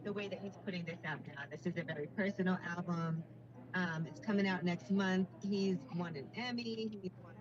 [SPEAKER 4] The way that he's putting this out now. This is a very personal album. It's coming out next month. He's won an Emmy. He's won.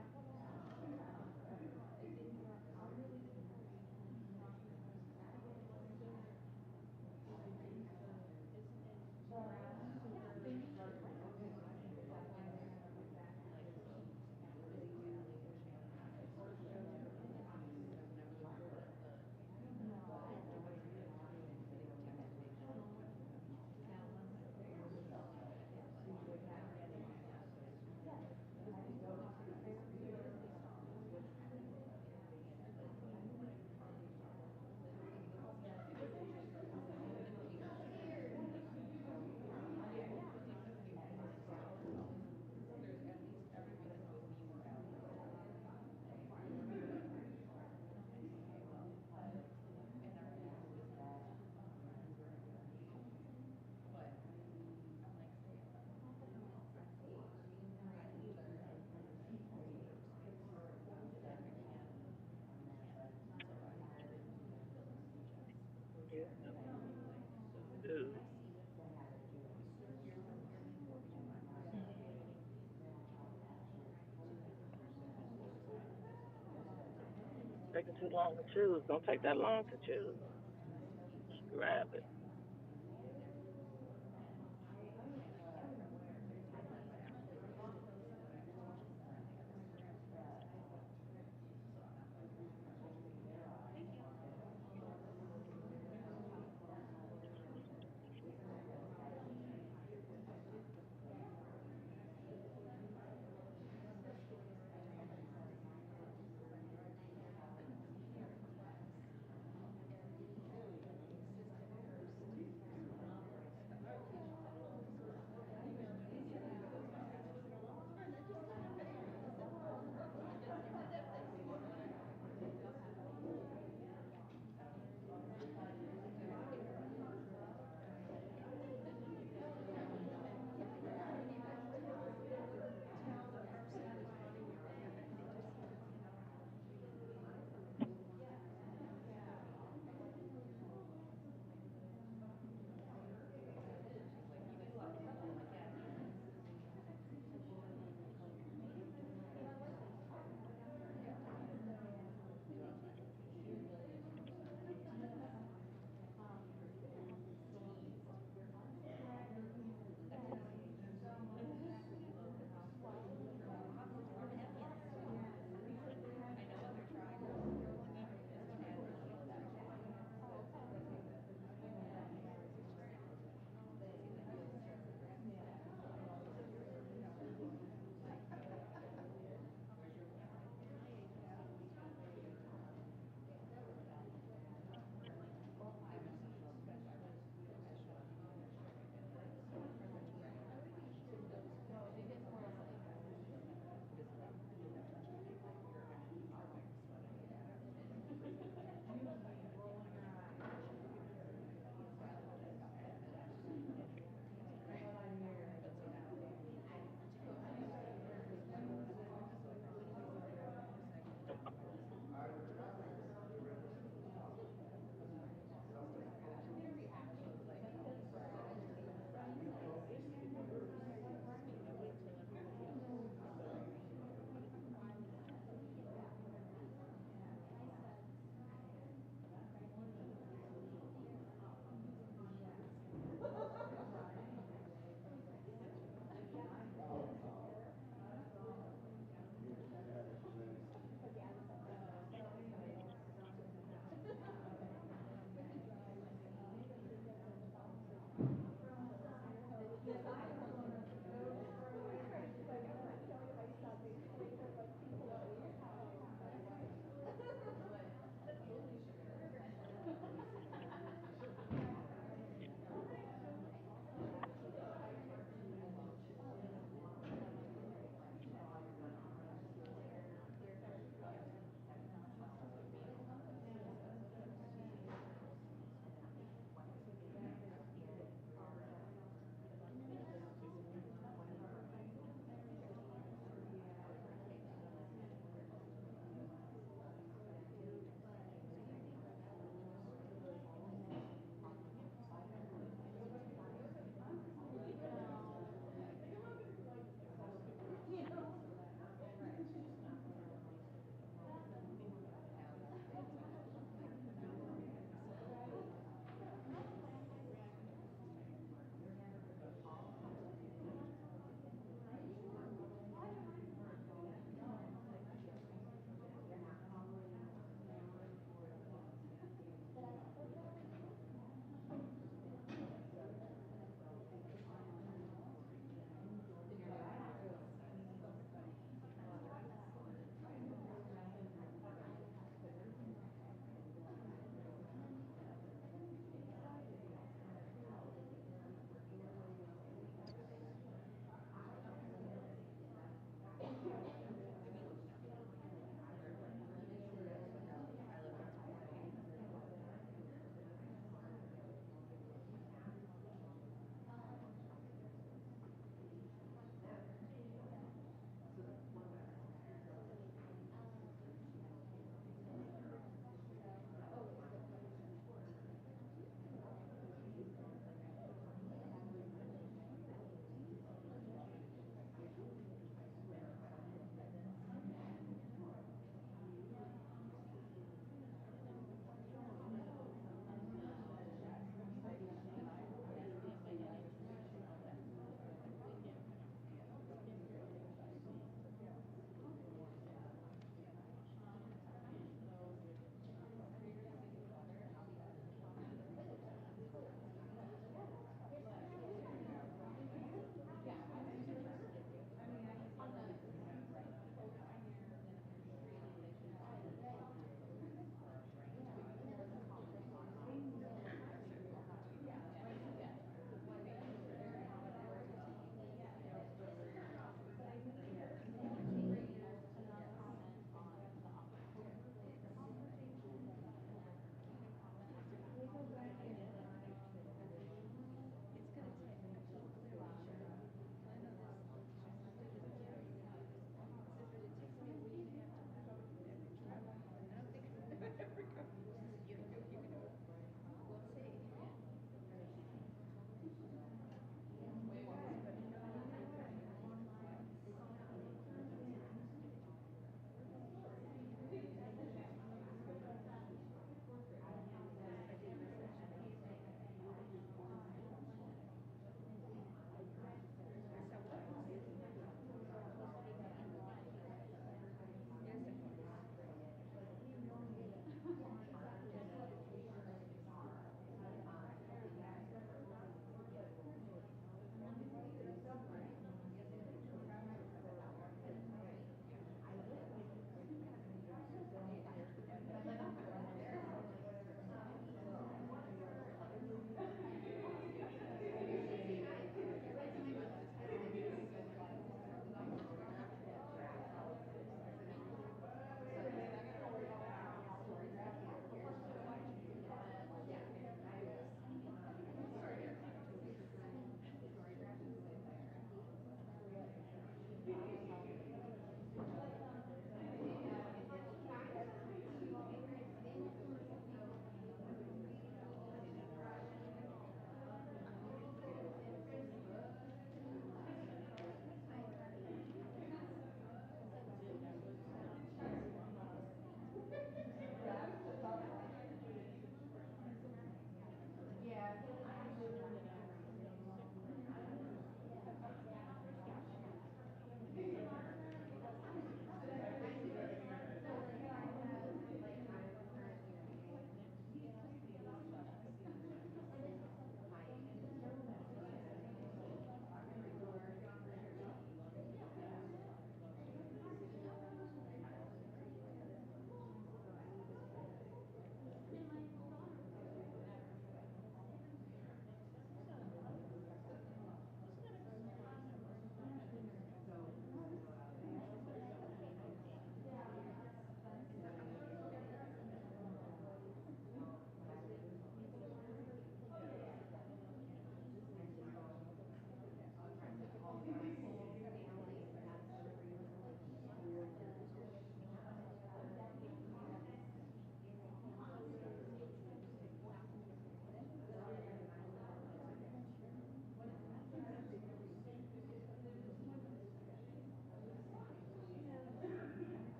[SPEAKER 2] Taking too long to choose. Don't take that long to choose. Just grab it.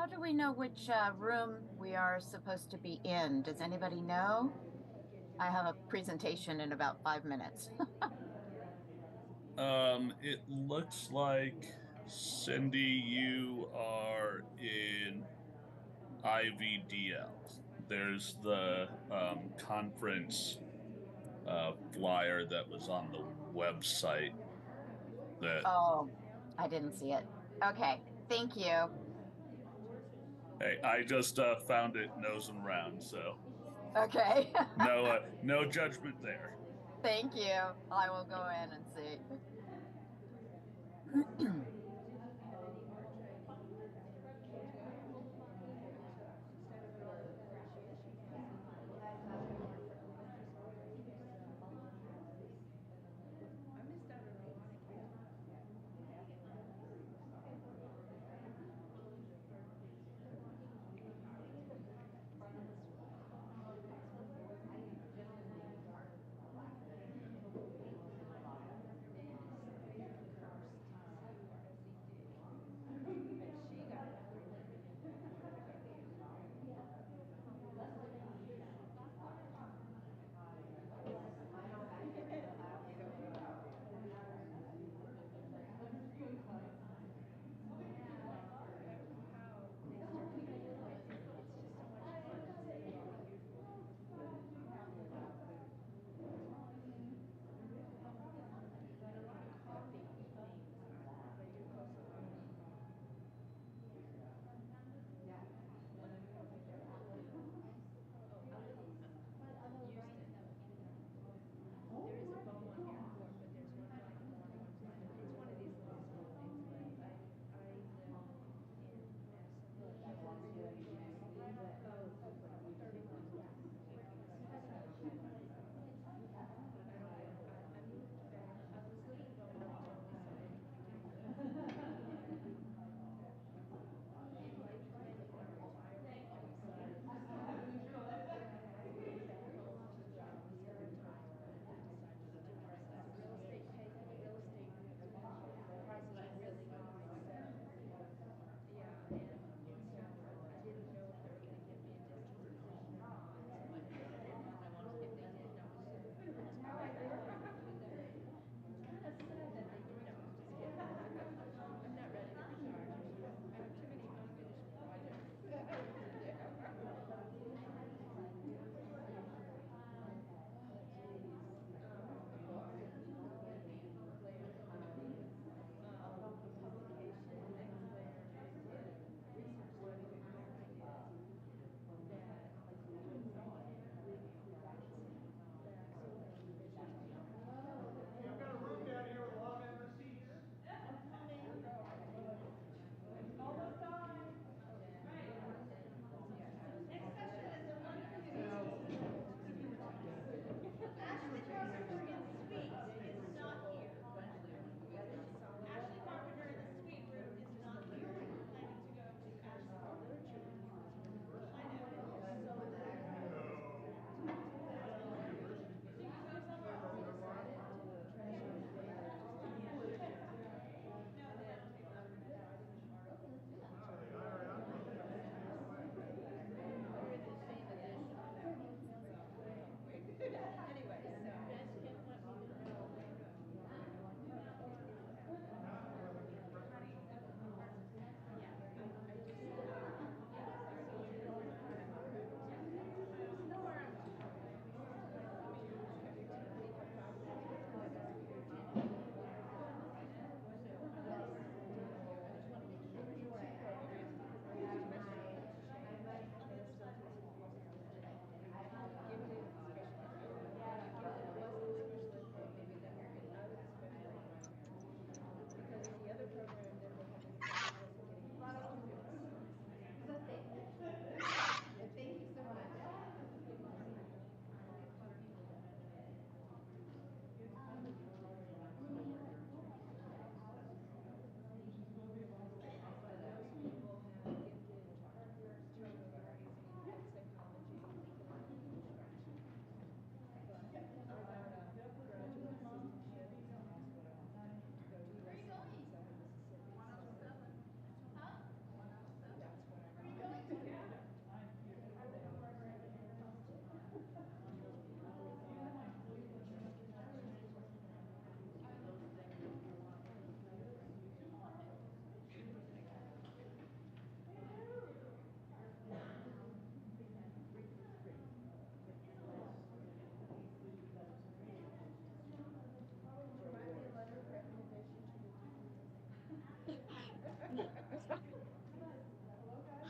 [SPEAKER 5] How do we know which room we are supposed to be in? Does anybody know? I have a presentation in about 5 minutes.
[SPEAKER 6] It looks like Cindy, you are in IVDL. There's the conference flyer that was on the website. That
[SPEAKER 5] Oh, I didn't see it. Okay, thank you.
[SPEAKER 6] hey, I just found it nosing around, so
[SPEAKER 5] Okay.
[SPEAKER 6] no judgment there.
[SPEAKER 5] Thank you. I will go in and see.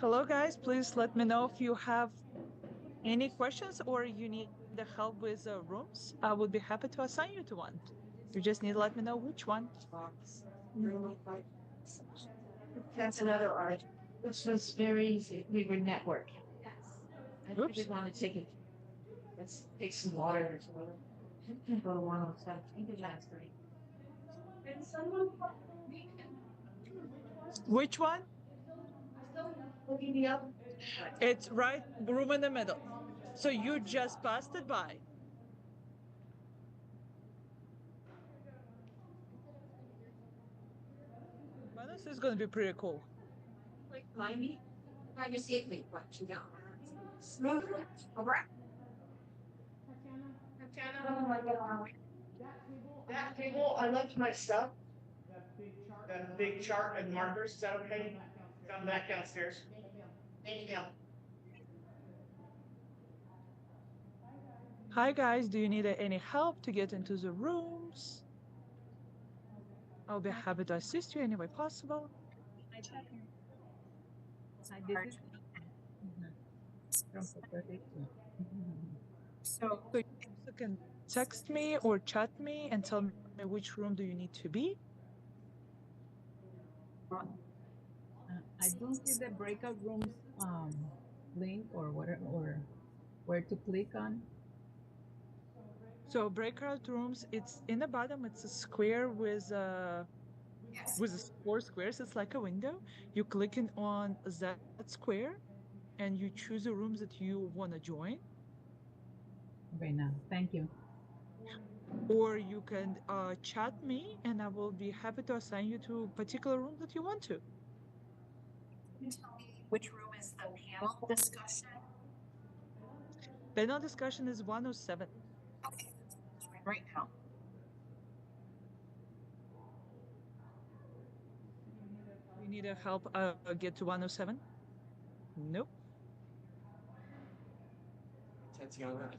[SPEAKER 7] Hello guys, please let me know if you have any questions or you need the help with rooms. I would be happy to assign you to one. You just need to let me know which one.
[SPEAKER 15] That's another art. This was very easy. We were networking. Yes. I didn't want to take it. Let's take some water. Go to 107. I think that's great. Can someone
[SPEAKER 7] Which one?
[SPEAKER 15] looking me up?
[SPEAKER 7] It's right room in the middle. So you just passed it by. This is going to be pretty cool.
[SPEAKER 15] Like, mind me? I just hit me, what you got? Smooth. Over. Tatiana, oh my God. That table, I left my stuff. That big chart and markers, is that okay? Come back downstairs. Thank you.
[SPEAKER 7] Hi guys, do you need any help to get into the rooms? I'll be happy to assist you any way possible. So you can text me or chat me and tell me which room do you need to be.
[SPEAKER 9] I don't see the breakout rooms link or where to click on.
[SPEAKER 7] So breakout rooms, it's in the bottom. It's a square with four squares. It's like a window. You click in on that square, and you choose the rooms that you want to join.
[SPEAKER 9] Okay, now, thank you.
[SPEAKER 7] Or you can chat me, and I will be happy to assign you to a particular room that you want to.
[SPEAKER 15] Can you tell me which room is the panel discussion?
[SPEAKER 7] Panel discussion is 107.
[SPEAKER 15] Okay, right now.
[SPEAKER 7] You need help get to 107? Nope.
[SPEAKER 11] Tatiana,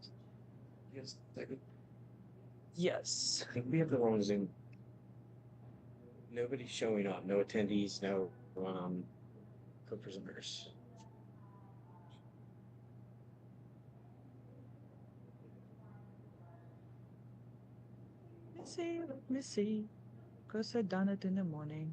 [SPEAKER 11] yes, second.
[SPEAKER 7] Yes.
[SPEAKER 11] I think we have the wrong Zoom. Nobody's showing up. No attendees. No co-presenters.
[SPEAKER 7] Let me see. Because I done it in the morning.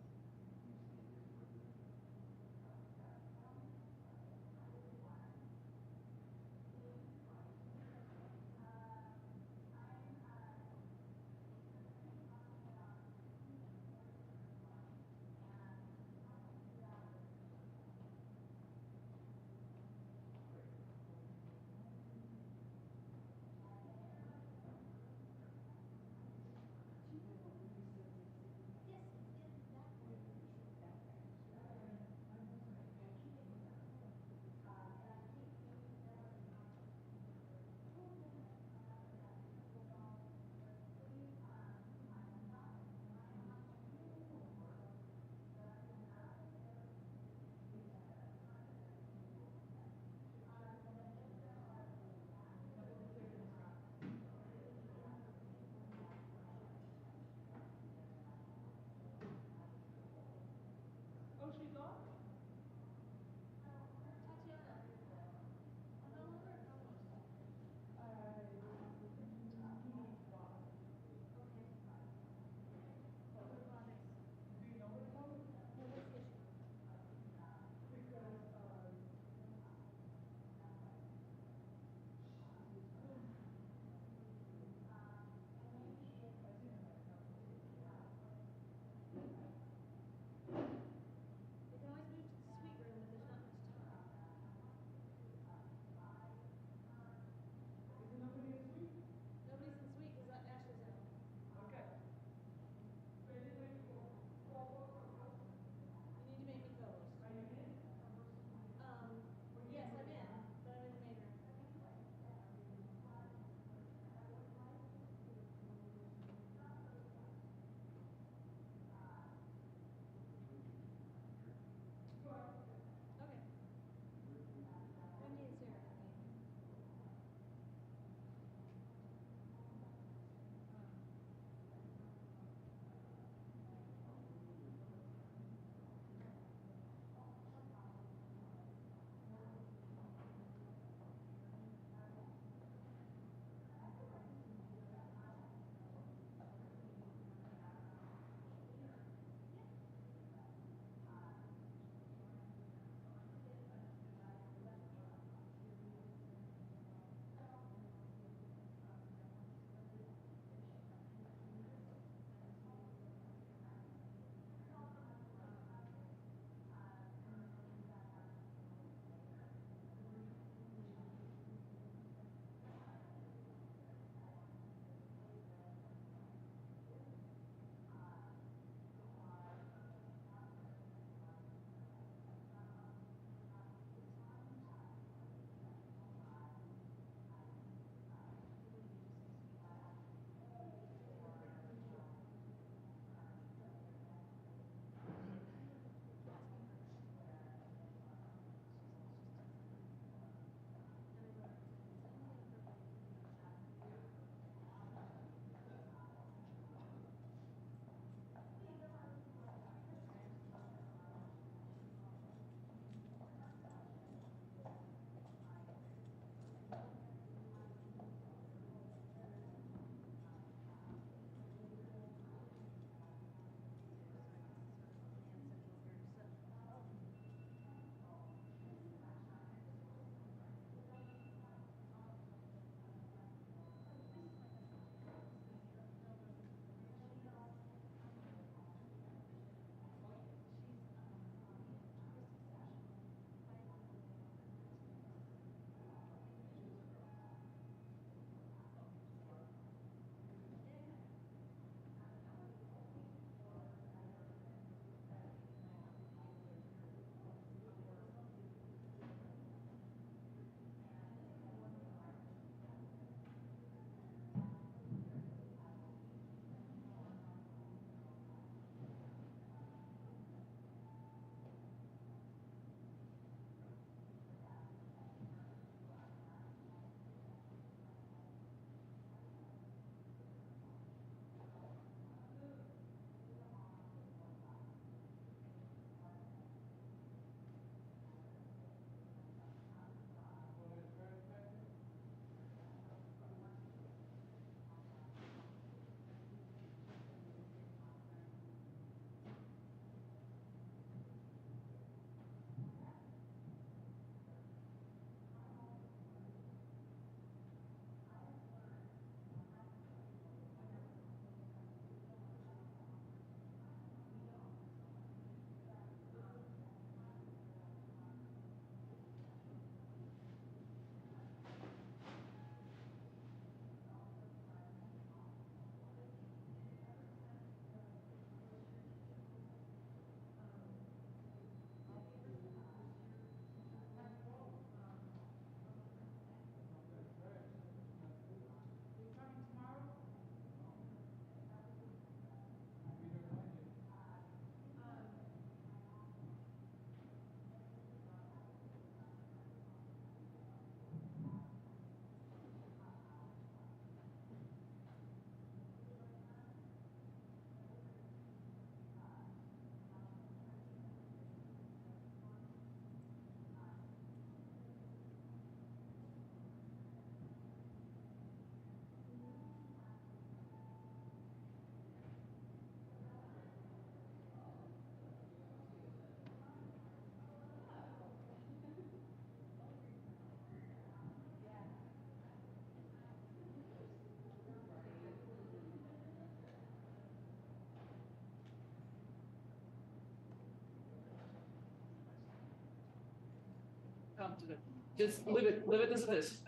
[SPEAKER 8] Just leave it as it is.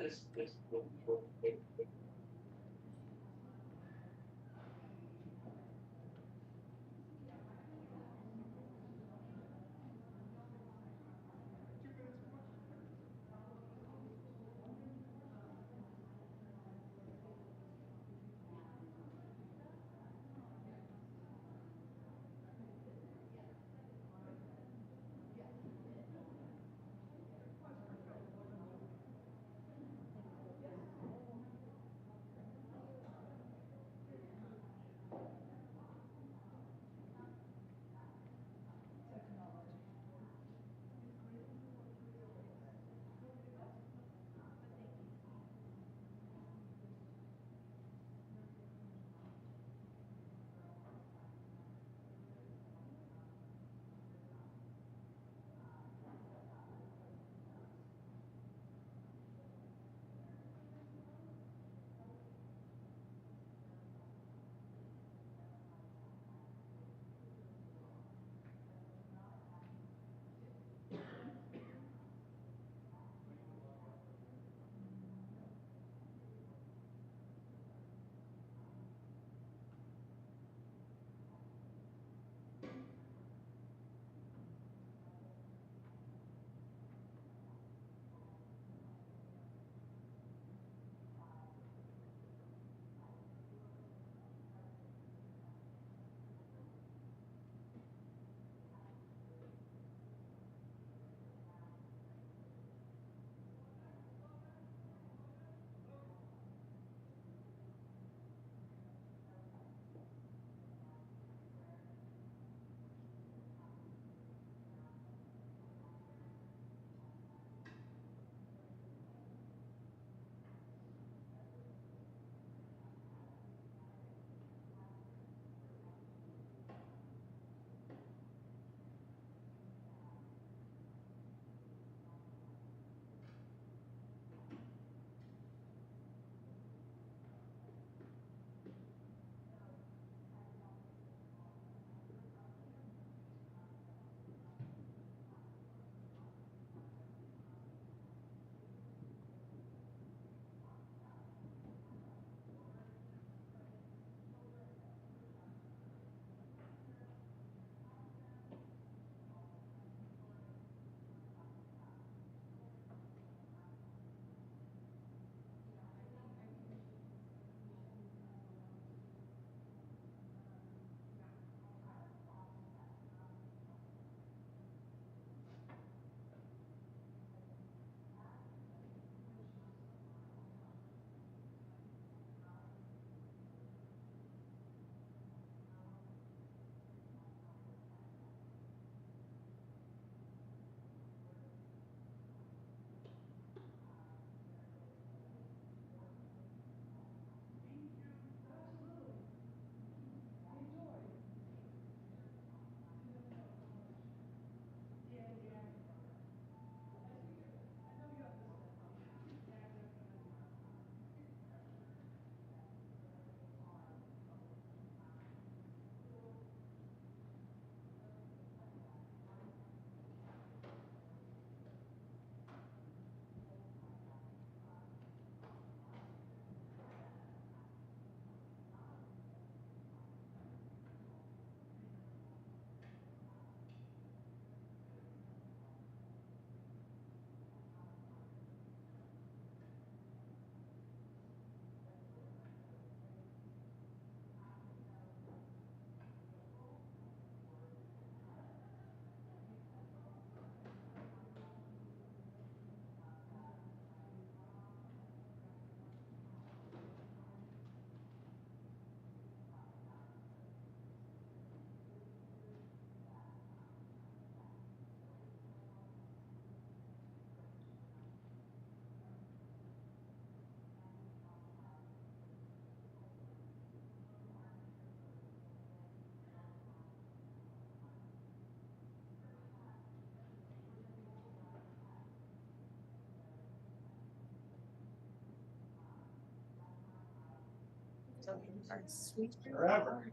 [SPEAKER 15] Forever.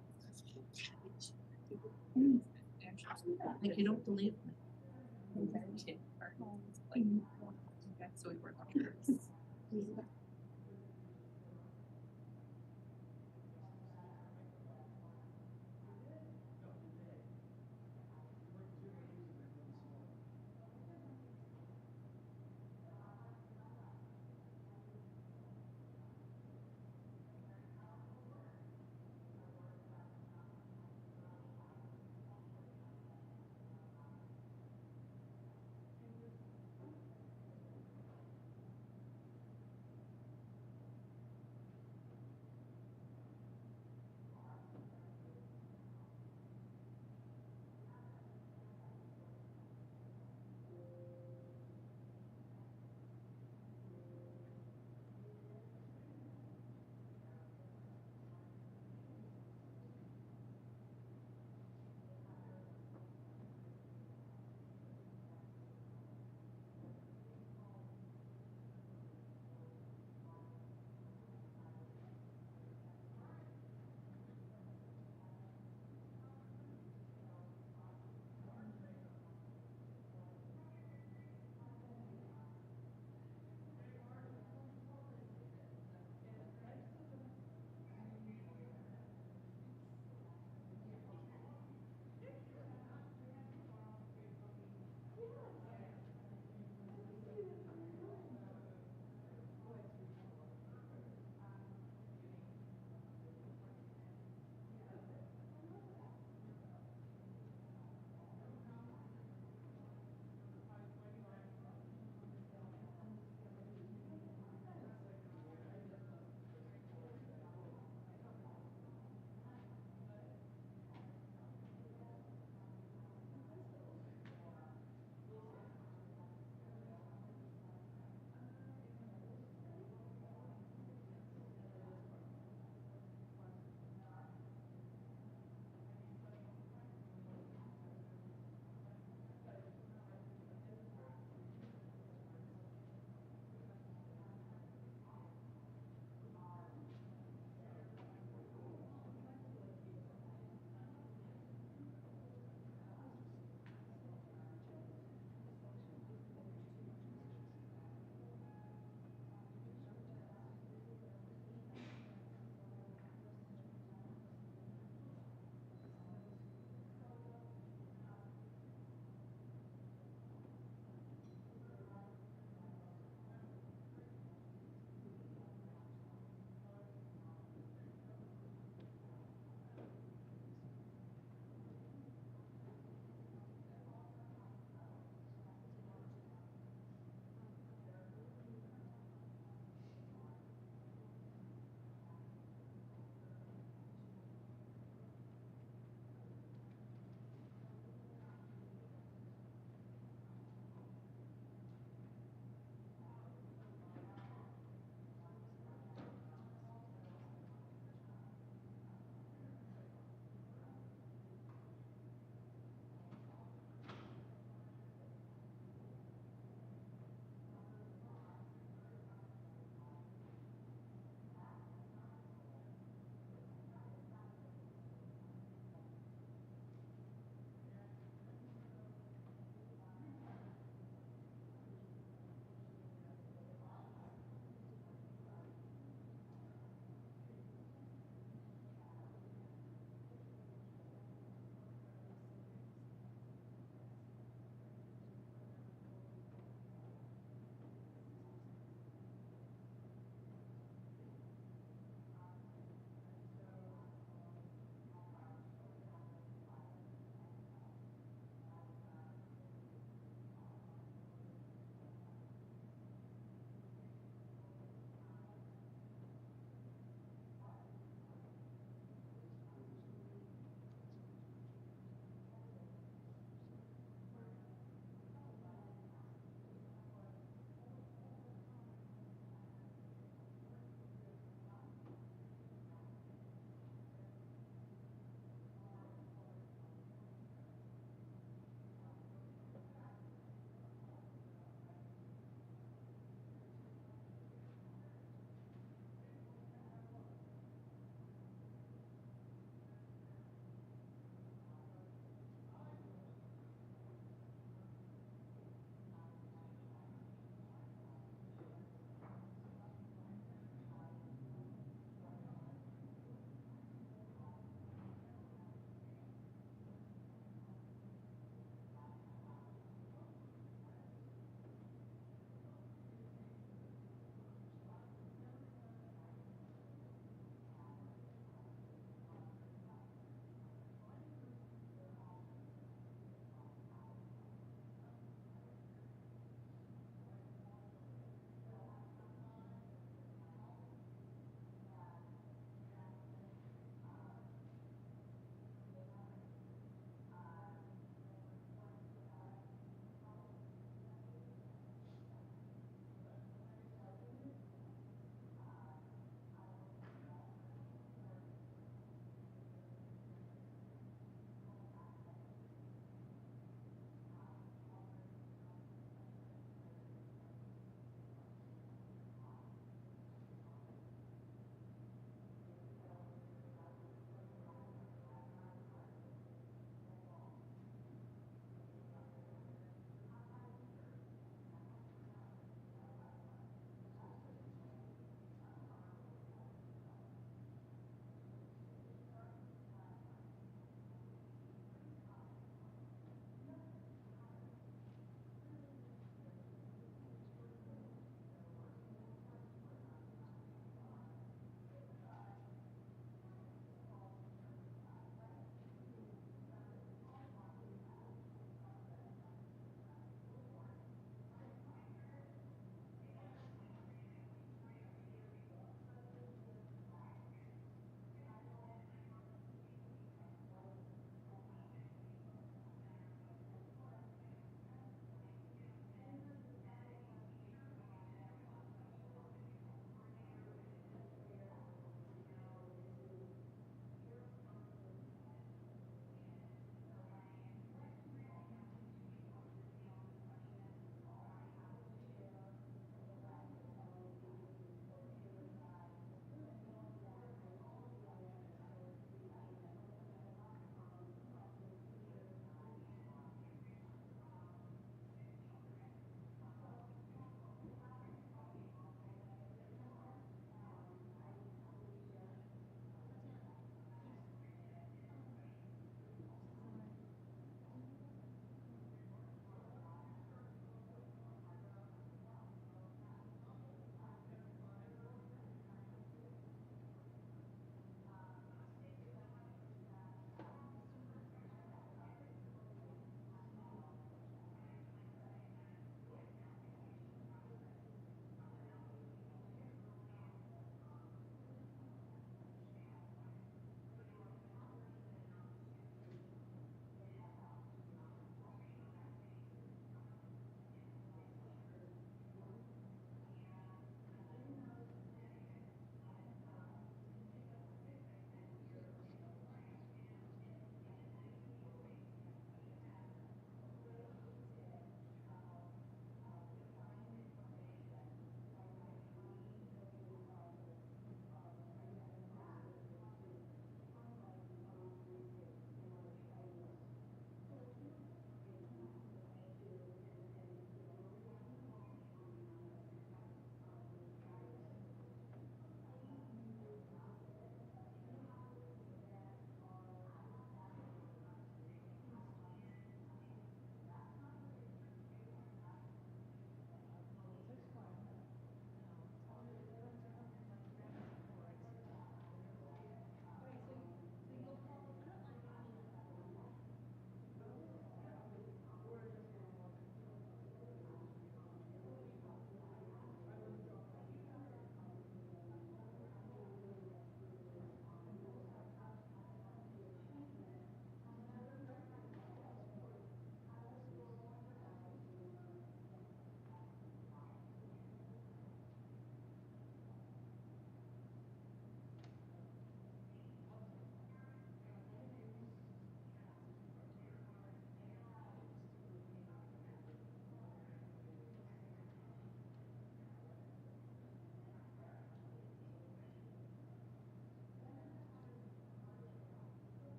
[SPEAKER 15] Like you don't believe me.
[SPEAKER 23] So we work on this.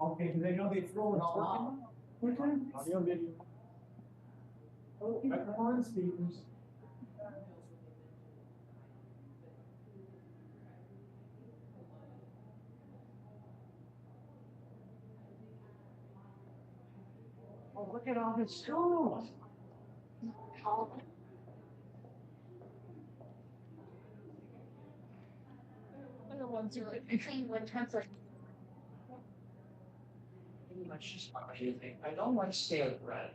[SPEAKER 1] Okay, do they know they throw it all out? Audio video. Microphone and speakers. Oh, look at all this tools. I don't like stale bread.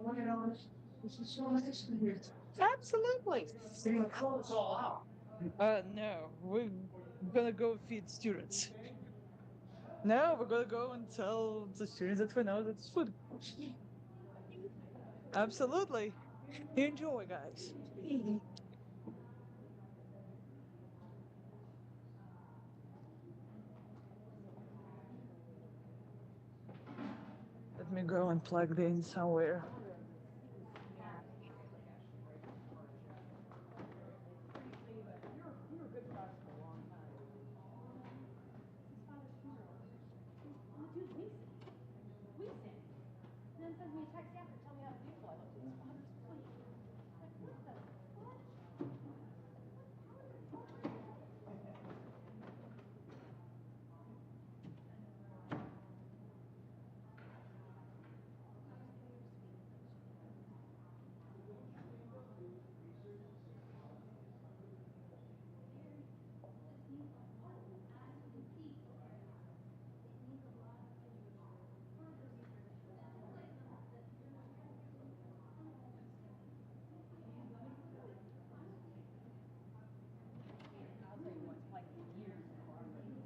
[SPEAKER 1] Look at all this. This is so nice in here.
[SPEAKER 7] Absolutely.
[SPEAKER 1] They're gonna throw this all out.
[SPEAKER 7] No, we're gonna go feed students. No, we're gonna go and tell the students that we know that it's food. Absolutely. Enjoy, guys. Let me go and plug in somewhere.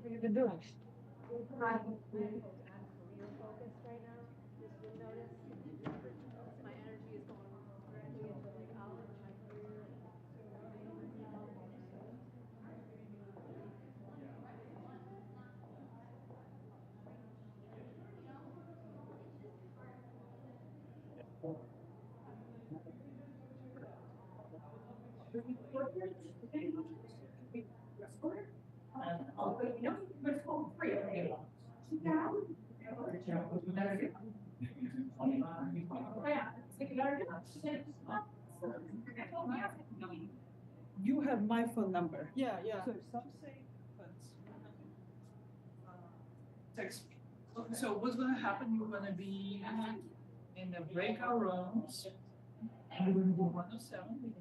[SPEAKER 7] What have you been doing? You have my phone number. Yeah, yeah. So if some say, text me. So what's gonna happen? You're gonna be in the breakout rooms. And we're gonna go 107.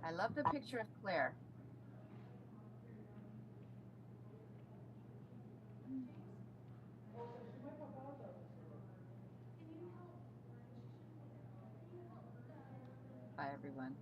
[SPEAKER 5] I love the picture of Claire. Bye, everyone.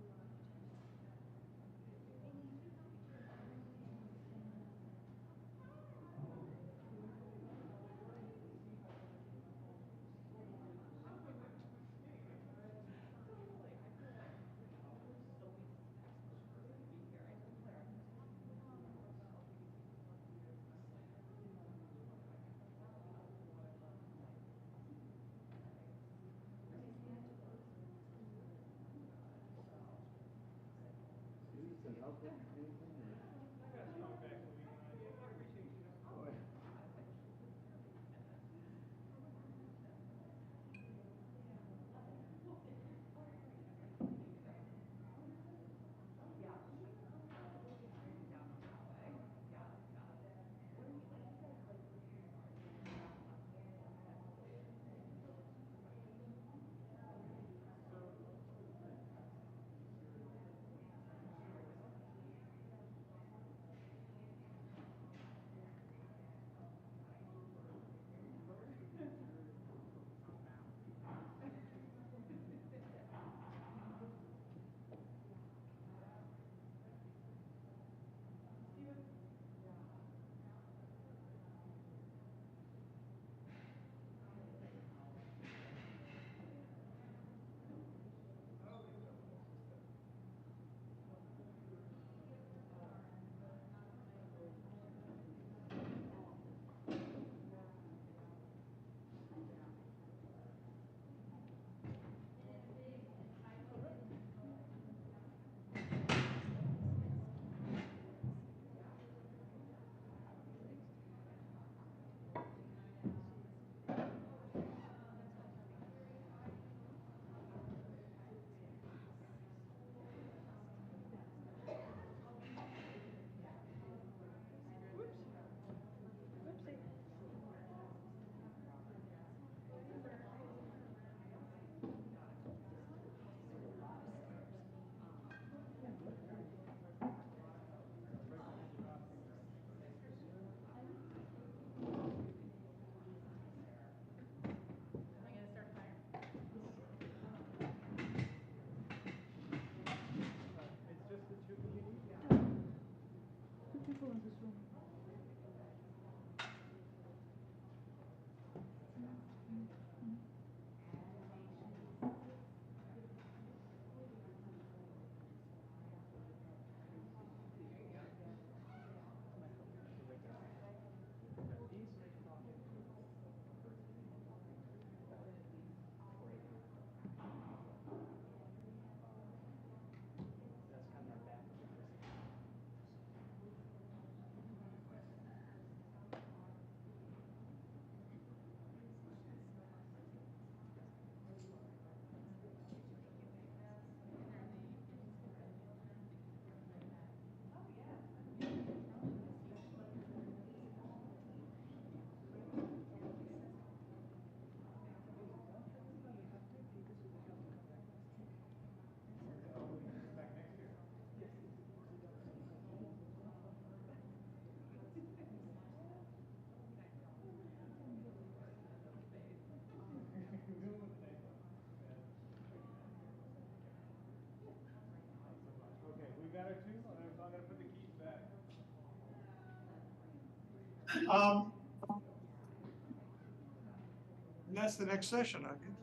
[SPEAKER 12] And that's the next session, I guess.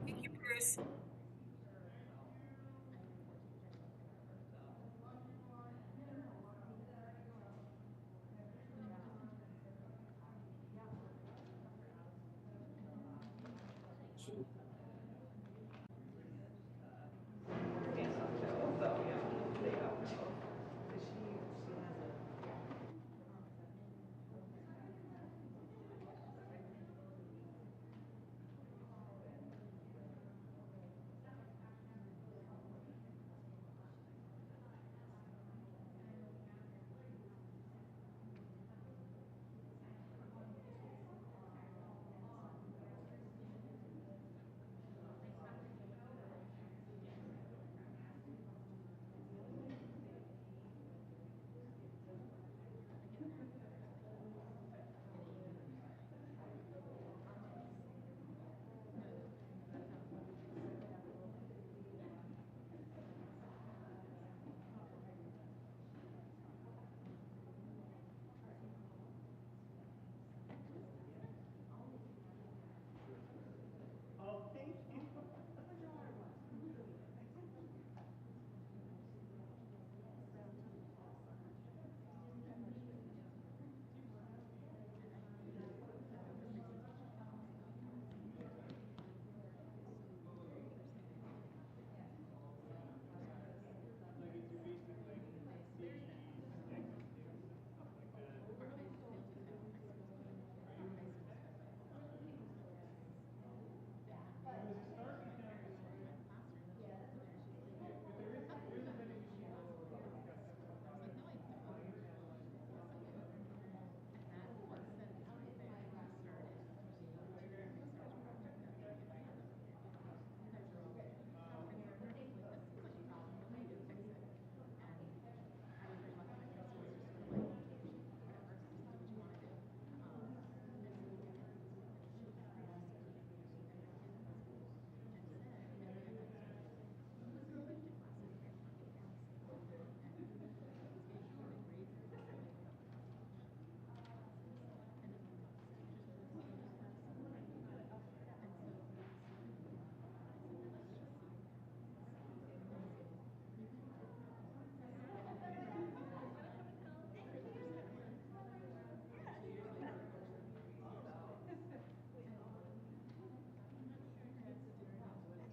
[SPEAKER 16] Thank you, Bruce.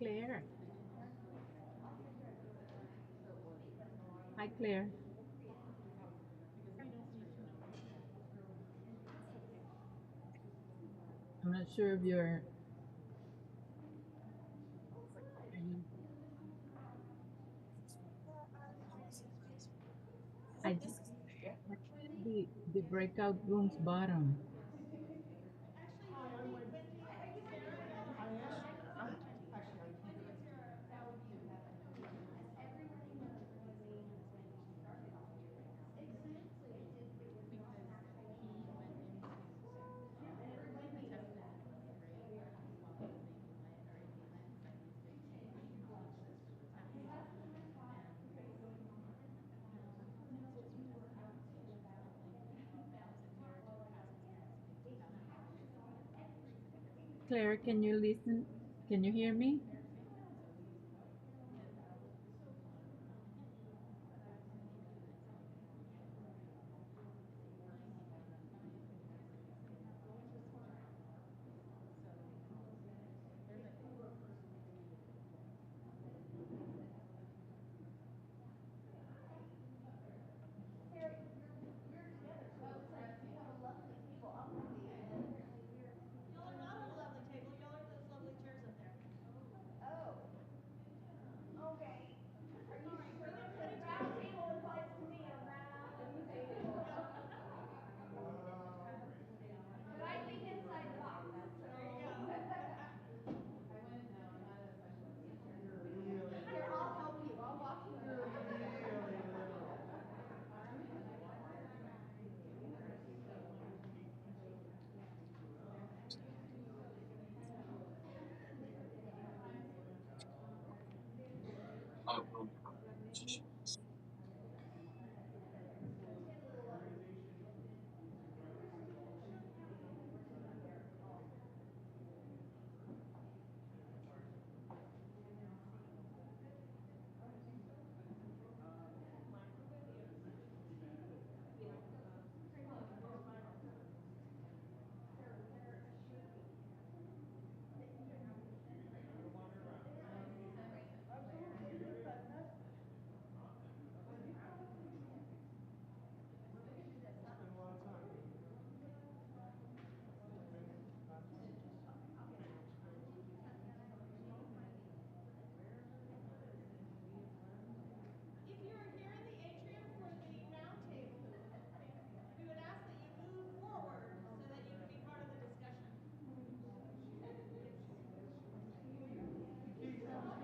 [SPEAKER 9] Claire. Hi, Claire. I'm not sure if you're. I just the breakout room's bottom. Claire, can you listen? Can you hear me?
[SPEAKER 10] Y'all are not on a lovely table. Y'all are at those lovely chairs up there. Oh. Okay. Are you sure? Because a round table implies to me a round table. But I think inside the box. So. There you go. Here, I'll help you. I'll walk you through. If you are here in the atrium for the round table, we would ask that you move forward so that you can be part of the discussion. Which was.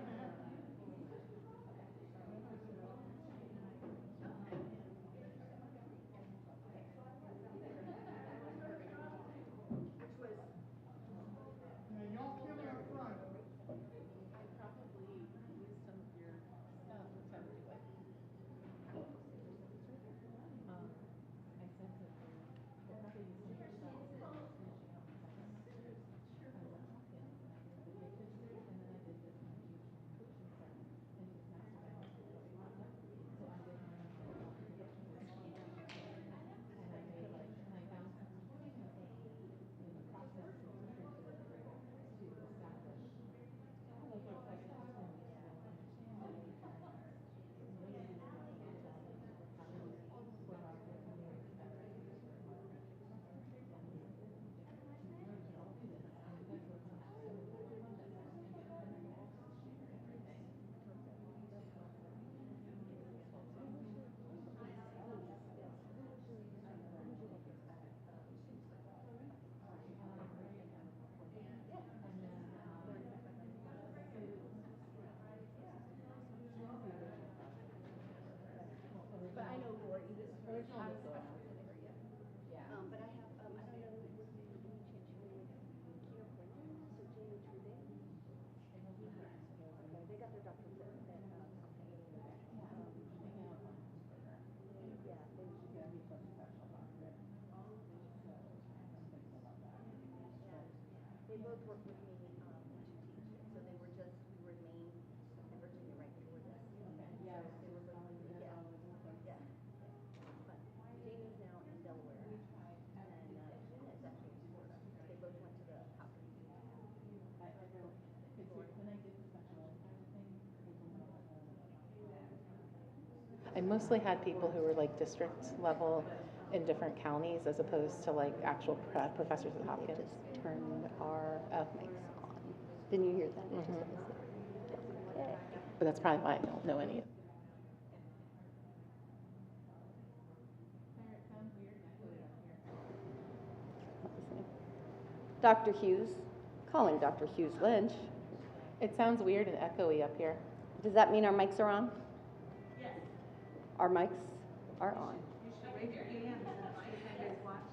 [SPEAKER 12] Yeah, y'all kill it up front.
[SPEAKER 10] I probably used some of your stuff to do it. I sent it there. I probably used some of your stuff to finishing up the second. I was at Hopkins and I did the big picture and then I did this kind of huge picture set and just master by myself. So I did one of the pictures and I made like, and I found some in the process of pictures to establish like your second system is slow and understanding and really do a good job of how to put out the community better and you can all do this and you guys will have so much more fun this time and then you all just share everything. But I know Lori, this original was special area. Yeah. But I have, I don't know, was the change Kira Brennan, so Jamie Trude? Okay, they got their doctorate at CalTech. Yeah, they should be a special doctorate. Yeah. They both worked with me to teach it, so they were just, we were in Maine and Virginia right before this. Okay. Yeah, so they were both, yeah. Yeah. But Jamie's now in Delaware, and Gina is actually in Florida. They both went to the Hopkins. I wrote, when I did the special
[SPEAKER 3] I mostly had people who were like district level in different counties as opposed to like actual professors at Hopkins.
[SPEAKER 13] Just turn our mics on. Didn't you hear that? Okay.
[SPEAKER 3] But that's probably why I don't know any of it.
[SPEAKER 13] Dr. Hughes, calling Dr. Hughes Lynch.
[SPEAKER 3] It sounds weird and echoey up here.
[SPEAKER 13] Does that mean our mics are on? Yes. Our mics are on.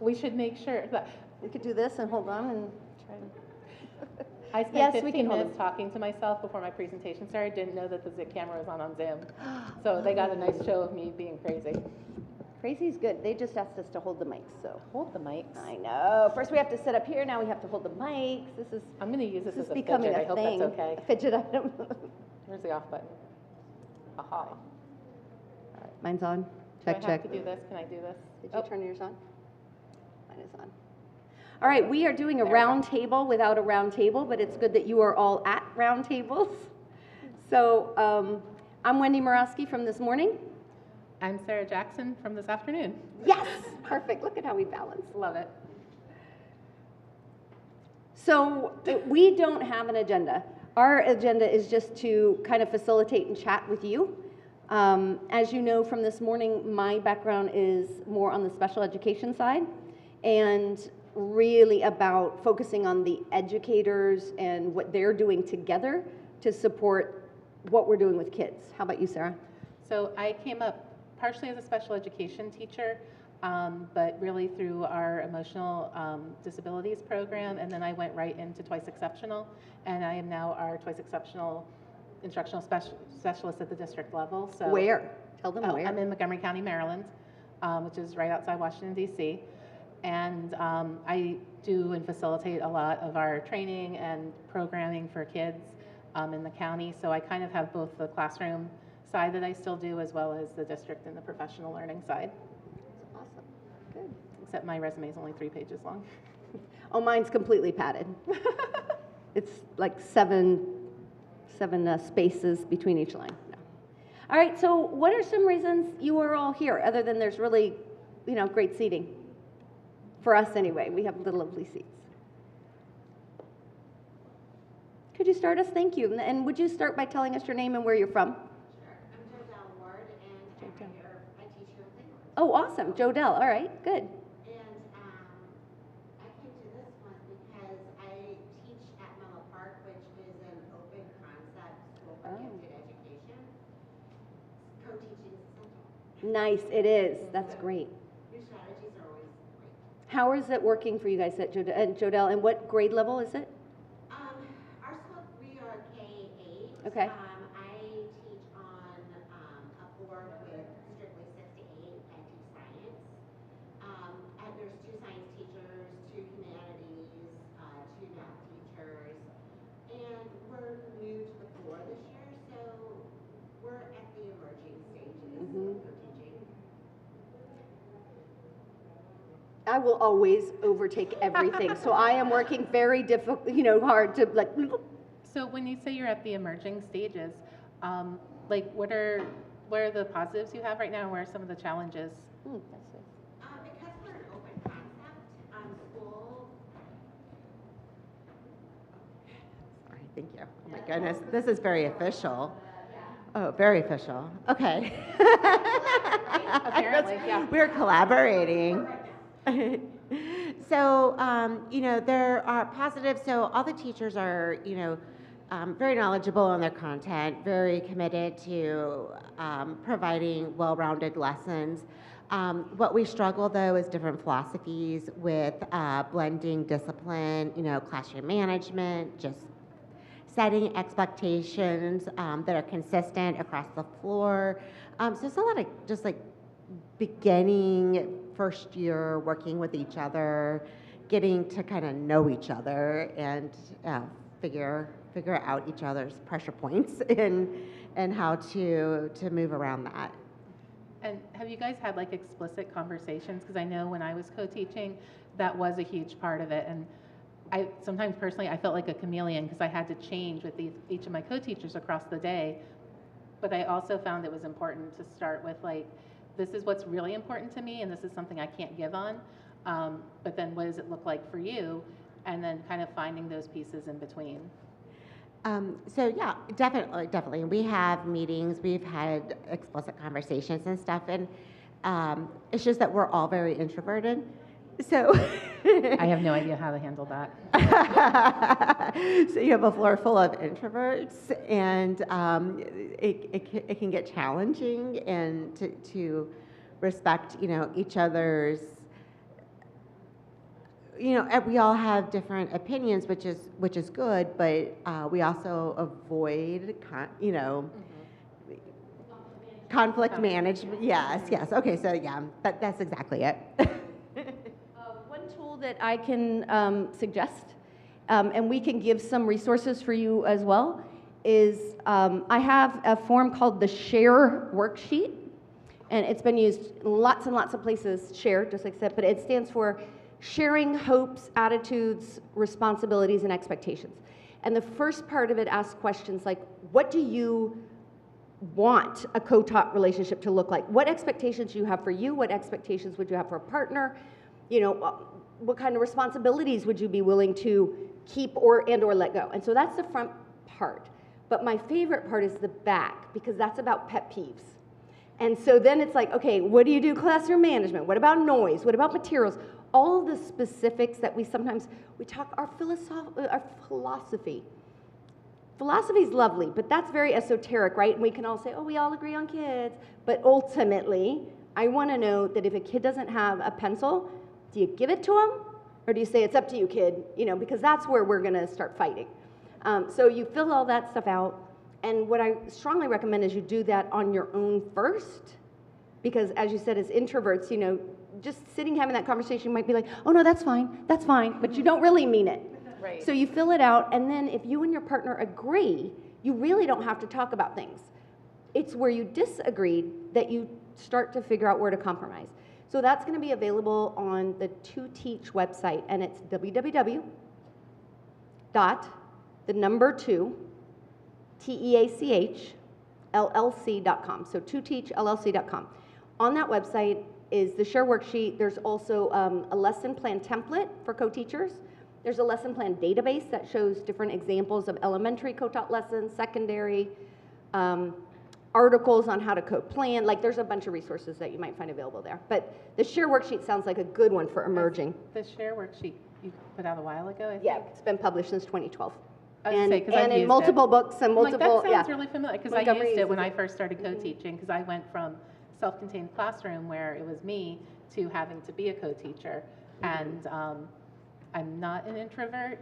[SPEAKER 3] We should make sure that
[SPEAKER 13] we could do this and hold on and try and.
[SPEAKER 3] I spent
[SPEAKER 13] Yes,
[SPEAKER 3] 15 minutes talking to myself before my presentation started. Didn't know that the camera was on Zoom. So they got a nice show of me being crazy.
[SPEAKER 13] Crazy's good. They just asked us to hold the mics, so.
[SPEAKER 3] Hold the mics?
[SPEAKER 13] I know. First we have to sit up here, now we have to hold the mics.
[SPEAKER 3] I'm going to use this as a
[SPEAKER 13] becoming
[SPEAKER 3] fidget. I hope
[SPEAKER 13] thing.
[SPEAKER 3] that's okay.
[SPEAKER 13] A fidget item.
[SPEAKER 3] Where's the off button? Aha.
[SPEAKER 13] All right, mine's on. Check,
[SPEAKER 3] do I
[SPEAKER 13] check.
[SPEAKER 3] have to do this? Can I do this?
[SPEAKER 13] Did you turn yours on? Mine is on. All right, we are doing a round table without a round table, but it's good that you are all at round tables. So I'm Wendy Morawski from this morning.
[SPEAKER 3] I'm Sarah Jackson from this afternoon.
[SPEAKER 13] Yes, perfect. Look at how we balance.
[SPEAKER 3] Love it.
[SPEAKER 13] So we don't have an agenda. Our agenda is just to kind of facilitate and chat with you. As you know from this morning, my background is more on the special education side and really about focusing on the educators and what they're doing together to support what we're doing with kids. How about you, Sarah?
[SPEAKER 3] So I came up partially as a special education teacher, but really through our emotional disabilities program, and then I went right into Twice Exceptional, and I am now our Twice Exceptional instructional specialist at the district level. So
[SPEAKER 13] where? Tell them where.
[SPEAKER 3] I'm in Montgomery County, Maryland, which is right outside Washington, D.C., and I do and facilitate a lot of our training and programming for kids in the county, so I kind of have both the classroom side that I still do as well as the district and the professional learning side.
[SPEAKER 13] Awesome. Good.
[SPEAKER 3] Except my resume is only 3 pages long.
[SPEAKER 13] Oh, mine's completely padded. It's like seven spaces between each line. No. All right, so what are some reasons you are all here other than there's really, great seating? For us anyway, we have little lovely seats. Could you start us? Thank you. And would you start by telling us your name and where you're from? Oh, awesome. Jodell. All right, good.
[SPEAKER 14] And I came to this one because I teach at Menlo Park, which is an open concept school for gifted education. Co-teaching is essential.
[SPEAKER 13] Nice, it is. That's great.
[SPEAKER 14] New strategies are always great.
[SPEAKER 13] How is it working for you guys at Jodell? And what grade level is it?
[SPEAKER 14] Our school, we are K-8.
[SPEAKER 13] Okay.
[SPEAKER 14] I teach on a board with strictly 6 to 8. I teach science. There's 2 science teachers, 2 humanities, 2 math teachers, and we're new to the floor this year, so we're at the emerging stages of co-teaching.
[SPEAKER 13] I will always overtake everything, so I am working very hard to like.
[SPEAKER 3] So when you say you're at the emerging stages, what are the positives you have right now, and where are some of the challenges?
[SPEAKER 14] Because we're an open concept school.
[SPEAKER 24] Sorry, thank you. Oh my goodness, this is very official. Oh, very official. Okay.
[SPEAKER 3] Apparently, yeah.
[SPEAKER 24] We're collaborating. So, there are positives. So all the teachers are, very knowledgeable on their content, very committed to providing well-rounded lessons. What we struggle, though, is different philosophies with blending discipline, classroom management, just setting expectations that are consistent across the floor. So it's a lot of just like beginning first year working with each other, getting to kind of know each other and figure out each other's pressure points and how to move around that.
[SPEAKER 3] And have you guys had like explicit conversations? Because I know when I was co-teaching, that was a huge part of it. And I sometimes personally, I felt like a chameleon because I had to change with each of my co-teachers across the day but I also found it was important to start with like, this is what's really important to me, and this is something I can't give on. But then what does it look like for you? And then kind of finding those pieces in between.
[SPEAKER 24] So yeah, definitely. We have meetings, we've had explicit conversations and stuff, and it's just that we're all very introverted. So
[SPEAKER 3] I have no idea how to handle that.
[SPEAKER 24] So you have a floor full of introverts, and it can get challenging, and to respect, each other's. We all have different opinions, which is good, but we also avoid, conflict management. Yes. Okay, so yeah, that's exactly it.
[SPEAKER 13] One tool that I can suggest, and we can give some resources for you as well, is I have a form called the SHARE worksheet, and it's been used lots and lots of places, SHARE, just like I said, but it stands for sharing hopes, attitudes, responsibilities, and expectations. And the first part of it asks questions like, what do you want a co-taught relationship to look like? What expectations do you have for you? What expectations would you have for a partner? What kind of responsibilities would you be willing to keep or let go? And so that's the front part. But my favorite part is the back, because that's about pet peeves. And so then it's like, okay, what do you do classroom management? What about noise? What about materials? All of the specifics that we talk, our philosophy. Philosophy is lovely, but that's very esoteric, right? And we can all say, oh, we all agree on kids. But ultimately, I want to know that if a kid doesn't have a pencil, do you give it to him? Or do you say, it's up to you, kid? Because that's where we're going to start fighting. So you fill all that stuff out. And what I strongly recommend is you do that on your own first. Because as you said, as introverts, just sitting having that conversation, you might be like, oh no, that's fine, but you don't really mean it.
[SPEAKER 5] Right.
[SPEAKER 13] So you fill it out, and then if you and your partner agree, you really don't have to talk about things. It's where you disagreed that you start to figure out where to compromise. So that's going to be available on the 2Teach website, and it's www.2teachllc.com. So 2teachllc.com. On that website is the SHARE worksheet. There's also a lesson plan template for co-teachers. There's a lesson plan database that shows different examples of elementary co-taught lessons, secondary, articles on how to co-plan. Like, there's a bunch of resources that you might find available there. But the SHARE worksheet sounds like a good one for emerging.
[SPEAKER 3] The SHARE worksheet you put out a while ago, I think?
[SPEAKER 13] Yeah, it's been published since 2012.
[SPEAKER 3] And
[SPEAKER 13] in multiple books and multiple,
[SPEAKER 3] that sounds really familiar, because I used it when I first started
[SPEAKER 13] Mm-hmm.
[SPEAKER 3] co-teaching, because I went from self-contained classroom where it was me to having to be a co-teacher. And I'm not an introvert,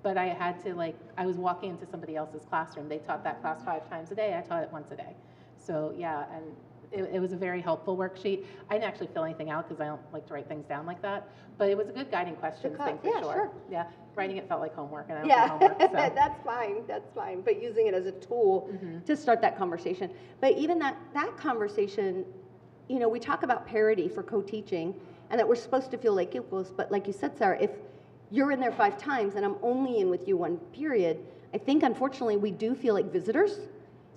[SPEAKER 3] but I had to, I was walking into somebody else's classroom. They taught that class 5 times a day. I taught it once a day. So yeah, and it was a very helpful worksheet. I didn't actually fill anything out because I don't like to write things down like that, but it was a good guiding questions thing for sure. Yeah, writing it felt like homework, and I don't do homework. So.
[SPEAKER 13] That's fine, but using it as a tool to start that conversation. But even that conversation, we talk about parity for co-teaching, and that we're supposed to feel like equals, but like you said, Sarah, if you're in there 5 times and I'm only in with you 1 period, I think unfortunately we do feel like visitors.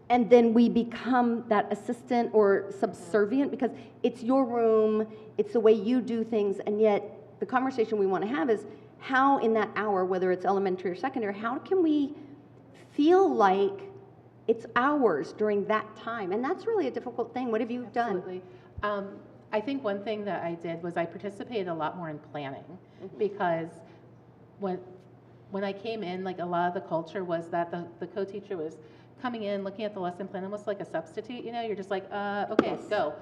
[SPEAKER 13] And then we become that assistant or subservient because it's your room, it's the way you do things, and yet the conversation we want to have is how in that hour, whether it's elementary or secondary, how can we feel like it's ours during that time? And that's really a difficult thing. What have you done?
[SPEAKER 3] I think one thing that I did was I participated a lot more in planning because when I came in, a lot of the culture was that the co-teacher was coming in, looking at the lesson plan, almost like a substitute, you're just like, okay, go.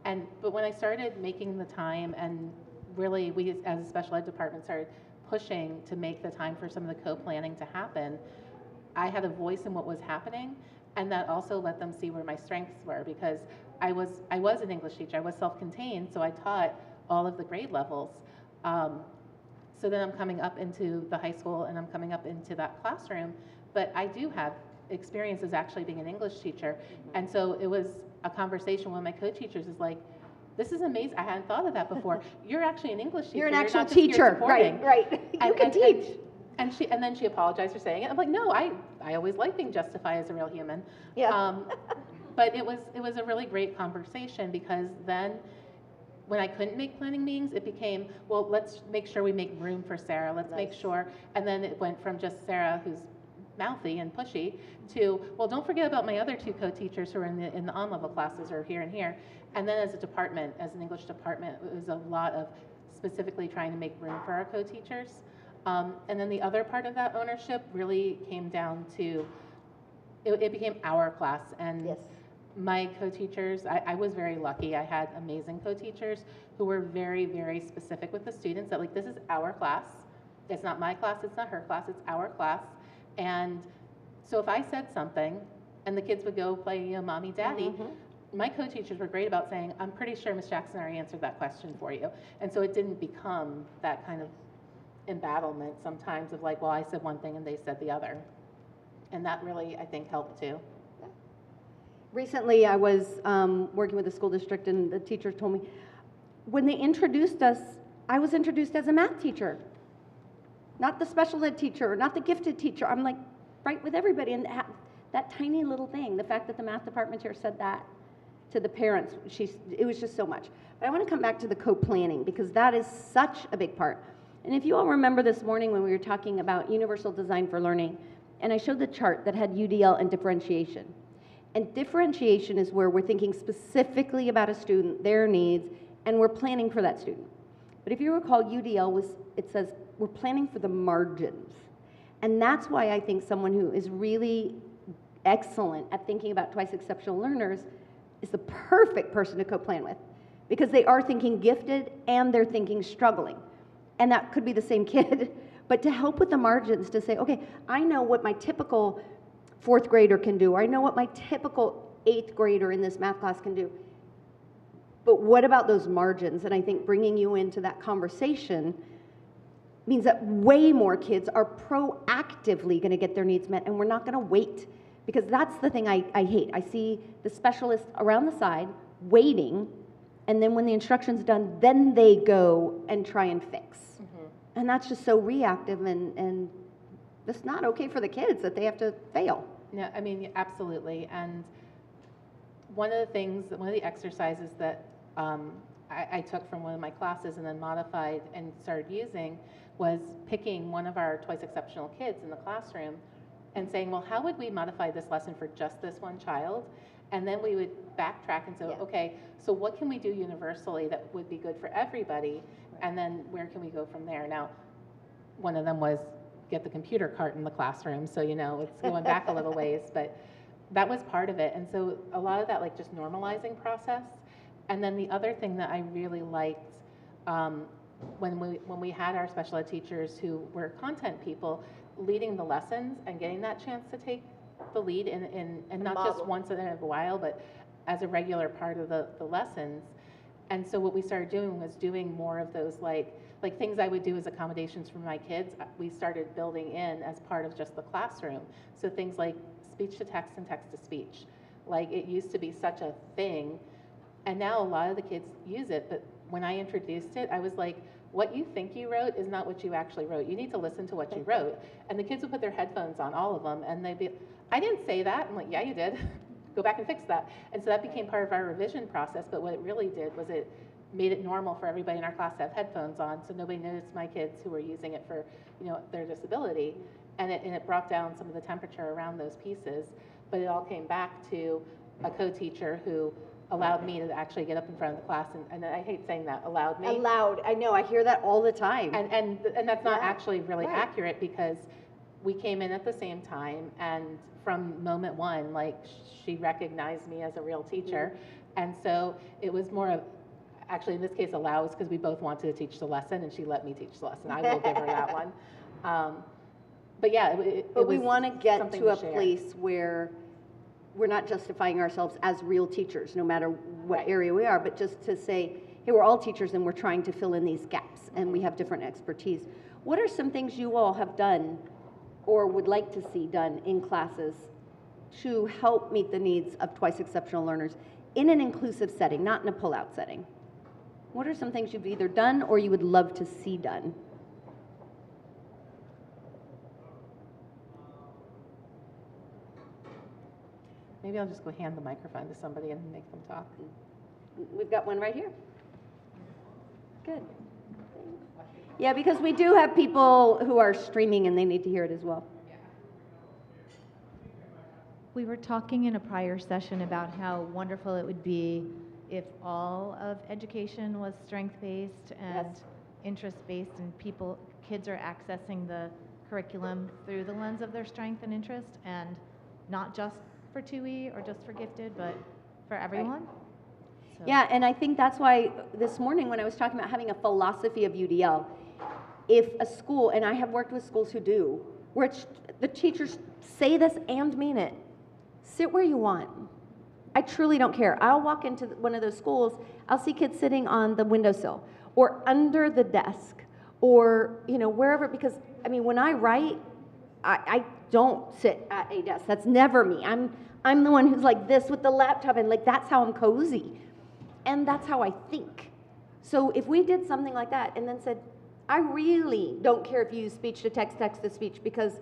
[SPEAKER 3] But when I started making the time, and really we as a special ed department started pushing to make the time for some of the co-planning to happen, I had a voice in what was happening, and that also let them see where my strengths were, because I was an English teacher, I was self-contained, so I taught all of the grade levels. So then I'm coming up into the high school and I'm coming up into that classroom, but I do have experience as actually being an English teacher. And so it was a conversation with my co-teachers is like, this is amazing. I hadn't thought of that before. You're actually an English teacher.
[SPEAKER 13] You're an actual teacher, right. You can teach.
[SPEAKER 3] And then she apologized for saying it. I'm like, no, I always like being justified as a real human.
[SPEAKER 13] Yeah.
[SPEAKER 3] But it was a really great conversation, because then when I couldn't make planning meetings, it became, well, let's make sure we make room for Sarah. Let's make sure. And then it went from just Sarah, who's mouthy and pushy, to, well, don't forget about my other two co-teachers who are in the on-level classes, or here and here. And then as a department, as an English department, it was a lot of specifically trying to make room for our co-teachers. And then the other part of that ownership really came down to, it became our class. And my co-teachers, I was very lucky. I had amazing co-teachers who were very, very specific with the students, that like, this is our class. It's not my class, it's not her class, it's our class. And so if I said something and the kids would go play, you know, mommy, daddy, my co-teachers were great about saying, I'm pretty sure Ms. Jackson already answered that question for you. And so it didn't become that kind of embattlement sometimes of like, well, I said one thing and they said the other. And that really, I think, helped too.
[SPEAKER 13] Recently, I was working with the school district, and the teachers told me, when they introduced us, I was introduced as a math teacher, not the special ed teacher, not the gifted teacher. I'm like right with everybody. And that tiny little thing, the fact that the math department chair said that to the parents, it was just so much. But I want to come back to the co-planning, because that is such a big part. And if you all remember this morning when we were talking about universal design for learning, and I showed the chart that had UDL and differentiation. And differentiation is where we're thinking specifically about a student, their needs, and we're planning for that student. But if you recall, UDL it says we're planning for the margins. And that's why I think someone who is really excellent at thinking about twice exceptional learners is the perfect person to co-plan with, because they are thinking gifted and they're thinking struggling. And that could be the same kid, but to help with the margins, to say, okay, I know what my typical fourth grader can do, or I know what my typical eighth grader in this math class can do. But what about those margins? And I think bringing you into that conversation means that way more kids are proactively going to get their needs met, and we're not going to wait, because that's the thing I hate. I see the specialists around the side waiting, and then when the instruction's done, then they go and try and fix. And that's just so reactive, and it's not okay for the kids that they have to fail.
[SPEAKER 3] No, I mean, absolutely. And one of the exercises that I took from one of my classes and then modified and started using was picking one of our twice exceptional kids in the classroom and saying, well, how would we modify this lesson for just this one child? And then we would backtrack and say, okay, so what can we do universally that would be good for everybody? And then where can we go from there? Now, one of them was get the computer cart in the classroom. So, you know, it's going back a little ways, but that was part of it. And so a lot of that, like, just normalizing process. And then the other thing that I really liked when we had our special ed teachers who were content people leading the lessons and getting that chance to take the lead and not just once in a while, but as a regular part of the lessons. And so what we started doing was doing more of those like things I would do as accommodations for my kids, we started building in as part of just the classroom. So things like speech to text and text to speech. Like, it used to be such a thing, and now a lot of the kids use it, but when I introduced it, I was like, what you think you wrote is not what you actually wrote. You need to listen to what you wrote. And the kids would put their headphones on, all of them, and they'd be, I didn't say that. I'm like, yeah, you did. Go back and fix that. And so that became part of our revision process, but what it really did was it made it normal for everybody in our class to have headphones on, so nobody noticed my kids who were using it for, you know, their disability. And it brought down some of the temperature around those pieces, but it all came back to a co-teacher who allowed me to actually get up in front of the class, and I hate saying that, allowed me.
[SPEAKER 13] Allowed, I know, I hear that all the time.
[SPEAKER 3] And that's not actually really accurate, because we came in at the same time, and from moment one, like, she recognized me as a real teacher. And so it was more of, actually in this case, allows, because we both wanted to teach the lesson, and she let me teach the lesson. I will give her that one. But yeah,
[SPEAKER 13] but we want to get to a place where we're not justifying ourselves as real teachers, no matter what area we are, but just to say, hey, we're all teachers and we're trying to fill in these gaps, and we have different expertise. What are some things you all have done or would like to see done in classes to help meet the needs of twice exceptional learners in an inclusive setting, not in a pull-out setting? What are some things you've either done or you would love to see done?
[SPEAKER 3] Maybe I'll just go hand the microphone to somebody and make them talk.
[SPEAKER 13] We've got one right here. Good. Yeah, because we do have people who are streaming and they need to hear it as well.
[SPEAKER 18] We were talking in a prior session about how wonderful it would be if all of education was strength-based and interest-based, and kids are accessing the curriculum through the lens of their strength and interest, and not just for 2E or just for gifted, but for everyone. So.
[SPEAKER 13] Yeah, and I think that's why this morning when I was talking about having a philosophy of UDL, if a school, and I have worked with schools who do, where the teachers say this and mean it, sit where you want. I truly don't care. I'll walk into one of those schools, I'll see kids sitting on the windowsill or under the desk or, wherever, because, when I write, I don't sit at a desk. That's never me. I'm the one who's like this with the laptop, and that's how I'm cozy. And that's how I think. So if we did something like that and then said, I really don't care if you use speech to text, text to speech, because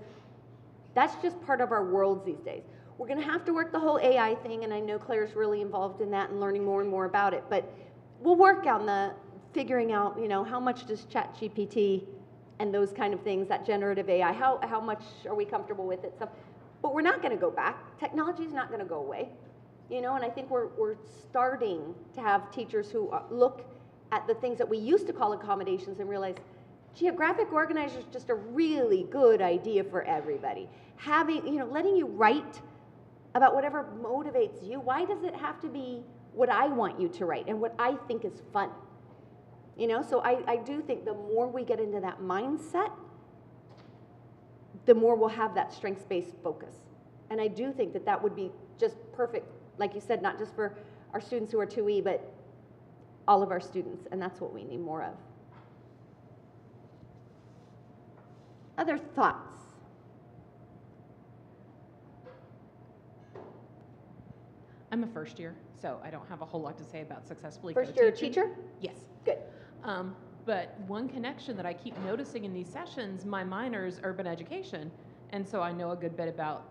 [SPEAKER 13] that's just part of our worlds these days. We're going to have to work the whole AI thing, and I know Claire's really involved in that and learning more and more about it, but we'll work on the figuring out, how much does ChatGPT and those kind of things, that generative AI, how much are we comfortable with it? So, but we're not going to go back. Technology is not going to go away, and I think we're starting to have teachers who look at the things that we used to call accommodations and realize geographic organizer is just a really good idea for everybody. Having, letting you write about whatever motivates you. Why does it have to be what I want you to write and what I think is fun? So I do think the more we get into that mindset, the more we'll have that strengths-based focus. And I do think that would be just perfect, like you said, not just for our students who are 2E, but all of our students, and that's what we need more of. Other thoughts?
[SPEAKER 19] I'm a first year, so I don't have a whole lot to say about successfully
[SPEAKER 13] First year
[SPEAKER 19] co-teaching.
[SPEAKER 13] teacher?
[SPEAKER 19] Yes.
[SPEAKER 13] Good.
[SPEAKER 19] But one connection that I keep noticing in these sessions, my minor is urban education, and so I know a good bit about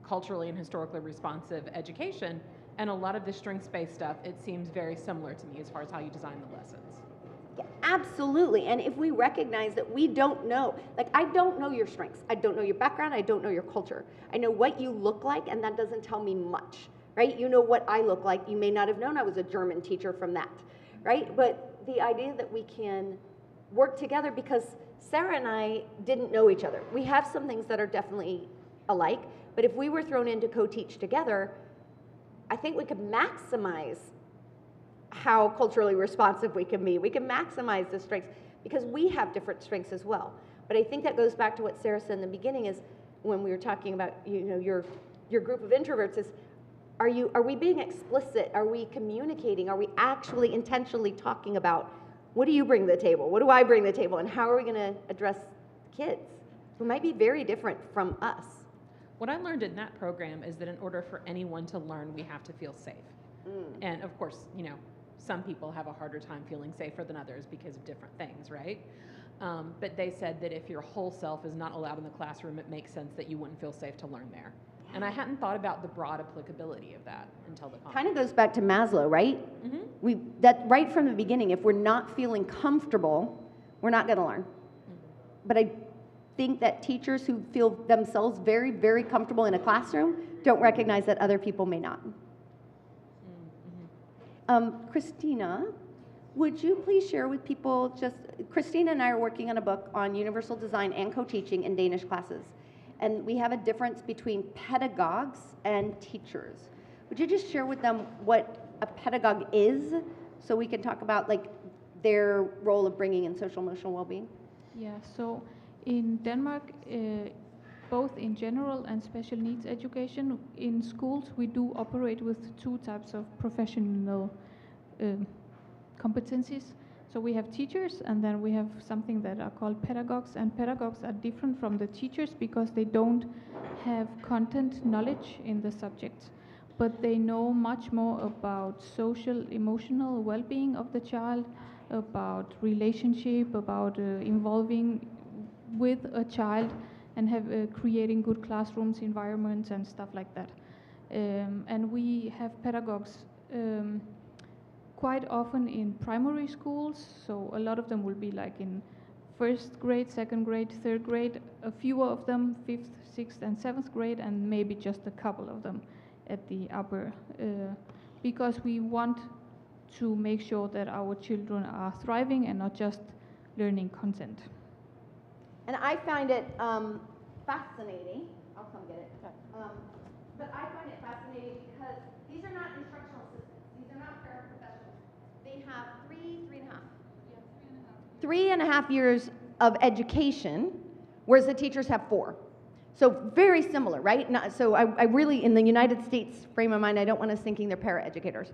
[SPEAKER 19] culturally and historically responsive education, and a lot of the strengths-based stuff, it seems very similar to me as far as how you design the lessons.
[SPEAKER 13] Yeah, absolutely. And if we recognize that we don't know, I don't know your strengths, I don't know your background, I don't know your culture. I know what you look like, and that doesn't tell me much, right? You know what I look like. You may not have known I was a German teacher from that, right? But the idea that we can work together, because Sarah and I didn't know each other. We have some things that are definitely alike, but if we were thrown in to co-teach together, I think we could maximize how culturally responsive we can be. We can maximize the strengths because we have different strengths as well. But I think that goes back to what Sarah said in the beginning, is when we were talking about your group of introverts, is are we being explicit? Are we communicating? Are we actually intentionally talking about what do you bring to the table? What do I bring to the table? And how are we going to address kids who might be very different from us?
[SPEAKER 19] What I learned in that program is that in order for anyone to learn, we have to feel safe. And of course, some people have a harder time feeling safer than others because of different things, right? But they said that if your whole self is not allowed in the classroom, it makes sense that you wouldn't feel safe to learn there. And I hadn't thought about the broad applicability of that until the conference.
[SPEAKER 13] Kind of goes back to Maslow, right? Mm-hmm. That right from the beginning, if we're not feeling comfortable, we're not going to learn. But I think that teachers who feel themselves very, very comfortable in a classroom don't recognize that other people may not. Christina, would you please share with people Christina and I are working on a book on universal design and co-teaching in Danish classes. And we have a difference between pedagogues and teachers. Would you just share with them what a pedagogue is so we can talk about their role of bringing in social emotional well-being?
[SPEAKER 10] Yeah, so in Denmark, both in general and special needs education, in schools we do operate with two types of professional competencies. So we have teachers, and then we have something that are called pedagogues, and pedagogues are different from the teachers because they don't have content knowledge in the subject, but they know much more about social emotional well-being of the child, about relationship, about involving with a child, and have creating good classrooms environments and stuff like that. And we have pedagogues quite often in primary schools, so a lot of them will be like in first grade, second grade, third grade, a few of them fifth, sixth, and seventh grade, and maybe just a couple of them at the upper, because we want to make sure that our children are thriving and not just learning content.
[SPEAKER 13] And I find it fascinating. I'll come get it. But I find it fascinating because these are not instructional assistants. These are not paraprofessionals. They have 3.5 years of education, whereas the teachers have 4. So very similar, right? So I really, in the United States frame of mind, I don't want us thinking they're paraeducators.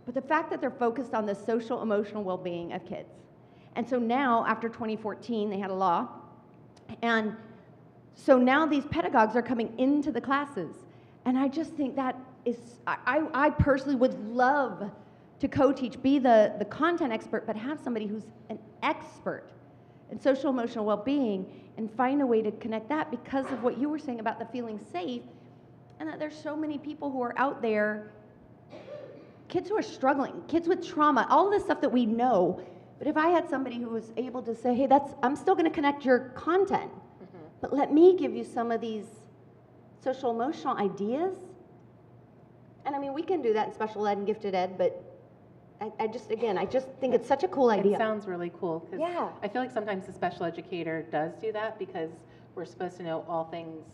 [SPEAKER 13] But the fact that they're focused on the social, emotional well-being of kids. And so now, after 2014, they had a law. And so now these pedagogues are coming into the classes. And I just think that is, I personally would love to co-teach, be the content expert, but have somebody who's an expert in social emotional well-being and find a way to connect that because of what you were saying about the feeling safe and that there's so many people who are out there, kids who are struggling, kids with trauma, all this stuff that we know. But if I had somebody who was able to say, hey, I'm still going to connect your content, but let me give you some of these social emotional ideas. And I mean, we can do that in special ed and gifted ed, but I just think it's such a cool idea.
[SPEAKER 3] It sounds really cool.
[SPEAKER 13] Yeah.
[SPEAKER 3] I feel like sometimes the special educator does do that because we're supposed to know all things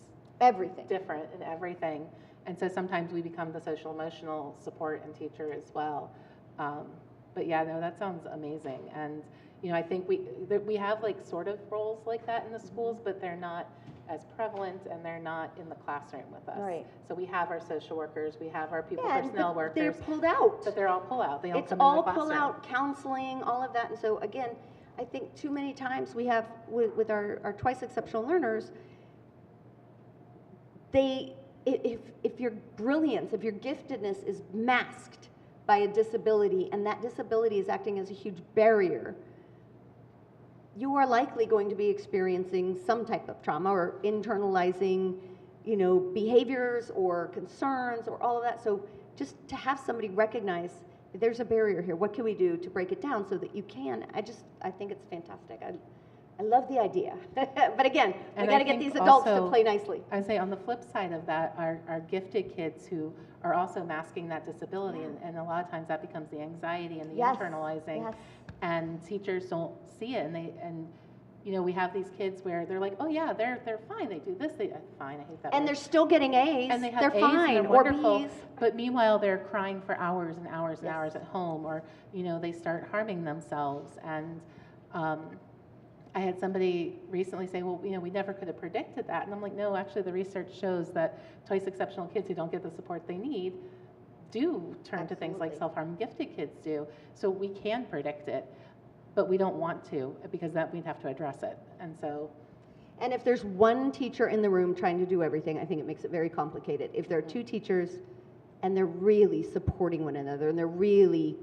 [SPEAKER 3] different and everything. And so sometimes we become the social emotional support and teacher as well. But yeah, no, that sounds amazing. And you know, I think we have like sort of roles like that in the schools, but they're not as prevalent and they're not in the classroom with us.
[SPEAKER 13] Right.
[SPEAKER 3] So we have our social workers, we have our people
[SPEAKER 13] Yeah,
[SPEAKER 3] personnel
[SPEAKER 13] but
[SPEAKER 3] workers.
[SPEAKER 13] they're pulled out.
[SPEAKER 3] But they're all pull out. They don't
[SPEAKER 13] It's
[SPEAKER 3] come in the
[SPEAKER 13] all
[SPEAKER 3] classroom.
[SPEAKER 13] pull out, counseling, all of that. And so again, I think too many times we have with our twice exceptional learners, if your brilliance, if your giftedness is masked by a disability and that disability is acting as a huge barrier, you are likely going to be experiencing some type of trauma or internalizing, you know, behaviors or concerns or all of that. So just to have somebody recognize there's a barrier here, what can we do to break it down so that you can, I think it's fantastic. I love the idea. But again, we got to get these adults to play nicely.
[SPEAKER 3] I'd say on the flip side of that are gifted kids who are also masking that disability, and a lot of times that becomes the anxiety and the internalizing, and teachers don't see it, and you know, we have these kids where they're like, oh yeah, they're fine, they do this, fine, I hate that
[SPEAKER 13] and
[SPEAKER 3] word.
[SPEAKER 13] they're still getting A's,
[SPEAKER 3] and they have
[SPEAKER 13] they're
[SPEAKER 3] A's
[SPEAKER 13] fine,
[SPEAKER 3] and they're
[SPEAKER 13] or
[SPEAKER 3] wonderful,
[SPEAKER 13] B's.
[SPEAKER 3] but meanwhile they're crying for hours and hours and hours at home, or you know, they start harming themselves. And I had somebody recently say, well, you know, we never could have predicted that. And I'm like, no, actually the research shows that twice exceptional kids who don't get the support they need do turn to things like self-harm. Gifted kids do. So we can predict it, but we don't want to because that we'd have to address it. And so.
[SPEAKER 13] And if there's one teacher in the room trying to do everything, I think it makes it very complicated. If there are two teachers and they're really supporting one another and they're really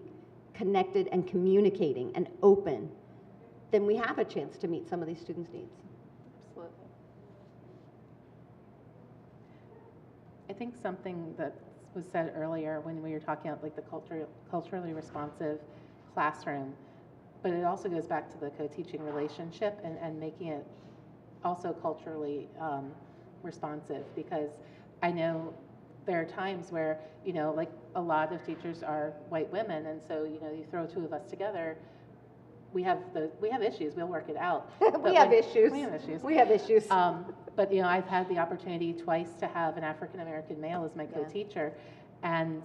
[SPEAKER 13] connected and communicating and open, then we have a chance to meet some of these students' needs.
[SPEAKER 3] Absolutely. I think something that was said earlier when we were talking about like the culturally responsive classroom, but it also goes back to the co-teaching relationship and making it also culturally responsive, because I know there are times where, you know, like a lot of teachers are white women, and so, you know, you throw two of us together, we have issues. We'll work it out.
[SPEAKER 13] We have issues. We have issues.
[SPEAKER 3] But you know, I've had the opportunity twice to have an African American male as my co-teacher, and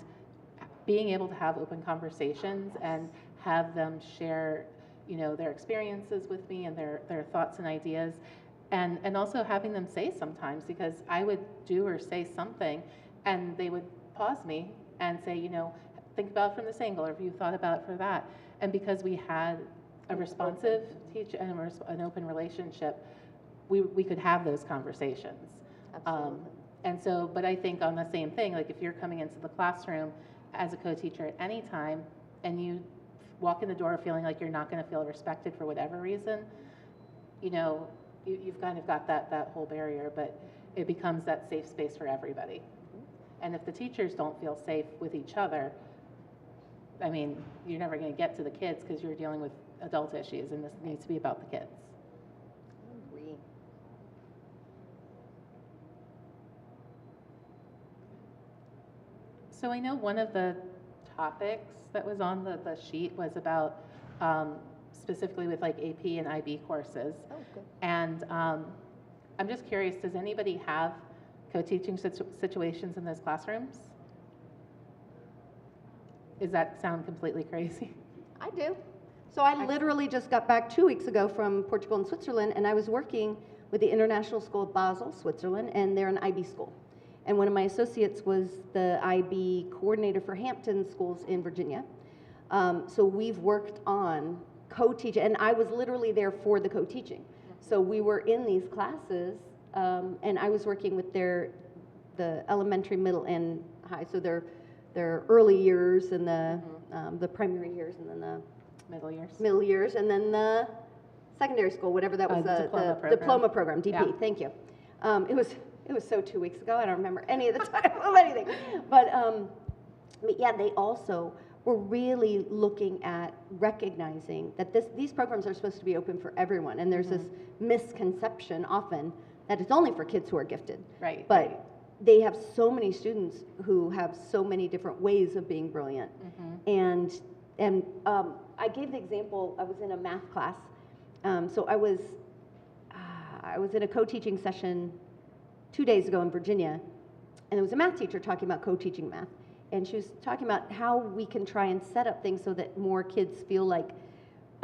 [SPEAKER 3] being able to have open conversations and have them share, you know, their experiences with me and their thoughts and ideas, and also having them say sometimes, because I would do or say something, and they would pause me and say, you know, think about it from this angle, or have you thought about it for that? And because we had a responsive teacher and an open relationship, we could have those conversations.
[SPEAKER 13] Absolutely.
[SPEAKER 3] And so, but I think on the same thing, like if you're coming into the classroom as a co-teacher at any time and you walk in the door feeling like you're not going to feel respected for whatever reason, you know, you've kind of got that whole barrier, but it becomes that safe space for everybody. And if the teachers don't feel safe with each other, I mean, you're never going to get to the kids because you're dealing with adult issues, and this needs to be about the kids.
[SPEAKER 13] I agree.
[SPEAKER 3] So I know one of the topics that was on the sheet was about specifically with like AP and IB courses.
[SPEAKER 13] Oh, good.
[SPEAKER 3] And I'm just curious, does anybody have co-teaching situations in those classrooms? Does that sound completely crazy?
[SPEAKER 13] I do. So I literally just got back 2 weeks ago from Portugal and Switzerland, and I was working with the International School of Basel, Switzerland, and they're an IB school. And one of my associates was the IB coordinator for Hampton schools in Virginia. So we've worked on co-teaching, and I was literally there for the co-teaching. So we were in these classes, and I was working with the elementary, middle, and high. So their early years and the primary years, and then the middle years, and then the secondary school, whatever that was, the diploma program, DP. Yeah. Thank you. It was so 2 weeks ago. I don't remember any of the time of anything. But yeah, they also were really looking at recognizing that these programs are supposed to be open for everyone, and there's this misconception often that it's only for kids who are gifted.
[SPEAKER 3] Right.
[SPEAKER 13] But they have so many students who have so many different ways of being brilliant. And I gave the example, I was in a math class. So I was in a co-teaching session 2 days ago in Virginia, and there was a math teacher talking about co-teaching math. And she was talking about how we can try and set up things so that more kids feel like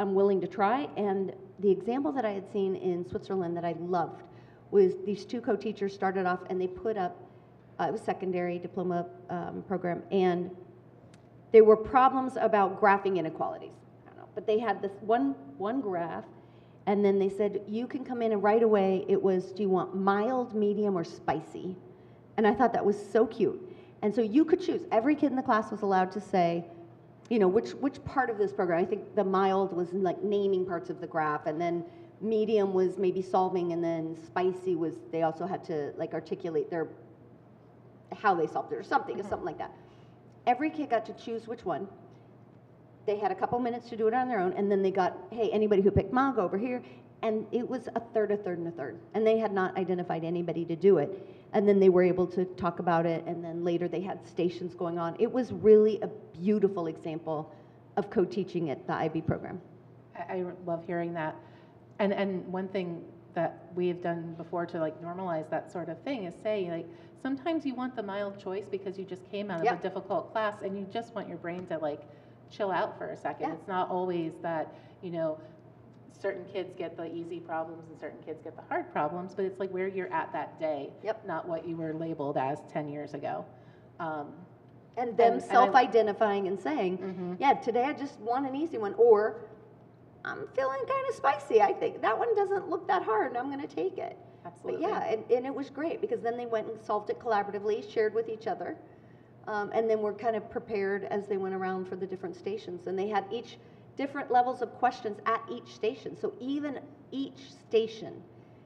[SPEAKER 13] I'm willing to try. And the example that I had seen in Switzerland that I loved was these two co-teachers started off and they put up, it was secondary diploma program, and there were problems about graphing inequalities. I don't know, but they had this one graph, and then they said, you can come in and right away it was, do you want mild, medium, or spicy? And I thought that was so cute. And so you could choose. Every kid in the class was allowed to say, you know, which part of this program. I think the mild was like naming parts of the graph, and then medium was maybe solving, and then spicy was they also had to like articulate how they solved it or something, something like that. Every kid got to choose which one. They had a couple minutes to do it on their own, and then they got, hey, anybody who picked Ma, go over here. And it was a third, and a third. And they had not identified anybody to do it. And then they were able to talk about it, and then later they had stations going on. It was really a beautiful example of co-teaching at the IB program.
[SPEAKER 3] I love hearing that. And one thing that we've done before to like normalize that sort of thing is say, like, sometimes you want the mild choice because you just came out of a difficult class and you just want your brain to like chill out for a second. It's not always that, you know, certain kids get the easy problems and certain kids get the hard problems, but it's like where you're at that day, not what you were labeled as 10 years ago.
[SPEAKER 13] And them self-identifying and saying, yeah, today I just want an easy one, or I'm feeling kind of spicy. I think that one doesn't look that hard, and I'm going to take it.
[SPEAKER 3] Absolutely.
[SPEAKER 13] But yeah, and it was great because then they went and solved it collaboratively, shared with each other, and then were kind of prepared as they went around for the different stations. And they had each different levels of questions at each station. So even each station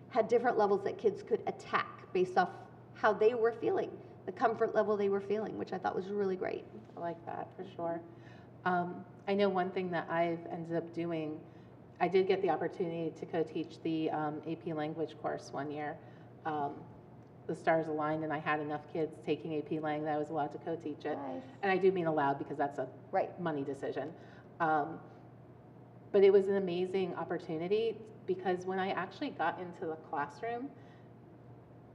[SPEAKER 13] had different levels that kids could attack based off how they were feeling, the comfort level they were feeling, which I thought was really great.
[SPEAKER 3] I like that for sure. I know one thing that I've ended up doing, I did get the opportunity to co-teach the AP language course one year. The stars aligned and I had enough kids taking AP Lang that I was allowed to co-teach it.
[SPEAKER 13] Nice.
[SPEAKER 3] And I do mean allowed because that's a money decision. But it was an amazing opportunity because when I actually got into the classroom,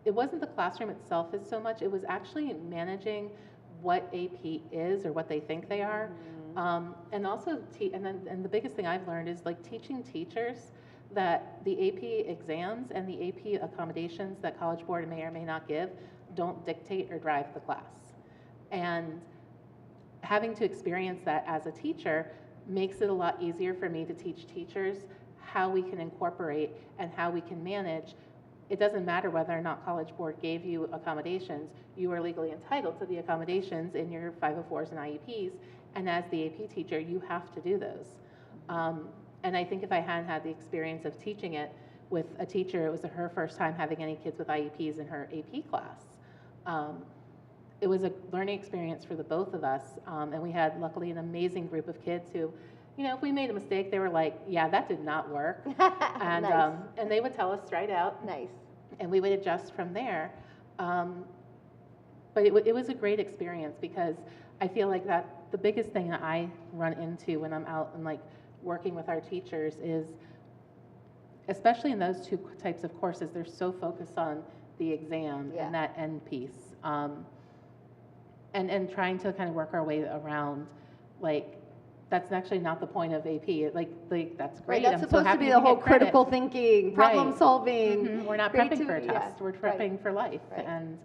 [SPEAKER 3] it wasn't the classroom itself as so much, it was actually managing what AP is or what they think they are. And also, and the biggest thing I've learned is like teaching teachers that the AP exams and the AP accommodations that College Board may or may not give don't dictate or drive the class. And having to experience that as a teacher makes it a lot easier for me to teach teachers how we can incorporate and how we can manage. It doesn't matter whether or not College Board gave you accommodations, you are legally entitled to the accommodations in your 504s and IEPs, and as the AP teacher, you have to do those. And I think if I hadn't had the experience of teaching it with a teacher, it was her first time having any kids with IEPs in her AP class. it was a learning experience for the both of us. And we had, luckily, an amazing group of kids who, you know, if we made a mistake, they were like, yeah, that did not work. And,
[SPEAKER 13] Nice.
[SPEAKER 3] And they would tell us straight out.
[SPEAKER 13] Nice.
[SPEAKER 3] And we would adjust from there. But it was a great experience, because I feel like that the biggest thing that I run into when I'm out and like working with our teachers is, especially in those two types of courses, they're so focused on the exam and that end piece. And trying to kind of work our way around, like, that's actually not the point of AP. Like that's great.
[SPEAKER 13] Right, that's supposed to be the whole critical thinking, problem solving.
[SPEAKER 3] We're not prepping for a
[SPEAKER 13] creativity,
[SPEAKER 3] test. We're prepping for life,
[SPEAKER 13] Right.
[SPEAKER 3] and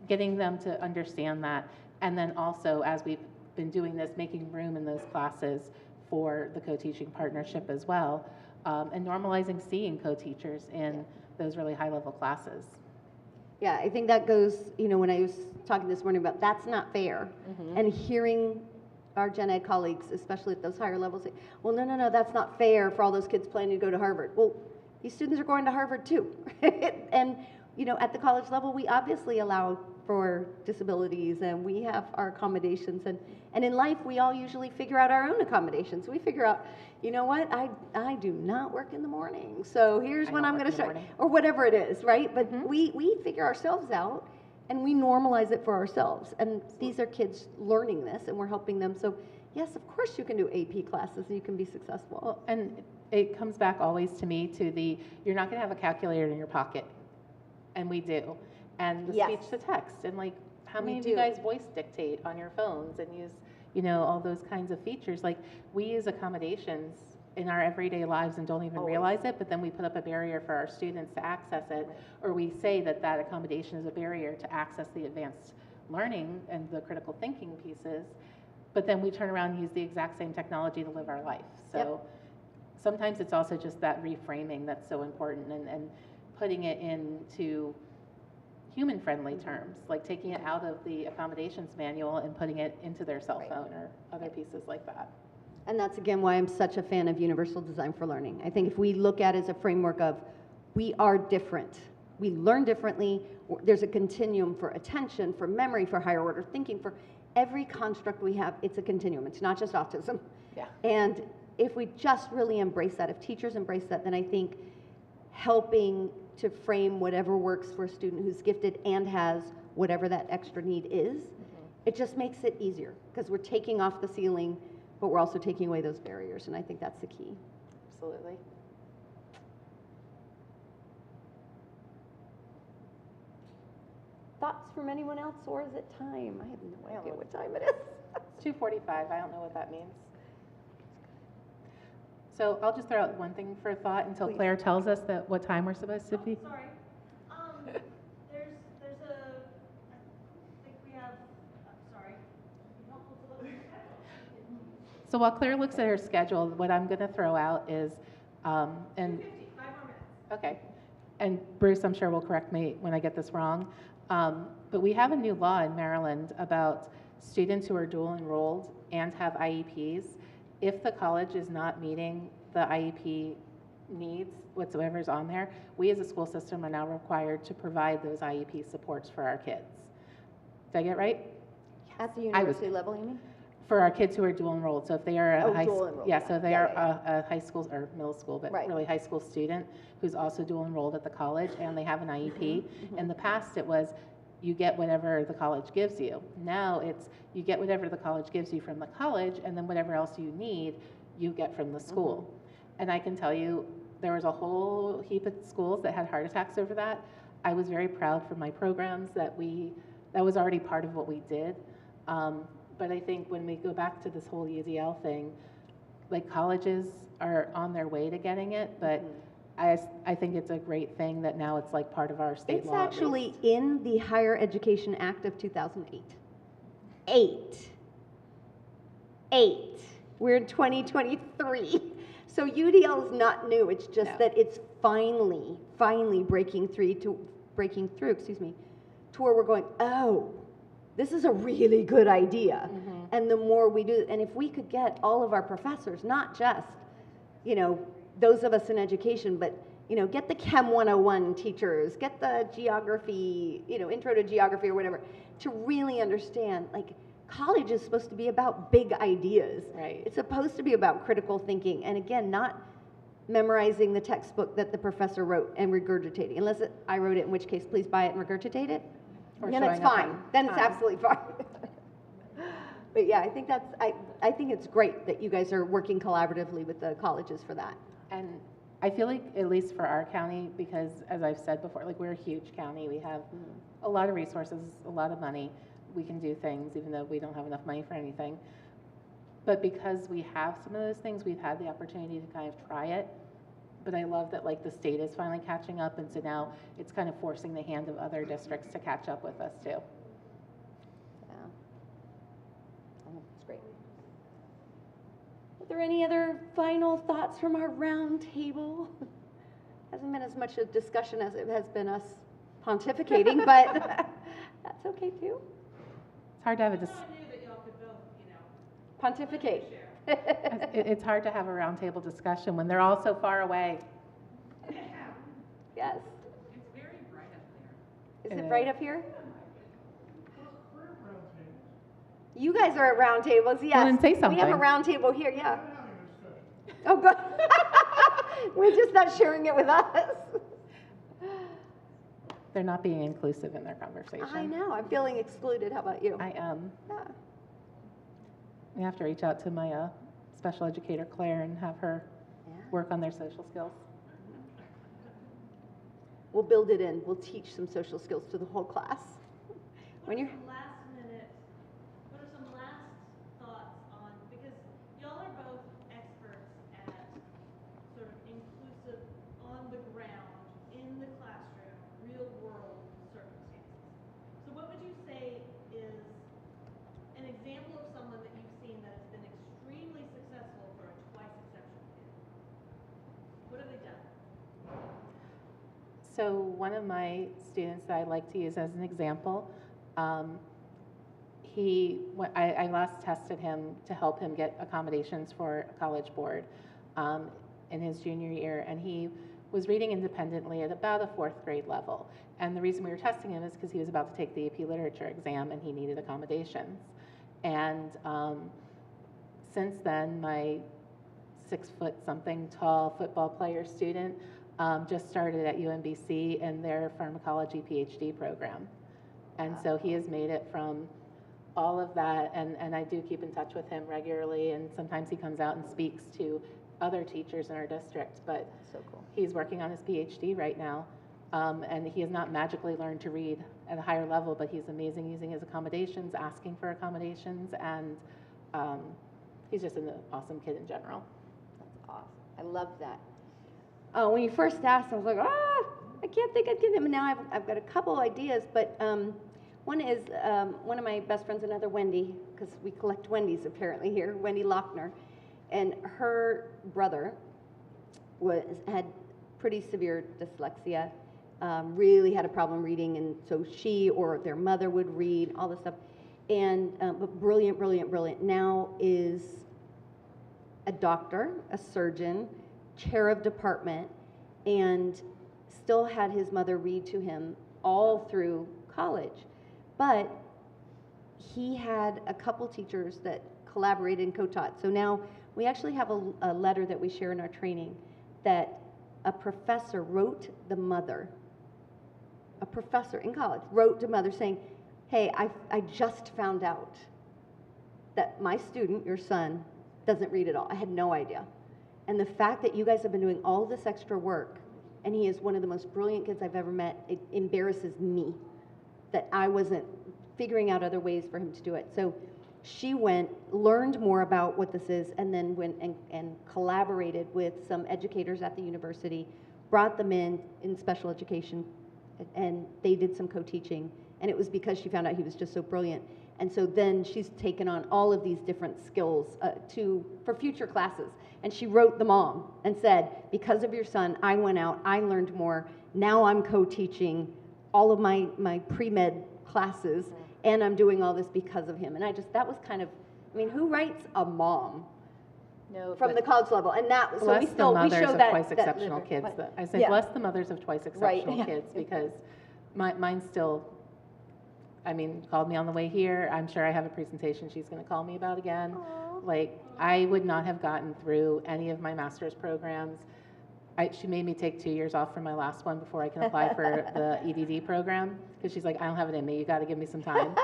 [SPEAKER 3] getting them to understand that. And then also, as we've been doing this, making room in those classes for the co-teaching partnership as well, and normalizing seeing co-teachers in those really high-level classes.
[SPEAKER 13] Yeah, I think that goes, you know, when I was talking this morning about that's not fair, and hearing our gen ed colleagues, especially at those higher levels, say, well, no, that's not fair for all those kids planning to go to Harvard. Well, these students are going to Harvard too. And, you know, at the college level, we obviously allow for disabilities, and we have our accommodations, and in life, we all usually figure out our own accommodations. We figure out, you know what, I do not work in the morning, so here's when I'm going to show, or whatever it is, right? But we figure ourselves out, and we normalize it for ourselves. And these are kids learning this, and we're helping them. So yes, of course you can do AP classes and you can be successful.
[SPEAKER 3] Well, and it comes back always to me to the, you're not going to have a calculator in your pocket, and we do. And the speech to text, and like, how many of you guys voice dictate on your phones and use, you know, all those kinds of features? Like, we use accommodations in our everyday lives and don't even realize it, but then we put up a barrier for our students to access it, or we say that that accommodation is a barrier to access the advanced learning and the critical thinking pieces, but then we turn around and use the exact same technology to live our life. So sometimes it's also just that reframing that's so important, and putting it into human-friendly terms, like taking it out of the accommodations manual and putting it into their cell phone or other pieces like that.
[SPEAKER 13] And that's, again, why I'm such a fan of universal design for learning. I think if we look at it as a framework of, we are different, we learn differently, there's a continuum for attention, for memory, for higher order thinking, for every construct we have, it's a continuum. It's not just autism.
[SPEAKER 3] Yeah.
[SPEAKER 13] And if we just really embrace that, if teachers embrace that, then I think helping to frame whatever works for a student who's gifted and has whatever that extra need is, it just makes it easier, because we're taking off the ceiling, but we're also taking away those barriers, and I think that's the key.
[SPEAKER 3] Absolutely.
[SPEAKER 13] Thoughts from anyone else, or is it time? I have no idea what time it is.
[SPEAKER 3] It's 2:45. I don't know what that means. So I'll just throw out one thing for thought until Claire tells us that what time we're supposed to be.
[SPEAKER 10] Sorry. There's a, I think we have, sorry.
[SPEAKER 3] So while Claire looks at her schedule, what I'm going to throw out is, and
[SPEAKER 10] 5 more minutes.
[SPEAKER 3] okay, and Bruce, I'm sure will correct me when I get this wrong, but we have a new law in Maryland about students who are dual enrolled and have IEPs. If the college is not meeting the IEP needs, whatsoever's on there, we as a school system are now required to provide those IEP supports for our kids. Did I get it right?
[SPEAKER 13] At the university level, you mean?
[SPEAKER 3] For our kids who are dual enrolled. So if they are a
[SPEAKER 13] dual enrolled,
[SPEAKER 3] yeah, so they are a high school or middle school, but
[SPEAKER 13] Right.
[SPEAKER 3] really high school student who's also dual enrolled at the college and they have an IEP. In the past, it was you get whatever the college gives you. Now it's you get whatever the college gives you from the college, and then whatever else you need, you get from the school. And I can tell you, there was a whole heap of schools that had heart attacks over that. I was very proud for my programs that was already part of what we did. But I think when we go back to this whole UDL thing, like colleges are on their way to getting it, but I think it's a great thing that now it's like part of our state law.
[SPEAKER 13] It's actually in the Higher Education Act of 2008. Eight. We're in 2023. So UDL is not new. It's just that it's finally breaking through, to where we're going, oh, this is a really good idea. And the more we do, and if we could get all of our professors, not just, you know, those of us in education, but You know, get the Chem 101 teachers, get the geography, you know, intro to geography or whatever, to really understand, like, college is supposed to be about big ideas.
[SPEAKER 3] Right.
[SPEAKER 13] It's supposed to be about critical thinking. And again, not memorizing the textbook that the professor wrote and regurgitating. Unless I wrote it, in which case, please buy it and regurgitate it.
[SPEAKER 3] Or
[SPEAKER 13] Then it's
[SPEAKER 3] showing up
[SPEAKER 13] fine.
[SPEAKER 3] on
[SPEAKER 13] Then it's
[SPEAKER 3] time.
[SPEAKER 13] absolutely fine. But yeah, I think I think it's great that you guys are working collaboratively with the colleges for that.
[SPEAKER 3] And I feel like, at least for our county, because as I've said before, like, we're a huge county. We have a lot of resources, a lot of money. We can do things even though we don't have enough money for anything. But because we have some of those things, we've had the opportunity to kind of try it. But I love that, like, the state is finally catching up, and so now it's kind of forcing the hand of other districts to catch up with us too.
[SPEAKER 13] Yeah. Oh, that's great. Are there any other final thoughts from our round table? Hasn't been as much a discussion as it has been us pontificating, but that's okay too.
[SPEAKER 3] It's hard to have a
[SPEAKER 13] Pontificate.
[SPEAKER 3] it's hard to have a roundtable discussion when they're all so far away.
[SPEAKER 13] Yes.
[SPEAKER 8] It's very bright up there.
[SPEAKER 13] Is it bright up here?
[SPEAKER 12] We're at round tables.
[SPEAKER 13] You guys are at round tables, yes.
[SPEAKER 3] Well, then say
[SPEAKER 13] We have a
[SPEAKER 3] something.
[SPEAKER 13] round table here, yeah.
[SPEAKER 12] We're having a discussion.
[SPEAKER 13] Oh, good. We're just not sharing it with us.
[SPEAKER 3] They're not being inclusive in their conversation.
[SPEAKER 13] I know. I'm feeling excluded. How about you?
[SPEAKER 3] I am.
[SPEAKER 13] Yeah.
[SPEAKER 3] We have to reach out to my special educator, Claire, and have her work on their social skills.
[SPEAKER 13] We'll build it in. We'll teach some social skills to the whole class. When you're
[SPEAKER 10] Last minute, what are some last thoughts on, because y'all are both experts at sort of inclusive, on the ground, in the classroom, real world circumstances. So what would you say is an example of someone that you've seen that has been extremely successful for a twice exceptional kid? What have they done?
[SPEAKER 3] So one of my students that I like to use as an example, I last tested him to help him get accommodations for a college board in his junior year, and he was reading independently at about a 4th grade level. And the reason we were testing him is because he was about to take the AP Literature exam and he needed accommodations. And since then, my 6-foot-something tall football player student just started at UMBC in their pharmacology PhD program. And so he has made it from all of that, and I do keep in touch with him regularly, and sometimes he comes out and speaks to other teachers in our district, but
[SPEAKER 13] so cool.
[SPEAKER 3] He's working on his PhD right now, and he has not magically learned to read at a higher level, but he's amazing using his accommodations, asking for accommodations, and he's just an awesome kid in general.
[SPEAKER 13] That's awesome. I love that. When you first asked, I was like, I can't think I'd get him. And now I've got a couple ideas, but one is one of my best friends, another Wendy, because we collect Wendy's apparently here, Wendy Lochner, and her brother had pretty severe dyslexia, really had a problem reading, and so she or their mother would read, all this stuff, and but brilliant, brilliant, brilliant. Now is a doctor, a surgeon, chair of department, and still had his mother read to him all through college. But he had a couple teachers that collaborated and co-taught. So now we actually have a letter that we share in our training that a professor wrote the mother, a professor in college wrote to mother saying, hey, I just found out that my student, your son, doesn't read at all. I had no idea. And the fact that you guys have been doing all this extra work, and he is one of the most brilliant kids I've ever met, it embarrasses me that I wasn't figuring out other ways for him to do it. So she went, learned more about what this is, and then went and collaborated with some educators at the university, brought them in special education, and they did some co-teaching. And it was because she found out he was just so brilliant. And so then she's taken on all of these different skills for future classes. And she wrote the mom and said, because of your son, I went out, I learned more. Now I'm co-teaching all of my pre-med classes, and I'm doing all this because of him. And that was kind of, I mean, who writes a mom
[SPEAKER 3] No,
[SPEAKER 13] from
[SPEAKER 3] but
[SPEAKER 13] the college level, and that, so
[SPEAKER 3] bless
[SPEAKER 13] we
[SPEAKER 3] the
[SPEAKER 13] still, we
[SPEAKER 3] mothers
[SPEAKER 13] show
[SPEAKER 3] of
[SPEAKER 13] that.
[SPEAKER 3] twice exceptional
[SPEAKER 13] that-
[SPEAKER 3] kids.
[SPEAKER 13] what?
[SPEAKER 3] I say
[SPEAKER 13] Yeah.
[SPEAKER 3] bless the mothers of twice exceptional
[SPEAKER 13] yeah.
[SPEAKER 3] kids, because mine's still, I mean, called me on the way here. I'm sure I have a presentation she's going to call me about again. Like, I would not have gotten through any of my master's programs. She made me take 2 years off from my last one before I can apply for the EDD program, because she's like, I don't have it in me. You got to give me some time.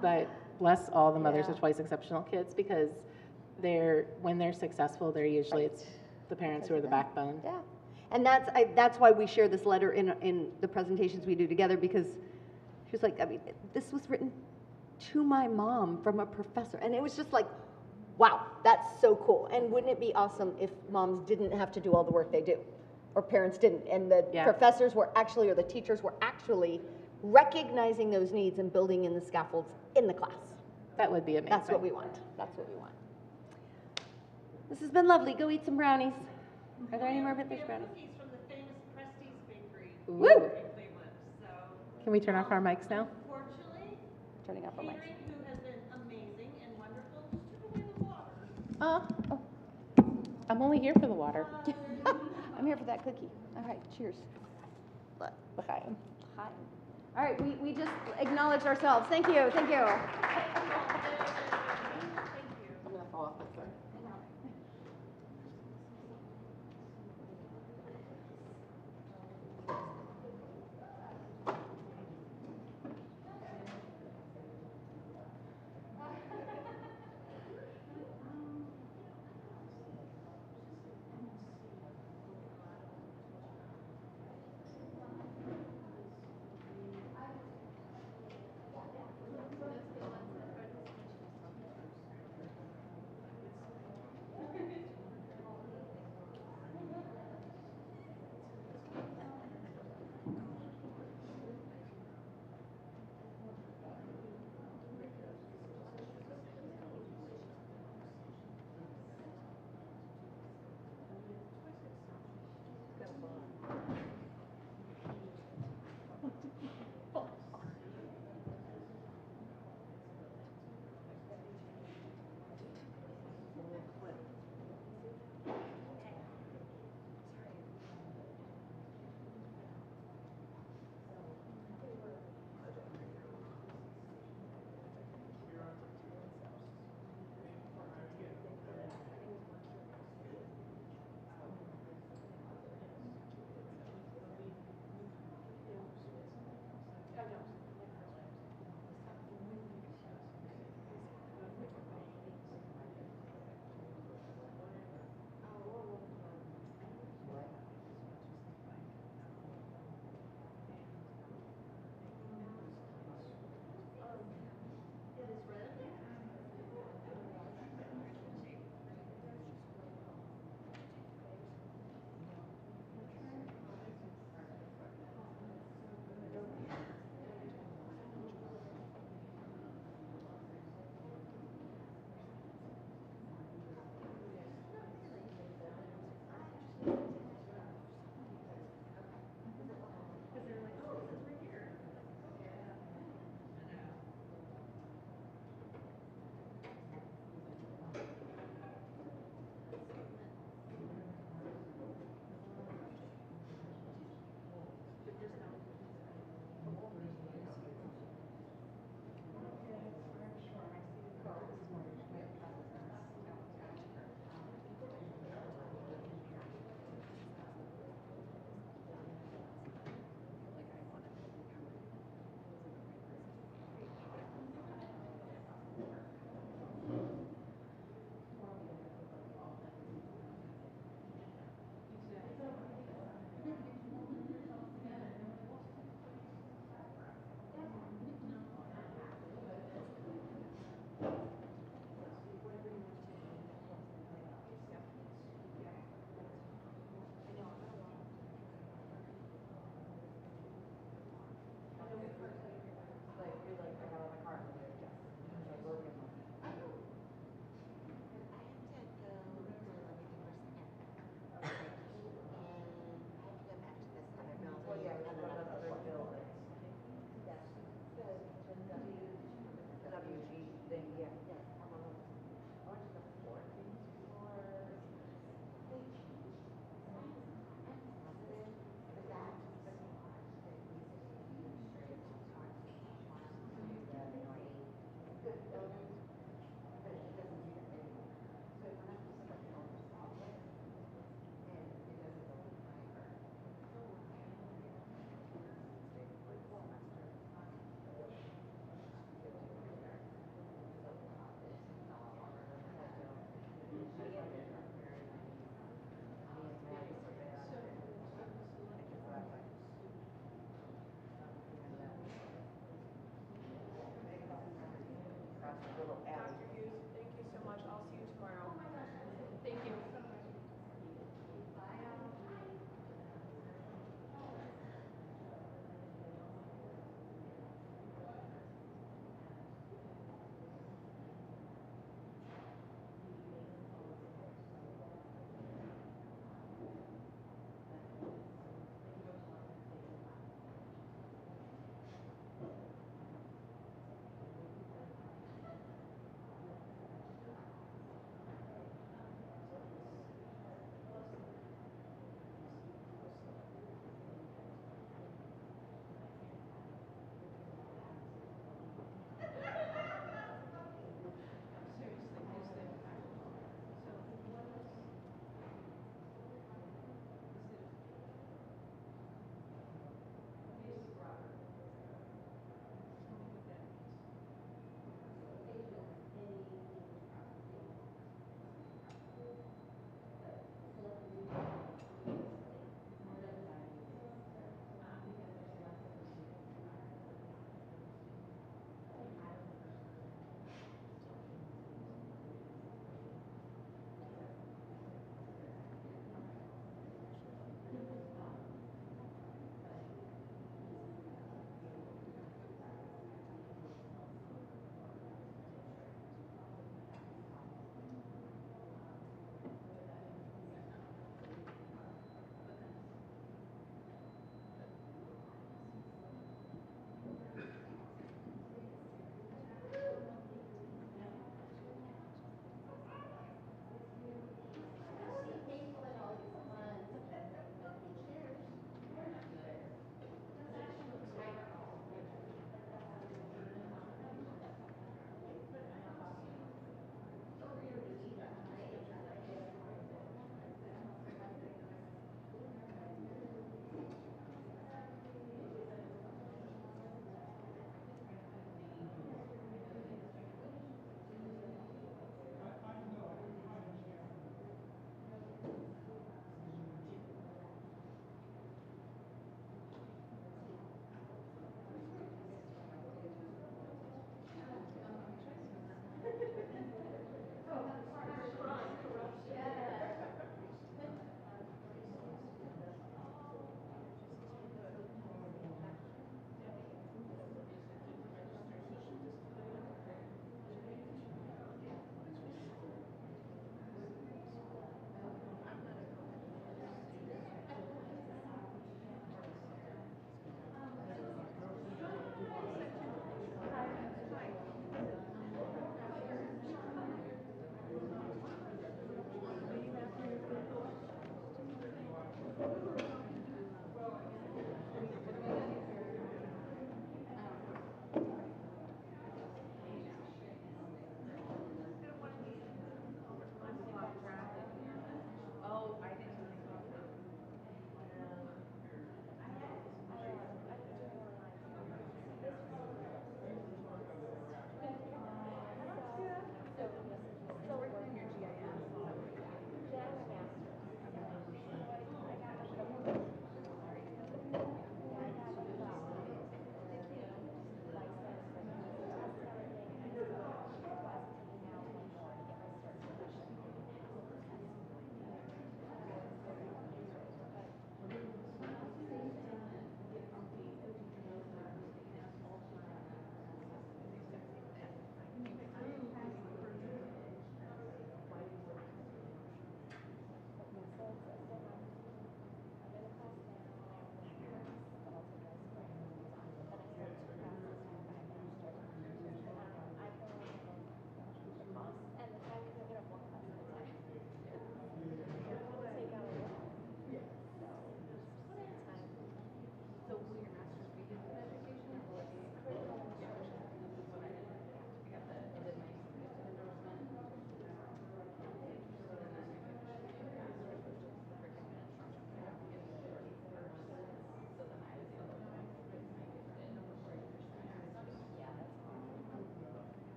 [SPEAKER 3] But bless all the mothers of twice exceptional kids, because when they're successful, they're usually it's the parents who are the backbone.
[SPEAKER 13] Yeah, and that's why we share this letter in the presentations we do together, because she was like, I mean, this was written to my mom from a professor, and it was just like, wow, that's so cool. And wouldn't it be awesome if moms didn't have to do all the work they do, or parents didn't, and the professors were actually, or the teachers were actually recognizing those needs and building in the scaffolds in the class.
[SPEAKER 3] That would be amazing.
[SPEAKER 13] That's what we want. That's what we want. This has been lovely. Go eat some brownies. Are there any more vintage brownies?
[SPEAKER 12] From the famous Prestige Bakery.
[SPEAKER 3] Woo!
[SPEAKER 12] Where they live. So,
[SPEAKER 3] Can we turn off our mics now?
[SPEAKER 12] unfortunately,
[SPEAKER 13] Turning off our mics.
[SPEAKER 12] catering, who has been amazing and wonderful, just took away the water.
[SPEAKER 3] I'm only here for the water.
[SPEAKER 13] I'm here for that cookie. All right, cheers.
[SPEAKER 3] Hi.
[SPEAKER 13] Hi. All right, we just acknowledged ourselves. Thank you, thank you.
[SPEAKER 3] I'm gonna fall off this one.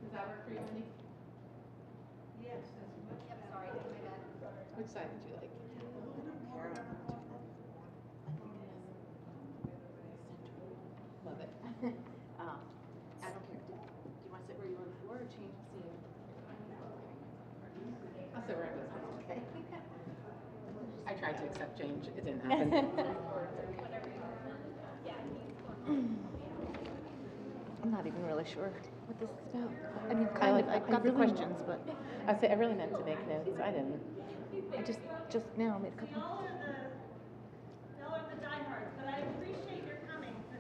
[SPEAKER 19] Does that work for you, Wendy?
[SPEAKER 1] Yes.
[SPEAKER 19] Sorry, my bad. Which side would you like? Love it. I don't care. Do you want to sit where you were before or change the seat? I'll sit where I was. Okay. I tried to accept change. It didn't happen.
[SPEAKER 18] I'm not even really sure what this is about. I mean, I've got the questions, but
[SPEAKER 19] I really meant to make notes. I didn't.
[SPEAKER 18] I just now made a couple.
[SPEAKER 12] Y'all are the diehards, but I appreciate your coming for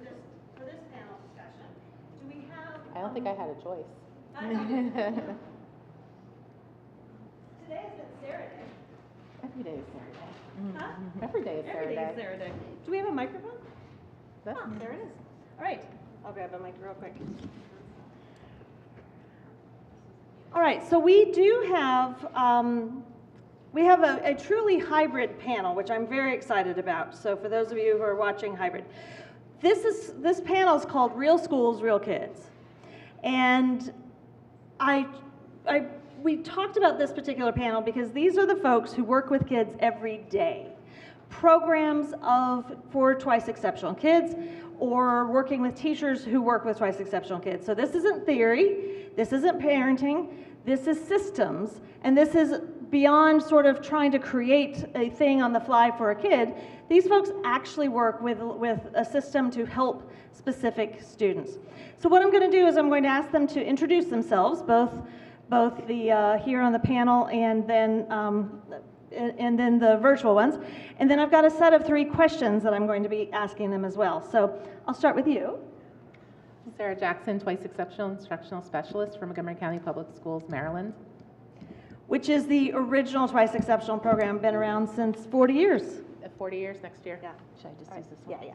[SPEAKER 12] this panel discussion. Do we have?
[SPEAKER 19] I don't think I had a choice.
[SPEAKER 12] Today has been Sarah Day.
[SPEAKER 19] Every day is Sarah Day.
[SPEAKER 12] Huh?
[SPEAKER 19] Every day is Sarah
[SPEAKER 12] Every day
[SPEAKER 19] Day.
[SPEAKER 12] is Sarah Day. Do we have a microphone?
[SPEAKER 19] There
[SPEAKER 12] it is. All right, I'll grab a mic real quick. All right, so we do have a truly hybrid panel, which I'm very excited about. So for those of you who are watching hybrid, this panel is called Real Schools, Real Kids. And we talked about this particular panel because these are the folks who work with kids every day. Programs for twice exceptional kids, or working with teachers who work with twice exceptional kids. So this isn't theory, this isn't parenting, this is systems, and this is beyond sort of trying to create a thing on the fly for a kid. These folks actually work with a system to help specific students. So what I'm going to do is I'm going to ask them to introduce themselves, both the here on the panel and then the virtual ones. And then I've got a set of 3 questions that I'm going to be asking them as well. So I'll start with you.
[SPEAKER 19] Sarah Jackson, twice exceptional instructional specialist for Montgomery County Public Schools, Maryland.
[SPEAKER 12] Which is the original twice exceptional program, been around since 40 years.
[SPEAKER 19] 40 years next year.
[SPEAKER 18] Yeah. Should I just use this one?
[SPEAKER 12] Yeah.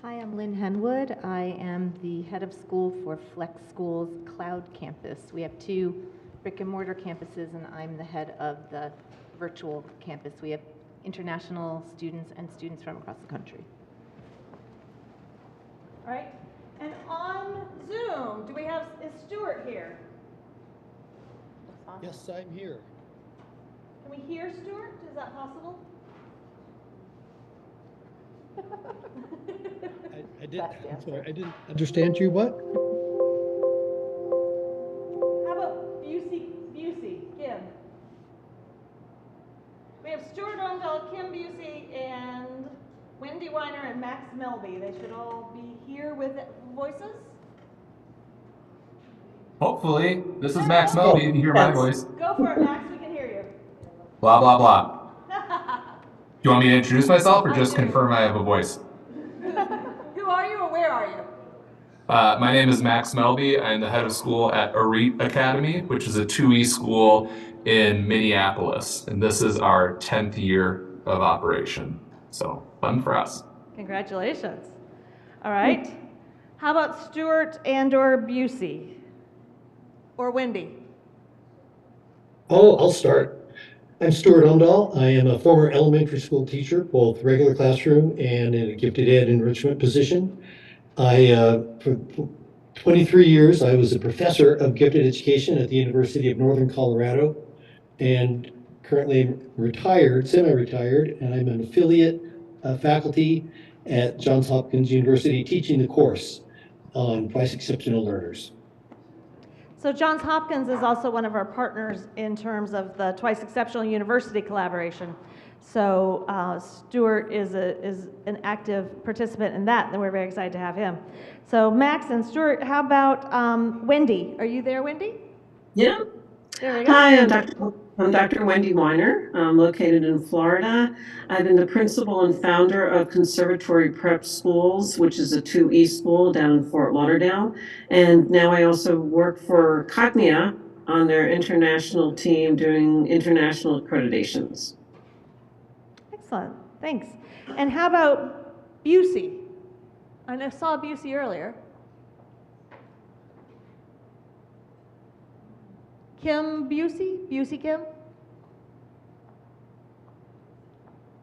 [SPEAKER 18] Hi, I'm Lynn Henwood. I am the head of school for Flex Schools Cloud Campus. We have 2 brick and mortar campuses, and I'm the head of the virtual campus. We have international students and students from across the country.
[SPEAKER 12] All right. And on Zoom, is Stuart here?
[SPEAKER 17] Yes, I'm here.
[SPEAKER 12] Can we hear Stuart? Is that possible?
[SPEAKER 17] I didn't understand you. What?
[SPEAKER 12] How about Busey, Kim? We have Stuart Ondell, Kim Busey, and Wendy Weiner and Max Melby. They should all be here with voices.
[SPEAKER 20] Hopefully. This is Max Melby. You can hear my voice.
[SPEAKER 12] Go for it, Max. We can hear you.
[SPEAKER 20] Blah, blah, blah. Do you want me to introduce myself or just confirm I have a voice?
[SPEAKER 12] Who are you or where are you?
[SPEAKER 20] My name is Max Melby. I'm the head of school at Elite Academy, which is a 2E school in Minneapolis. And this is our 10th year of operation. So fun for us.
[SPEAKER 12] Congratulations. All right. How about Stuart and/or Busey? Or Wendy?
[SPEAKER 17] I'll start. I'm Stuart Ondall. I am a former elementary school teacher, both regular classroom and in a gifted ed enrichment position. For 23 years, I was a professor of gifted education at the University of Northern Colorado, and currently retired, semi-retired, and I'm an affiliate faculty at Johns Hopkins University teaching the course on twice exceptional learners.
[SPEAKER 12] So Johns Hopkins is also one of our partners in terms of the Twice Exceptional University collaboration. So Stuart is an active participant in that, and we're very excited to have him. So Max and Stuart, how about Wendy? Are you there, Wendy?
[SPEAKER 2] Yeah.
[SPEAKER 12] There we go.
[SPEAKER 2] Hi, I'm Dr. Wendy Weiner. I'm located in Florida. I've been the principal and founder of Conservatory Prep Schools, which is a 2E school down in Fort Lauderdale. And now I also work for Cognia on their international team doing international accreditations.
[SPEAKER 12] Excellent, thanks. And how about Busey? I saw Busey earlier. Kim Busey? Busey Kim?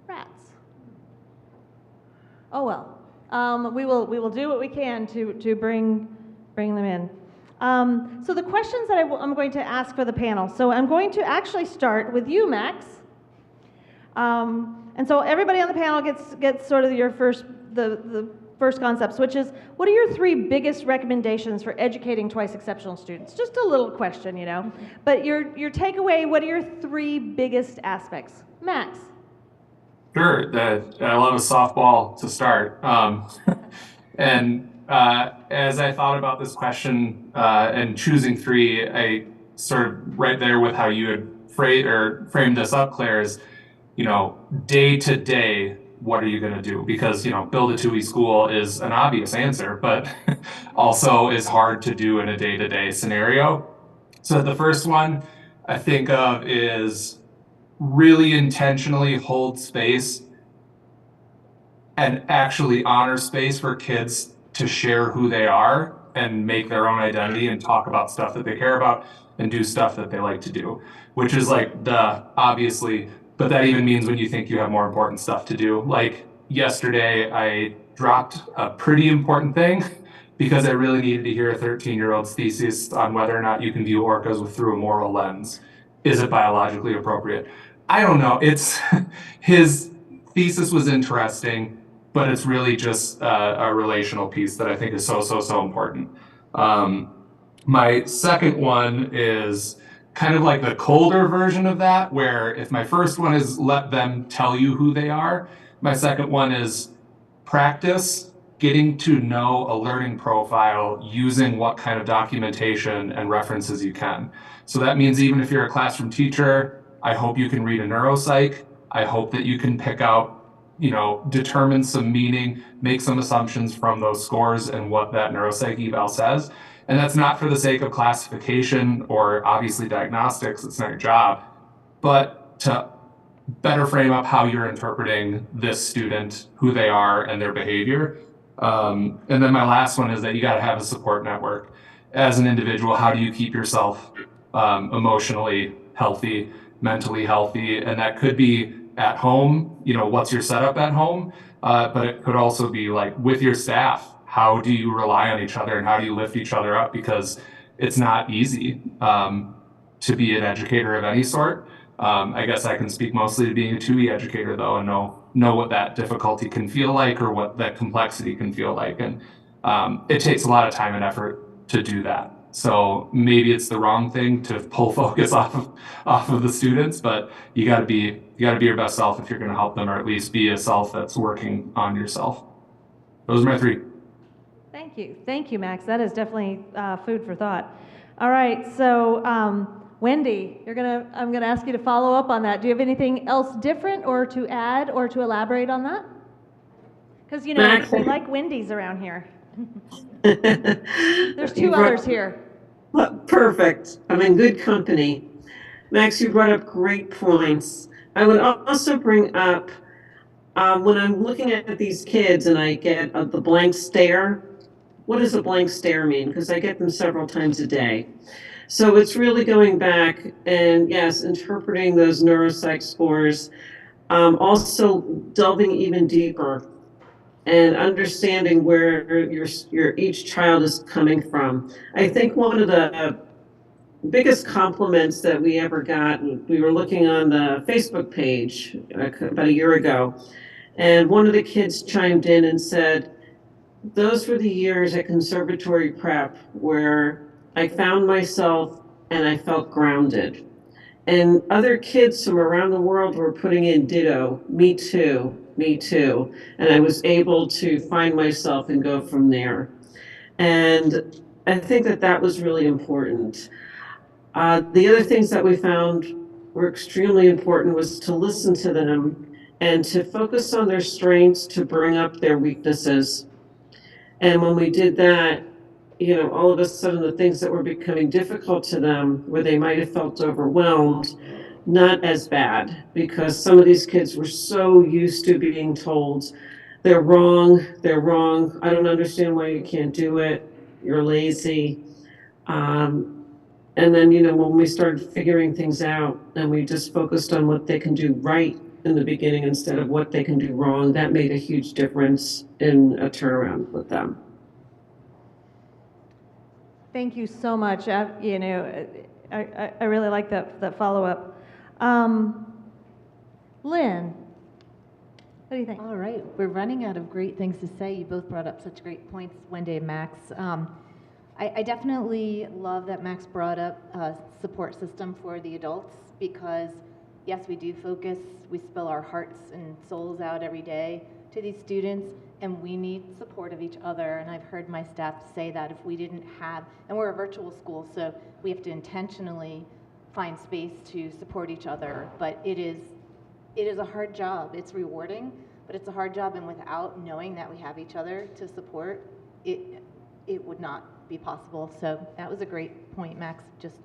[SPEAKER 12] Rats. Oh well. We will do what we can to bring them in. So the questions that I'm going to ask for the panel. So I'm going to actually start with you, Max. And so everybody on the panel gets sort of your the first concepts, which is, what are your 3 biggest recommendations for educating twice exceptional students? Just a little question, you know. But your takeaway, what are your 3 biggest aspects? Max.
[SPEAKER 20] Sure. I love a softball to start. And as I thought about this question and choosing 3, I sort of right there with how you had framed this up, Claire, is, you know, day to day, what are you going to do? Because, you know, build a 2E school is an obvious answer, but also is hard to do in a day-to-day scenario. So the first one I think of is really intentionally hold space and actually honor space for kids to share who they are and make their own identity and talk about stuff that they care about and do stuff that they like to do, which is like the obviously, but that even means when you think you have more important stuff to do. Like yesterday, I dropped a pretty important thing because I really needed to hear a 13-year-old's thesis on whether or not you can view orcas through a moral lens. Is it biologically appropriate? I don't know. It's his thesis was interesting, but it's really just a relational piece that I think is so important. My second one is kind of like the colder version of that, where if my first one is let them tell you who they are, my second one is practice getting to know a learning profile using what kind of documentation and references you can. So that means even if you're a classroom teacher, I hope you can read a neuropsych. I hope that you can pick out, you know, determine some meaning, make some assumptions from those scores and what that neuropsych eval says. And that's not for the sake of classification or obviously diagnostics, it's not your job, but to better frame up how you're interpreting this student, who they are and their behavior. And then my last one is that you got to have a support network. As an individual, how do you keep yourself emotionally healthy, mentally healthy? And that could be at home, you know, what's your setup at home? But it could also be like with your staff. How do you rely on each other and how do you lift each other up? Because it's not easy to be an educator of any sort. I guess I can speak mostly to being a 2E educator though, and know what that difficulty can feel like or what that complexity can feel like. And it takes a lot of time and effort to do that. So maybe it's the wrong thing to pull focus off of the students, but you gotta be your best self if you're gonna help them, or at least be a self that's working on yourself. Those are my 3.
[SPEAKER 12] Thank you, Max. That is definitely food for thought. All right, so Wendy, I'm gonna ask you to follow up on that. Do you have anything else different or to add or to elaborate on that? Because, you know, Max, we like Wendy's around here. There's 2 others here.
[SPEAKER 2] Perfect. I'm in good company. Max, you brought up great points. I would also bring up, when I'm looking at these kids and I get the blank stare, what does a blank stare mean? Because I get them several times a day. So it's really going back and, yes, interpreting those neuropsych scores, also delving even deeper and understanding where your each child is coming from. I think one of the biggest compliments that we ever got, we were looking on the Facebook page about a year ago, and one of the kids chimed in and said, those were the years at conservatory prep where I found myself and I felt grounded. And other kids from around the world were putting in ditto, me too, me too. And I was able to find myself and go from there. And I think that that was really important. The other things that we found were extremely important was to listen to them and to focus on their strengths to bring up their weaknesses. And when we did that, all of a sudden the things that were becoming difficult to them, where they might have felt overwhelmed, not as bad, because some of these kids were so used to being told, they're wrong, I don't understand why you can't do it, you're lazy. And then, when we started figuring things out and we just focused on what they can do right in the beginning instead of what they can do wrong, that made a huge difference in a turnaround with them.
[SPEAKER 12] Thank you so much. I really like that follow-up. Lynn, what do you think?
[SPEAKER 18] All right, we're running out of great things to say. You both brought up such great points, Wendy and Max. I definitely love that Max brought up a support system for the adults because, yes, we do focus, we spill our hearts and souls out every day to these students, and we need support of each other. And I've heard my staff say that if we didn't have, and we're a virtual school, so we have to intentionally find space to support each other. But it is a hard job. It's rewarding, but it's a hard job, and without knowing that we have each other to support, it would not be possible. So that was a great point, Max, just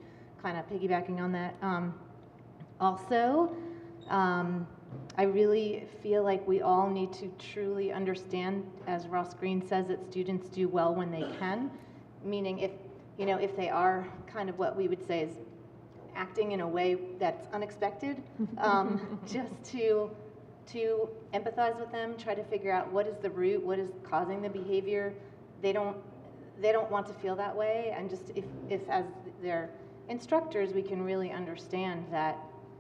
[SPEAKER 18] kind of piggybacking on that. Also, I really feel like we all need to truly understand, as Ross Green says, that students do well when they can, meaning if they are kind of what we would say is acting in a way that's unexpected, just to empathize with them, try to figure out what is the root, what is causing the behavior. They don't want to feel that way, and just if as their instructors we can really understand that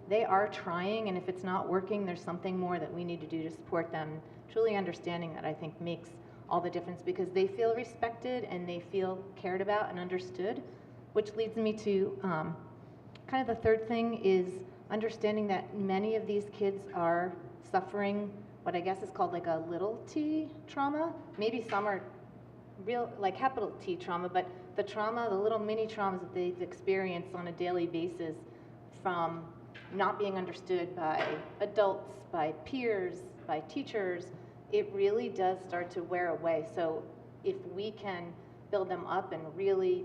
[SPEAKER 18] they are trying, and if it's not working, there's something more that we need to do to support them. Truly understanding that, I think, makes all the difference because they feel respected and they feel cared about and understood, which leads me to kind of the third thing is understanding that many of these kids are suffering what I guess is called like a little t trauma. Maybe some are real, like capital T trauma, but the trauma, the little mini traumas that they've experienced on a daily basis from not being understood by adults, by peers, by teachers, it really does start to wear away. So if we can build them up and really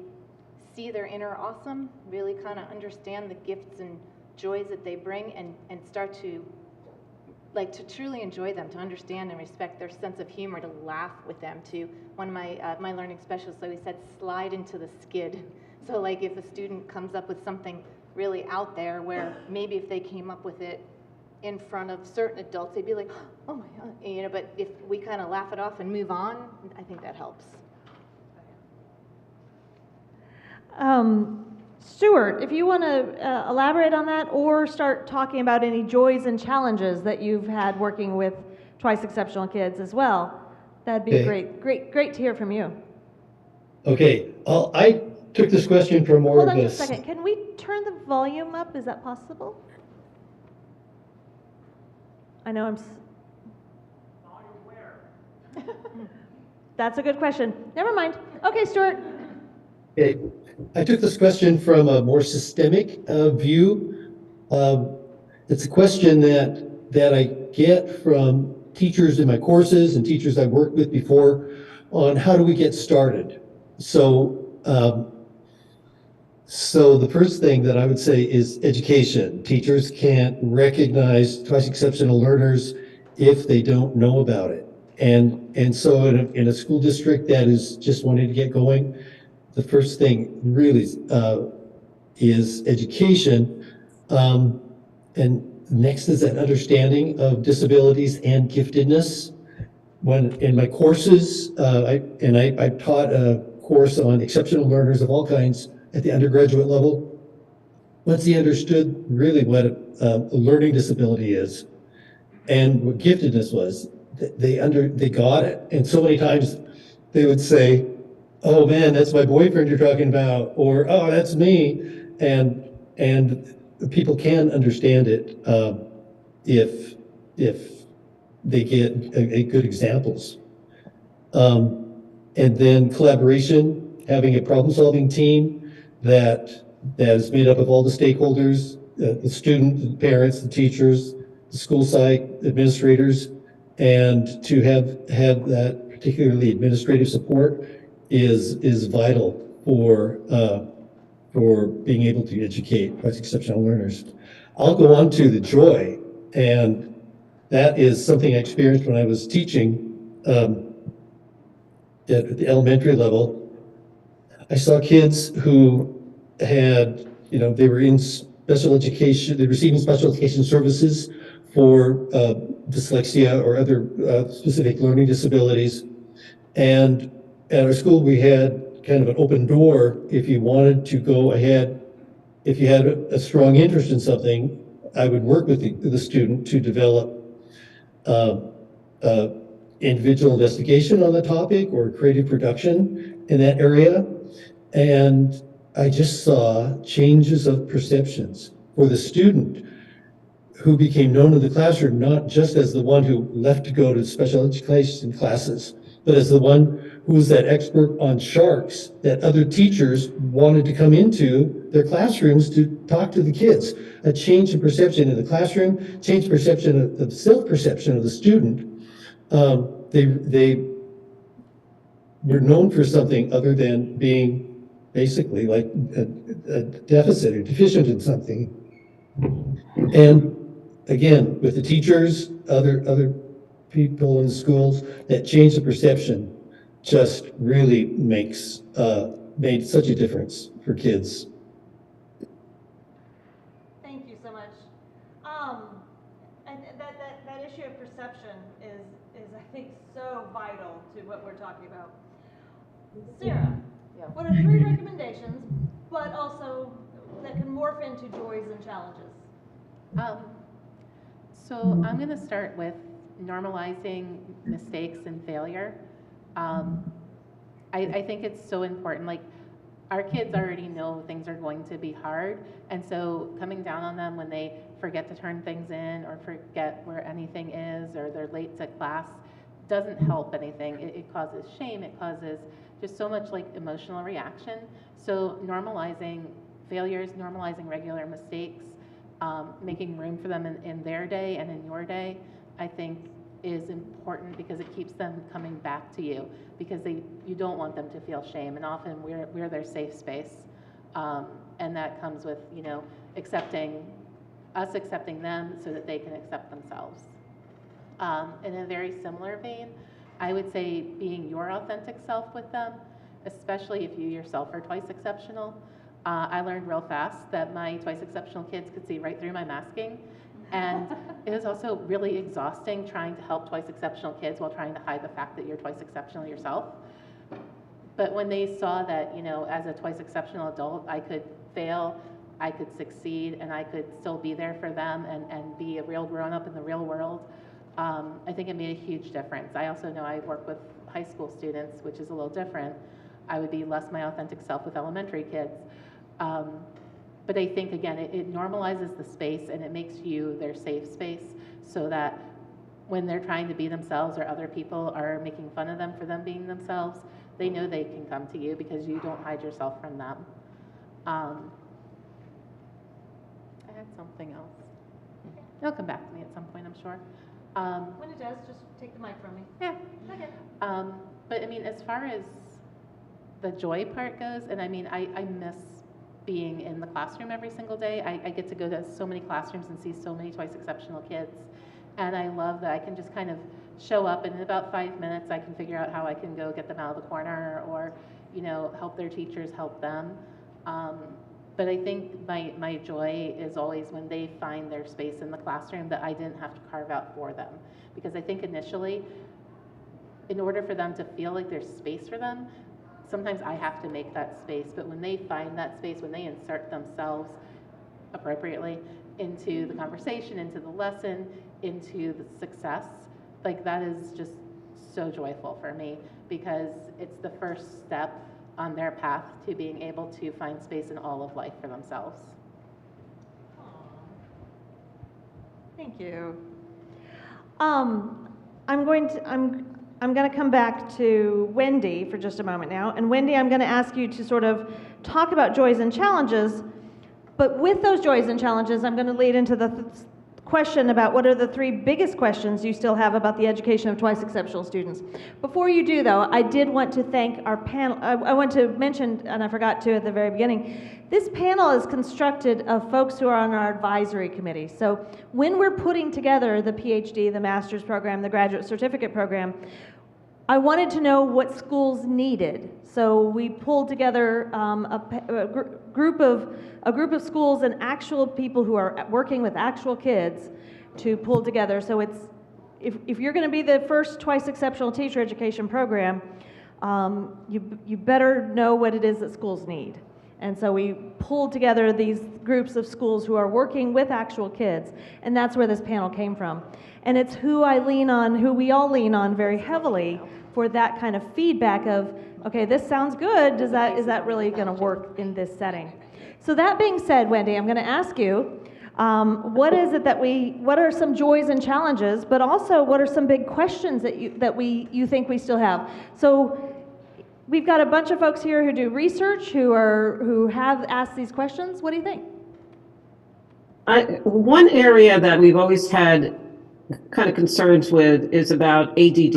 [SPEAKER 18] see their inner awesome, really kind of understand the gifts and joys that they bring and start to truly enjoy them, to understand and respect their sense of humor, to laugh with them, to one of my learning specialists always said, slide into the skid. So like if a student comes up with something really out there where maybe if they came up with it in front of certain adults, they'd be like, oh my God, but if we kind of laugh it off and move on, I think that helps.
[SPEAKER 12] Stuart, if you want to elaborate on that or start talking about any joys and challenges that you've had working with twice exceptional kids as well, that'd be great to hear from you.
[SPEAKER 17] Okay, I took this question from more
[SPEAKER 12] Hold
[SPEAKER 17] of
[SPEAKER 12] on
[SPEAKER 17] this.
[SPEAKER 12] just a second. Can we turn the volume up? Is that possible? I know I'm. That's a good question. Never mind. Okay, Stuart.
[SPEAKER 17] Okay, I took this question from a more systemic view. It's a question that I get from teachers in my courses and teachers I've worked with before on how do we get started. So the first thing that I would say is education. Teachers can't recognize twice exceptional learners if they don't know about it. And so in a school district that is just wanting to get going, the first thing really is education. And next is that understanding of disabilities and giftedness. When in my courses, I taught a course on exceptional learners of all kinds at the undergraduate level. Once they understood really what a learning disability is and what giftedness was, they got it. And so many times they would say, oh man, that's my boyfriend you're talking about, or oh, that's me. And people can understand it if they get a good examples. And then collaboration, having a problem-solving team that is made up of all the stakeholders, the student, the parents, the teachers, the school site administrators, and to have that particularly administrative support is vital for being able to educate exceptional learners. I'll go on to the joy, and that is something I experienced when I was teaching at the elementary level. I saw kids who had, they were in special education, they were receiving special education services for dyslexia or other specific learning disabilities. And at our school, we had kind of an open door. If you wanted to go ahead, if you had a strong interest in something, I would work with the student to develop uh, uh, individual investigation on the topic or creative production in that area. And I just saw changes of perceptions for the student who became known in the classroom, not just as the one who left to go to special education classes, but as the one who was that expert on sharks that other teachers wanted to come into their classrooms to talk to the kids. A change in perception in the classroom, change perception of self-perception of the student. They were known for something other than being basically like a deficit or deficient in something. And again, with the teachers, other people in schools, that change the perception just really made such a difference for kids.
[SPEAKER 12] Thank you so much. And that issue of perception is I think so vital to what we're talking about. Sarah, what are 3 recommendations, but also that can morph into joys and challenges?
[SPEAKER 3] So I'm going to start with normalizing mistakes and failure. I think it's so important. Like, our kids already know things are going to be hard, and so coming down on them when they forget to turn things in or forget where anything is or they're late to class doesn't help anything. It causes shame. It causes just so much like emotional reaction. So normalizing failures, normalizing regular mistakes, making room for them in their day and in your day, I think is important because it keeps them coming back to you because you don't want them to feel shame, and often we're their safe space, and that comes with accepting them so that they can accept themselves. In a very similar vein, I would say being your authentic self with them, especially if you yourself are twice exceptional. I learned real fast that my twice exceptional kids could see right through my masking. And it was also really exhausting trying to help twice exceptional kids while trying to hide the fact that you're twice exceptional yourself. But when they saw that, as a twice exceptional adult, I could fail, I could succeed, and I could still be there for them and be a real grown-up in the real world, I think it made a huge difference. I also know I work with high school students, which is a little different. I would be less my authentic self with elementary kids. But I think, again, it normalizes the space and it makes you their safe space so that when they're trying to be themselves or other people are making fun of them for them being themselves, they know they can come to you because you don't hide yourself from them. I had something else. It'll come back to me at some point, I'm sure.
[SPEAKER 12] When it does, just take the mic from me.
[SPEAKER 3] Yeah.
[SPEAKER 12] Okay.
[SPEAKER 3] But I mean, as far as the joy part goes, and I mean, I miss being in the classroom every single day. I get to go to so many classrooms and see so many twice exceptional kids. And I love that I can just kind of show up and in about 5 minutes I can figure out how I can go get them out of the corner or, help their teachers help them. But I think my joy is always when they find their space in the classroom that I didn't have to carve out for them. Because I think initially, in order for them to feel like there's space for them, sometimes I have to make that space, but when they find that space, when they insert themselves appropriately into the conversation, into the lesson, into the success, like that is just so joyful for me because it's the first step on their path to being able to find space in all of life for themselves.
[SPEAKER 12] Thank you. I'm going to come back to Wendy for just a moment now. And Wendy, I'm going to ask you to sort of talk about joys and challenges. But with those joys and challenges, I'm going to lead into the question about what are the three biggest questions you still have about the education of twice exceptional students. Before you do, though, I did want to thank our panel. I want to mention, and I forgot to at the very beginning, this panel is constructed of folks who are on our advisory committee. So when we're putting together the PhD, the master's program, the graduate certificate program, I wanted to know what schools needed. So we pulled together a group of schools and actual people who are working with actual kids to pull together. So it's if you're going to be the first twice exceptional teacher education program, you better know what it is that schools need. And so we pulled together these groups of schools who are working with actual kids, and that's where this panel came from. And it's who I lean on, who we all lean on very heavily for that kind of feedback of, okay, this sounds good, is that really going to work in this setting? So that being said, Wendy, I'm going to ask you, what are some joys and challenges, but also what are some big questions that you think we still have? So we've got a bunch of folks here who do research, who have asked these questions. What do you think?
[SPEAKER 2] One area that we've always had kind of concerns with is about ADD.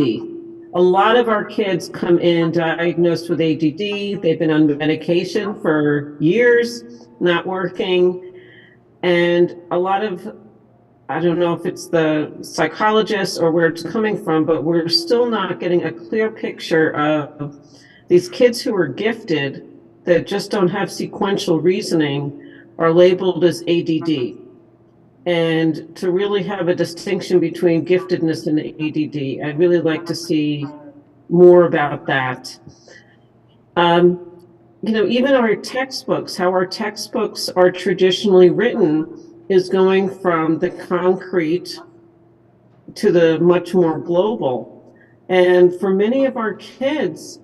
[SPEAKER 2] A lot of our kids come in diagnosed with ADD. They've been on medication for years, not working. And a lot of, I don't know if it's the psychologists or where it's coming from, but we're still not getting a clear picture of these kids who are gifted that just don't have sequential reasoning are labeled as ADD. And to really have a distinction between giftedness and ADD, I'd really like to see more about that. Even our textbooks, how our textbooks are traditionally written is going from the concrete to the much more global. And for many of our kids,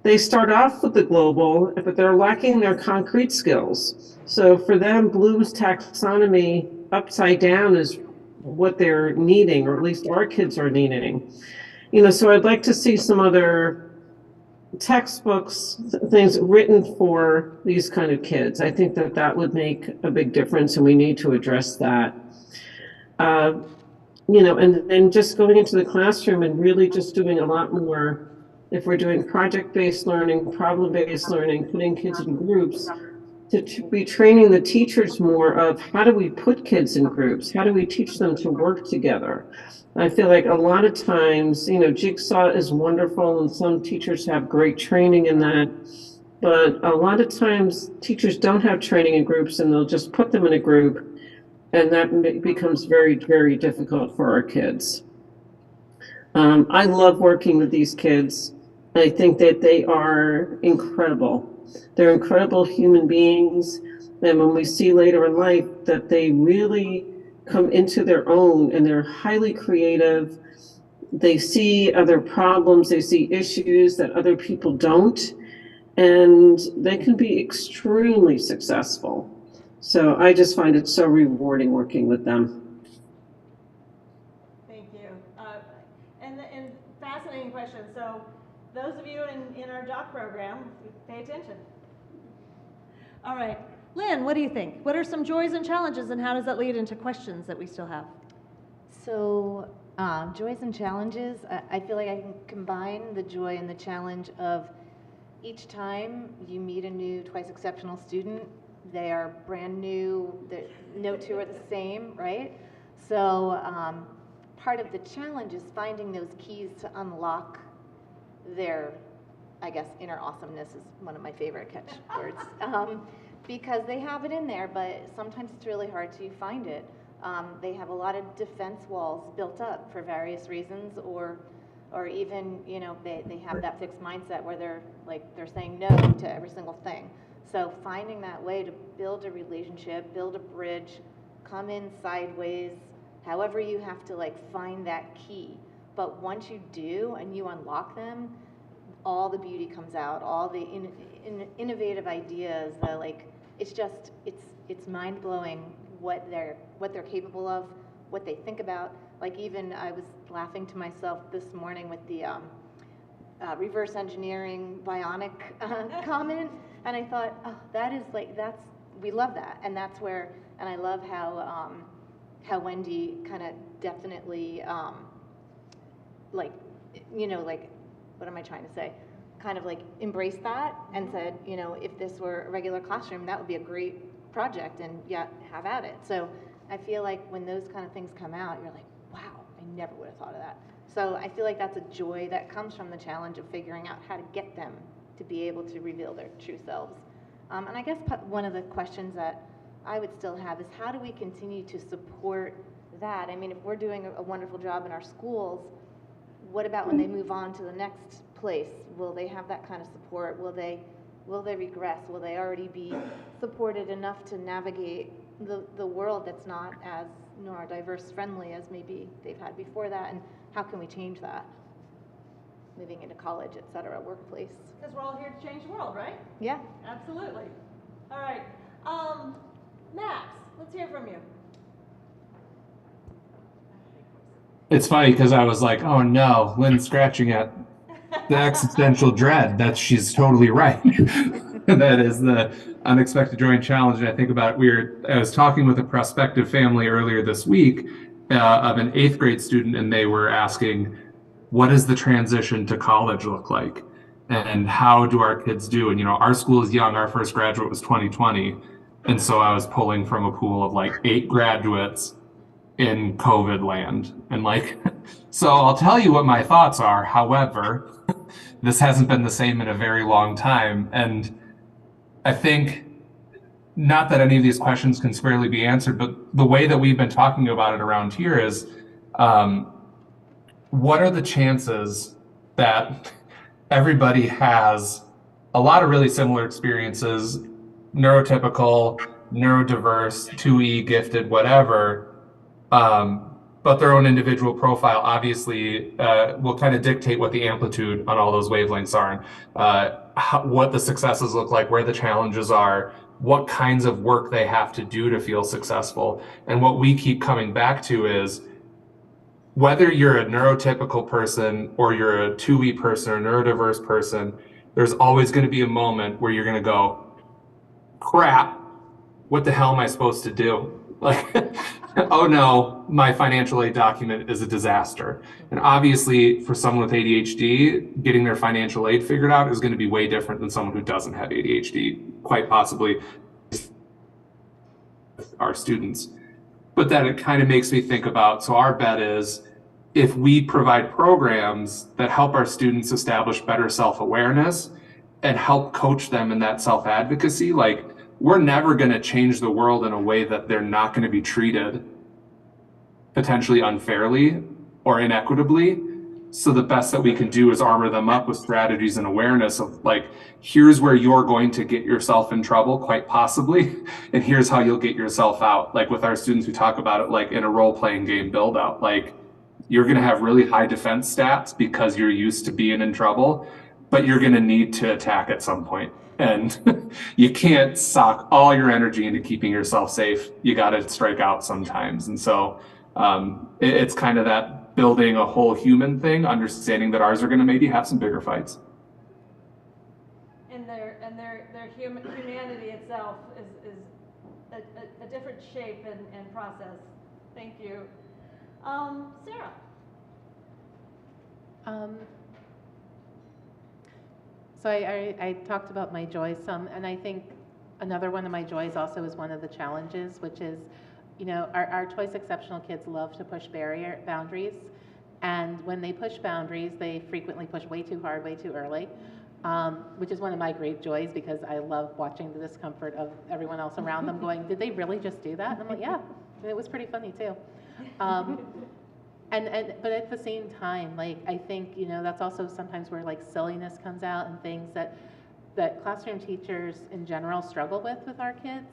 [SPEAKER 2] they start off with the global, but they're lacking their concrete skills. So for them, Bloom's taxonomy upside down is what they're needing, or at least our kids are needing. So I'd like to see some other textbooks, things written for these kind of kids. I think that would make a big difference, and we need to address that. And then just going into the classroom and really just doing a lot more. If we're doing project-based learning, problem-based learning, putting kids in groups, to be training the teachers more of how do we put kids in groups? How do we teach them to work together? I feel like a lot of times, Jigsaw is wonderful and some teachers have great training in that, but a lot of times teachers don't have training in groups and they'll just put them in a group, and that becomes very, very difficult for our kids. I love working with these kids. I think that they are incredible. They're incredible human beings. And when we see later in life that they really come into their own and they're highly creative, they see other problems, they see issues that other people don't, and they can be extremely successful. So I just find it so rewarding working with them.
[SPEAKER 12] Thank you. And fascinating question. So those of you in our doc program, pay attention. All right. Lynn, what do you think? What are some joys and challenges, and how does that lead into questions that we still have?
[SPEAKER 18] So joys and challenges, I feel like I can combine the joy and the challenge of each time you meet a new twice exceptional student, they are brand new, no two are the same, right? So part of the challenge is finding those keys to unlock their, I guess, inner awesomeness is one of my favorite catchwords. Because they have it in there, but sometimes it's really hard to find it. They have a lot of defense walls built up for various reasons, or even, they have that fixed mindset where they're saying no to every single thing. So finding that way to build a relationship, build a bridge, come in sideways, however you have to find that key. But once you do and you unlock them, all the beauty comes out, all the innovative ideas, it's mind blowing what they're capable of
[SPEAKER 3] what they think about. Like even I was laughing to myself this morning with the reverse engineering bionic comment, and I thought, oh, that is like, we love that, and that's where, and I love how Wendy kind of definitely, like, like, what am I trying to say? Kind of like embraced that and said, if this were a regular classroom, that would be a great project, and yet have at it. So I feel like when those kind of things come out, you're like, wow, I never would have thought of that. So I feel like that's a joy that comes from the challenge of figuring out how to get them to be able to reveal their true selves. And I guess one of the questions that I would still have is, how do we continue to support that? I mean, if we're doing a wonderful job in our schools, what about when they move on to the next place? Will they have that kind of support? Will they regress? Will they already be supported enough to navigate the world that's not as neurodiverse friendly as maybe they've had before that? And how can we change that? Moving into college, et cetera, workplace.
[SPEAKER 12] Because we're all here to change the world, right?
[SPEAKER 3] Yeah.
[SPEAKER 12] Absolutely. All right. Max, let's hear from you.
[SPEAKER 20] It's funny because I was like, oh no, Lynn's scratching at the existential dread. She's totally right. That is the unexpected joy and challenge. And I think about it, I was talking with a prospective family earlier this week of an 8th grade student, and they were asking, what does the transition to college look like? And how do our kids do? And, our school is young. Our first graduate was 2020. And so I was pulling from a pool of like 8 graduates in COVID land. And so I'll tell you what my thoughts are. However, this hasn't been the same in a very long time. And I think, not that any of these questions can squarely be answered, but the way that we've been talking about it around here is, what are the chances that everybody has a lot of really similar experiences, neurotypical, neurodiverse, 2E, gifted, whatever, but their own individual profile obviously will kind of dictate what the amplitude on all those wavelengths are, what the successes look like, where the challenges are, what kinds of work they have to do to feel successful. And what we keep coming back to is, whether you're a neurotypical person or you're a 2E person or a neurodiverse person, there's always going to be a moment where you're going to go, crap, what the hell am I supposed to do? Like, oh no, my financial aid document is a disaster. And obviously, for someone with ADHD, getting their financial aid figured out is going to be way different than someone who doesn't have ADHD, quite possibly our students. But then it kind of makes me think about, so our bet is, if we provide programs that help our students establish better self-awareness and help coach them in that self-advocacy, we're never going to change the world in a way that they're not going to be treated potentially unfairly or inequitably. So the best that we can do is armor them up with strategies and awareness of here's where you're going to get yourself in trouble, quite possibly, and here's how you'll get yourself out. With our students, we talk about it in a role-playing game build-out. You're going to have really high defense stats because you're used to being in trouble, but you're going to need to attack at some point. And you can't sock all your energy into keeping yourself safe. You got to strike out sometimes. And so it's kind of that building a whole human thing, understanding that ours are going to maybe have some bigger fights.
[SPEAKER 12] And their humanity itself is a different shape and process. Thank you. Sarah.
[SPEAKER 3] So I talked about my joys some, and I think another one of my joys also is one of the challenges, which is, our Twice Exceptional kids love to push boundaries, and when they push boundaries, they frequently push way too hard, way too early, which is one of my great joys, because I love watching the discomfort of everyone else around them going, did they really just do that? And I'm like, yeah, it was pretty funny too. But at the same time, I think, that's also sometimes where silliness comes out and things that classroom teachers in general struggle with our kids.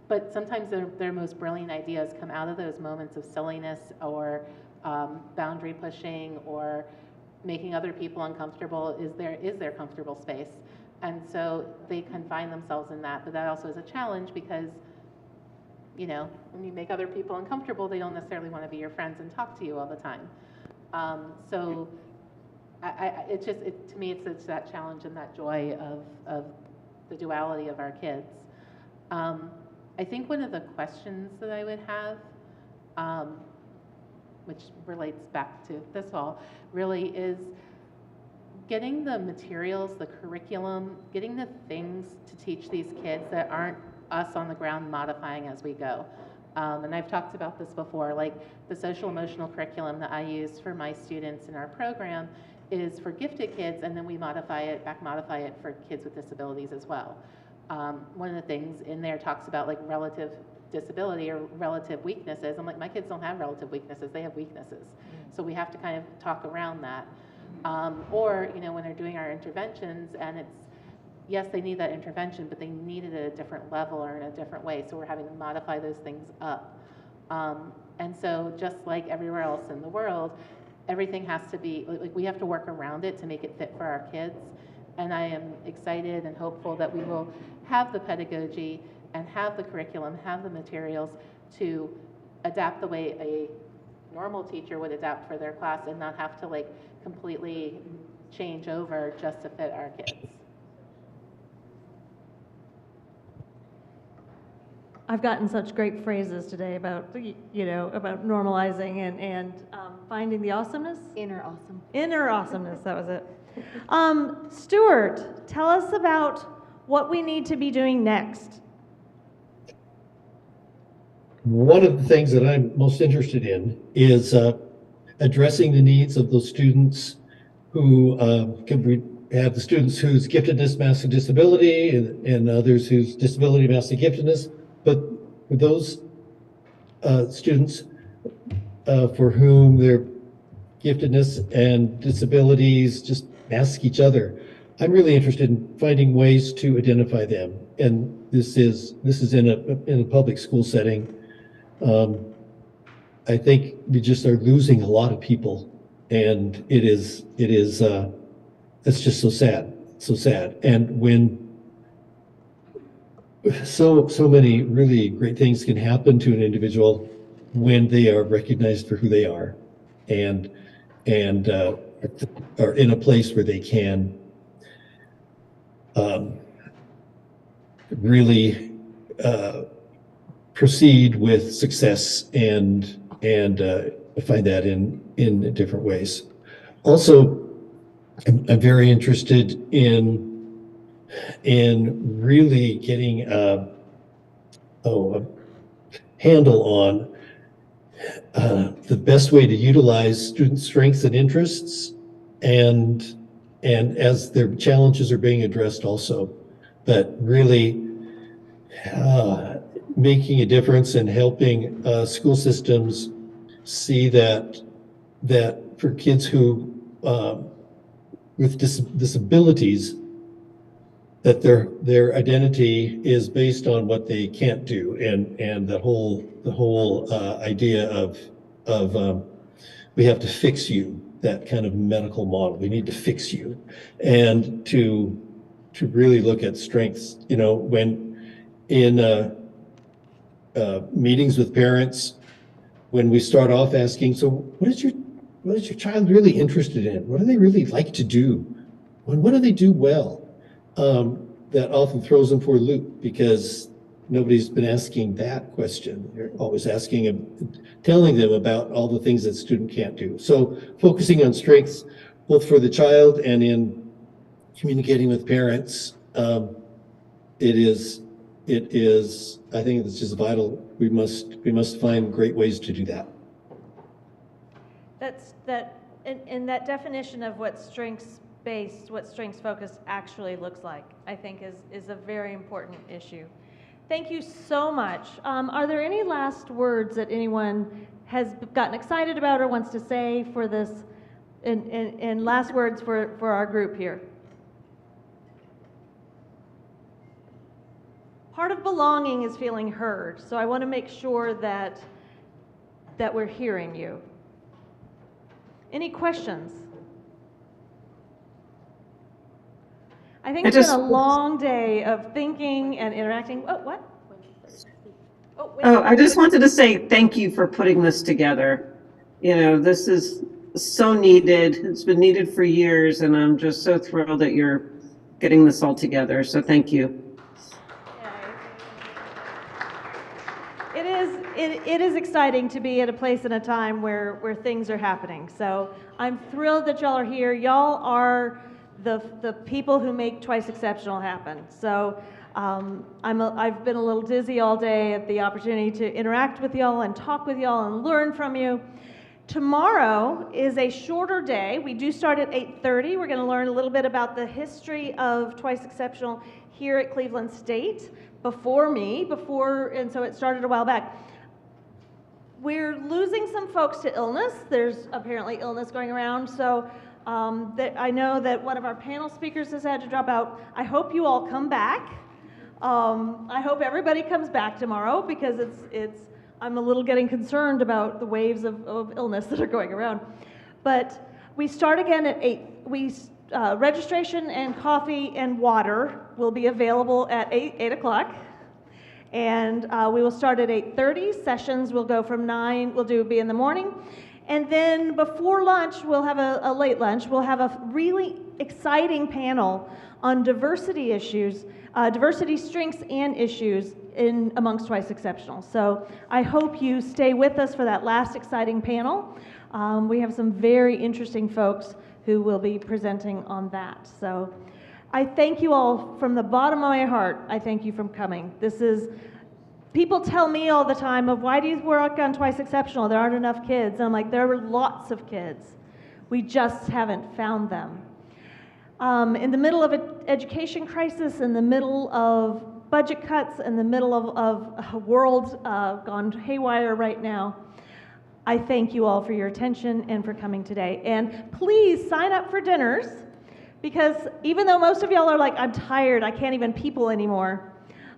[SPEAKER 3] But sometimes their most brilliant ideas come out of those moments of silliness or boundary pushing or making other people uncomfortable is their comfortable space. And so they confine themselves in that. But that also is a challenge because, you know, when you make other people uncomfortable, they don't necessarily want to be your friends and talk to you all the time. So it's just, to me, it's that challenge and that joy of the duality of our kids. I think one of the questions that I would have, which relates back to this all, really is getting the materials, the curriculum, getting the things to teach these kids that aren't us on the ground modifying as we go. And I've talked about this before, like the social emotional curriculum that I use for my students in our program is for gifted kids, and then we modify it for kids with disabilities as well. One of the things in there talks about like relative disability or relative weaknesses. I'm like, my kids don't have relative weaknesses, they have weaknesses. So we have to kind of talk around that. Or, you know, when they're doing our interventions and it's, yes, they need that intervention, but they need it at a different level or in a different way. So we're having to modify those things up. And so just like everywhere else in the world, everything has to be, like we have to work around it to make it fit for our kids. And I am excited and hopeful that we will have the pedagogy and have the curriculum, have the materials to adapt the way a normal teacher would adapt for their class and not have to like completely change over just to fit our kids.
[SPEAKER 12] I've gotten such great phrases today about, you know, about normalizing and finding the awesomeness.
[SPEAKER 13] Inner awesome.
[SPEAKER 12] Inner awesomeness, that was it. Stuart, tell us about what we need to be doing next.
[SPEAKER 17] One of the things that I'm most interested in is addressing the needs of those students who have the students whose giftedness masks a disability and others whose disability masks a giftedness, but for those students for whom their giftedness and disabilities just mask each other, I'm really interested in finding ways to identify them. And this is in a public school setting. I think we just are losing a lot of people, and it's just so sad. And when so many really great things can happen to an individual when they are recognized for who they are, and are in a place where they can really proceed with success and find that in different ways. Also, I'm very interested in really getting a handle on the best way to utilize student strengths and interests, and as their challenges are being addressed also, but really making a difference and helping school systems see that for kids who with disabilities, that their identity is based on what they can't do, and the whole idea of we have to fix you, that kind of medical model. We need to fix you, and to really look at strengths. You know, when in meetings with parents, when we start off asking, so what is your child really interested in? What do they really like to do? What do they do well? That often throws them for a loop, because nobody's been asking that question. They're always telling them about all the things that student can't do. So focusing on strengths, both for the child and in communicating with parents, it is, I think it's just vital. We must find great ways to do that.
[SPEAKER 12] And that definition of what strengths-based, what strengths-focused actually looks like, I think is a very important issue. Thank you so much. Are there any last words that anyone has gotten excited about or wants to say for this, and last words for our group here? Part of belonging is feeling heard, so I want to make sure that we're hearing you. Any questions? I think it's been a long day of thinking and interacting. Oh, what?
[SPEAKER 2] Oh, I just wanted to say thank you for putting this together. You know, this is so needed. It's been needed for years, and I'm just so thrilled that you're getting this all together. So thank you.
[SPEAKER 12] It is exciting to be at a place and a time where things are happening. So I'm thrilled that y'all are here. Y'all are the people who make Twice Exceptional happen. So I've been a little dizzy all day at the opportunity to interact with y'all and talk with y'all and learn from you. Tomorrow is a shorter day. We do start at 8:30. We're going to learn a little bit about the history of Twice Exceptional here at Cleveland State and so it started a while back. We're losing some folks to illness. There's apparently illness going around, so I know that one of our panel speakers has had to drop out. I hope you all come back. I hope everybody comes back tomorrow because I'm a little getting concerned about the waves of illness that are going around. But we start again at 8. Registration and coffee and water will be available at 8 o'clock. And we will start at 8:30. Sessions will go from 9, be in the morning. And then before lunch, we'll have a late lunch. We'll have a really exciting panel on diversity issues, diversity strengths and issues amongst Twice Exceptional. So I hope you stay with us for that last exciting panel. We have some very interesting folks who will be presenting on that. So I thank you all from the bottom of my heart. I thank you for coming. People tell me all the time of why do you work on Twice Exceptional? There aren't enough kids. And I'm like, there are lots of kids. We just haven't found them. In the middle of an education crisis, in the middle of budget cuts, in the middle of a world gone haywire right now, I thank you all for your attention and for coming today. And please sign up for dinners, because even though most of y'all are like, I'm tired, I can't even people anymore,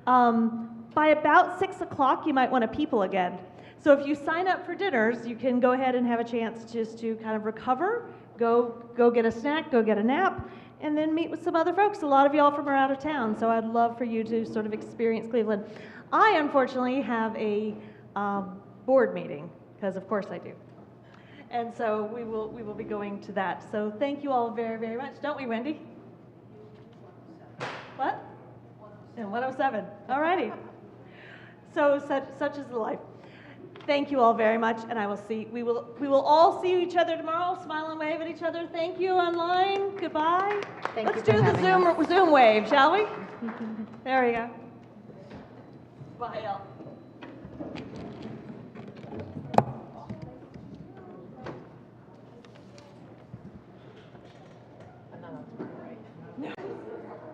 [SPEAKER 12] by about 6 o'clock, you might want to people again. So if you sign up for dinners, you can go ahead and have a chance just to kind of recover, go get a snack, go get a nap, and then meet with some other folks. A lot of y'all from are out of town, so I'd love for you to sort of experience Cleveland. I, unfortunately, have a board meeting, because of course I do. And so we will be going to that. So thank you all very, very much. Don't we, Wendy? What? In 107. All righty. So such is the life. Thank you all very much, and we will all see each other tomorrow. Smile and wave at each other. Thank you online. Goodbye. Let's do the Zoom wave, shall we? There we go. Bye, y'all.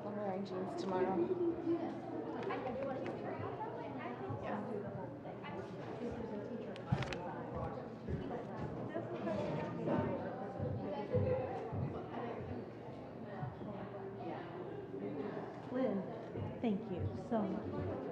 [SPEAKER 19] I'm wearing jeans tomorrow.
[SPEAKER 12] Lynn, thank you so much.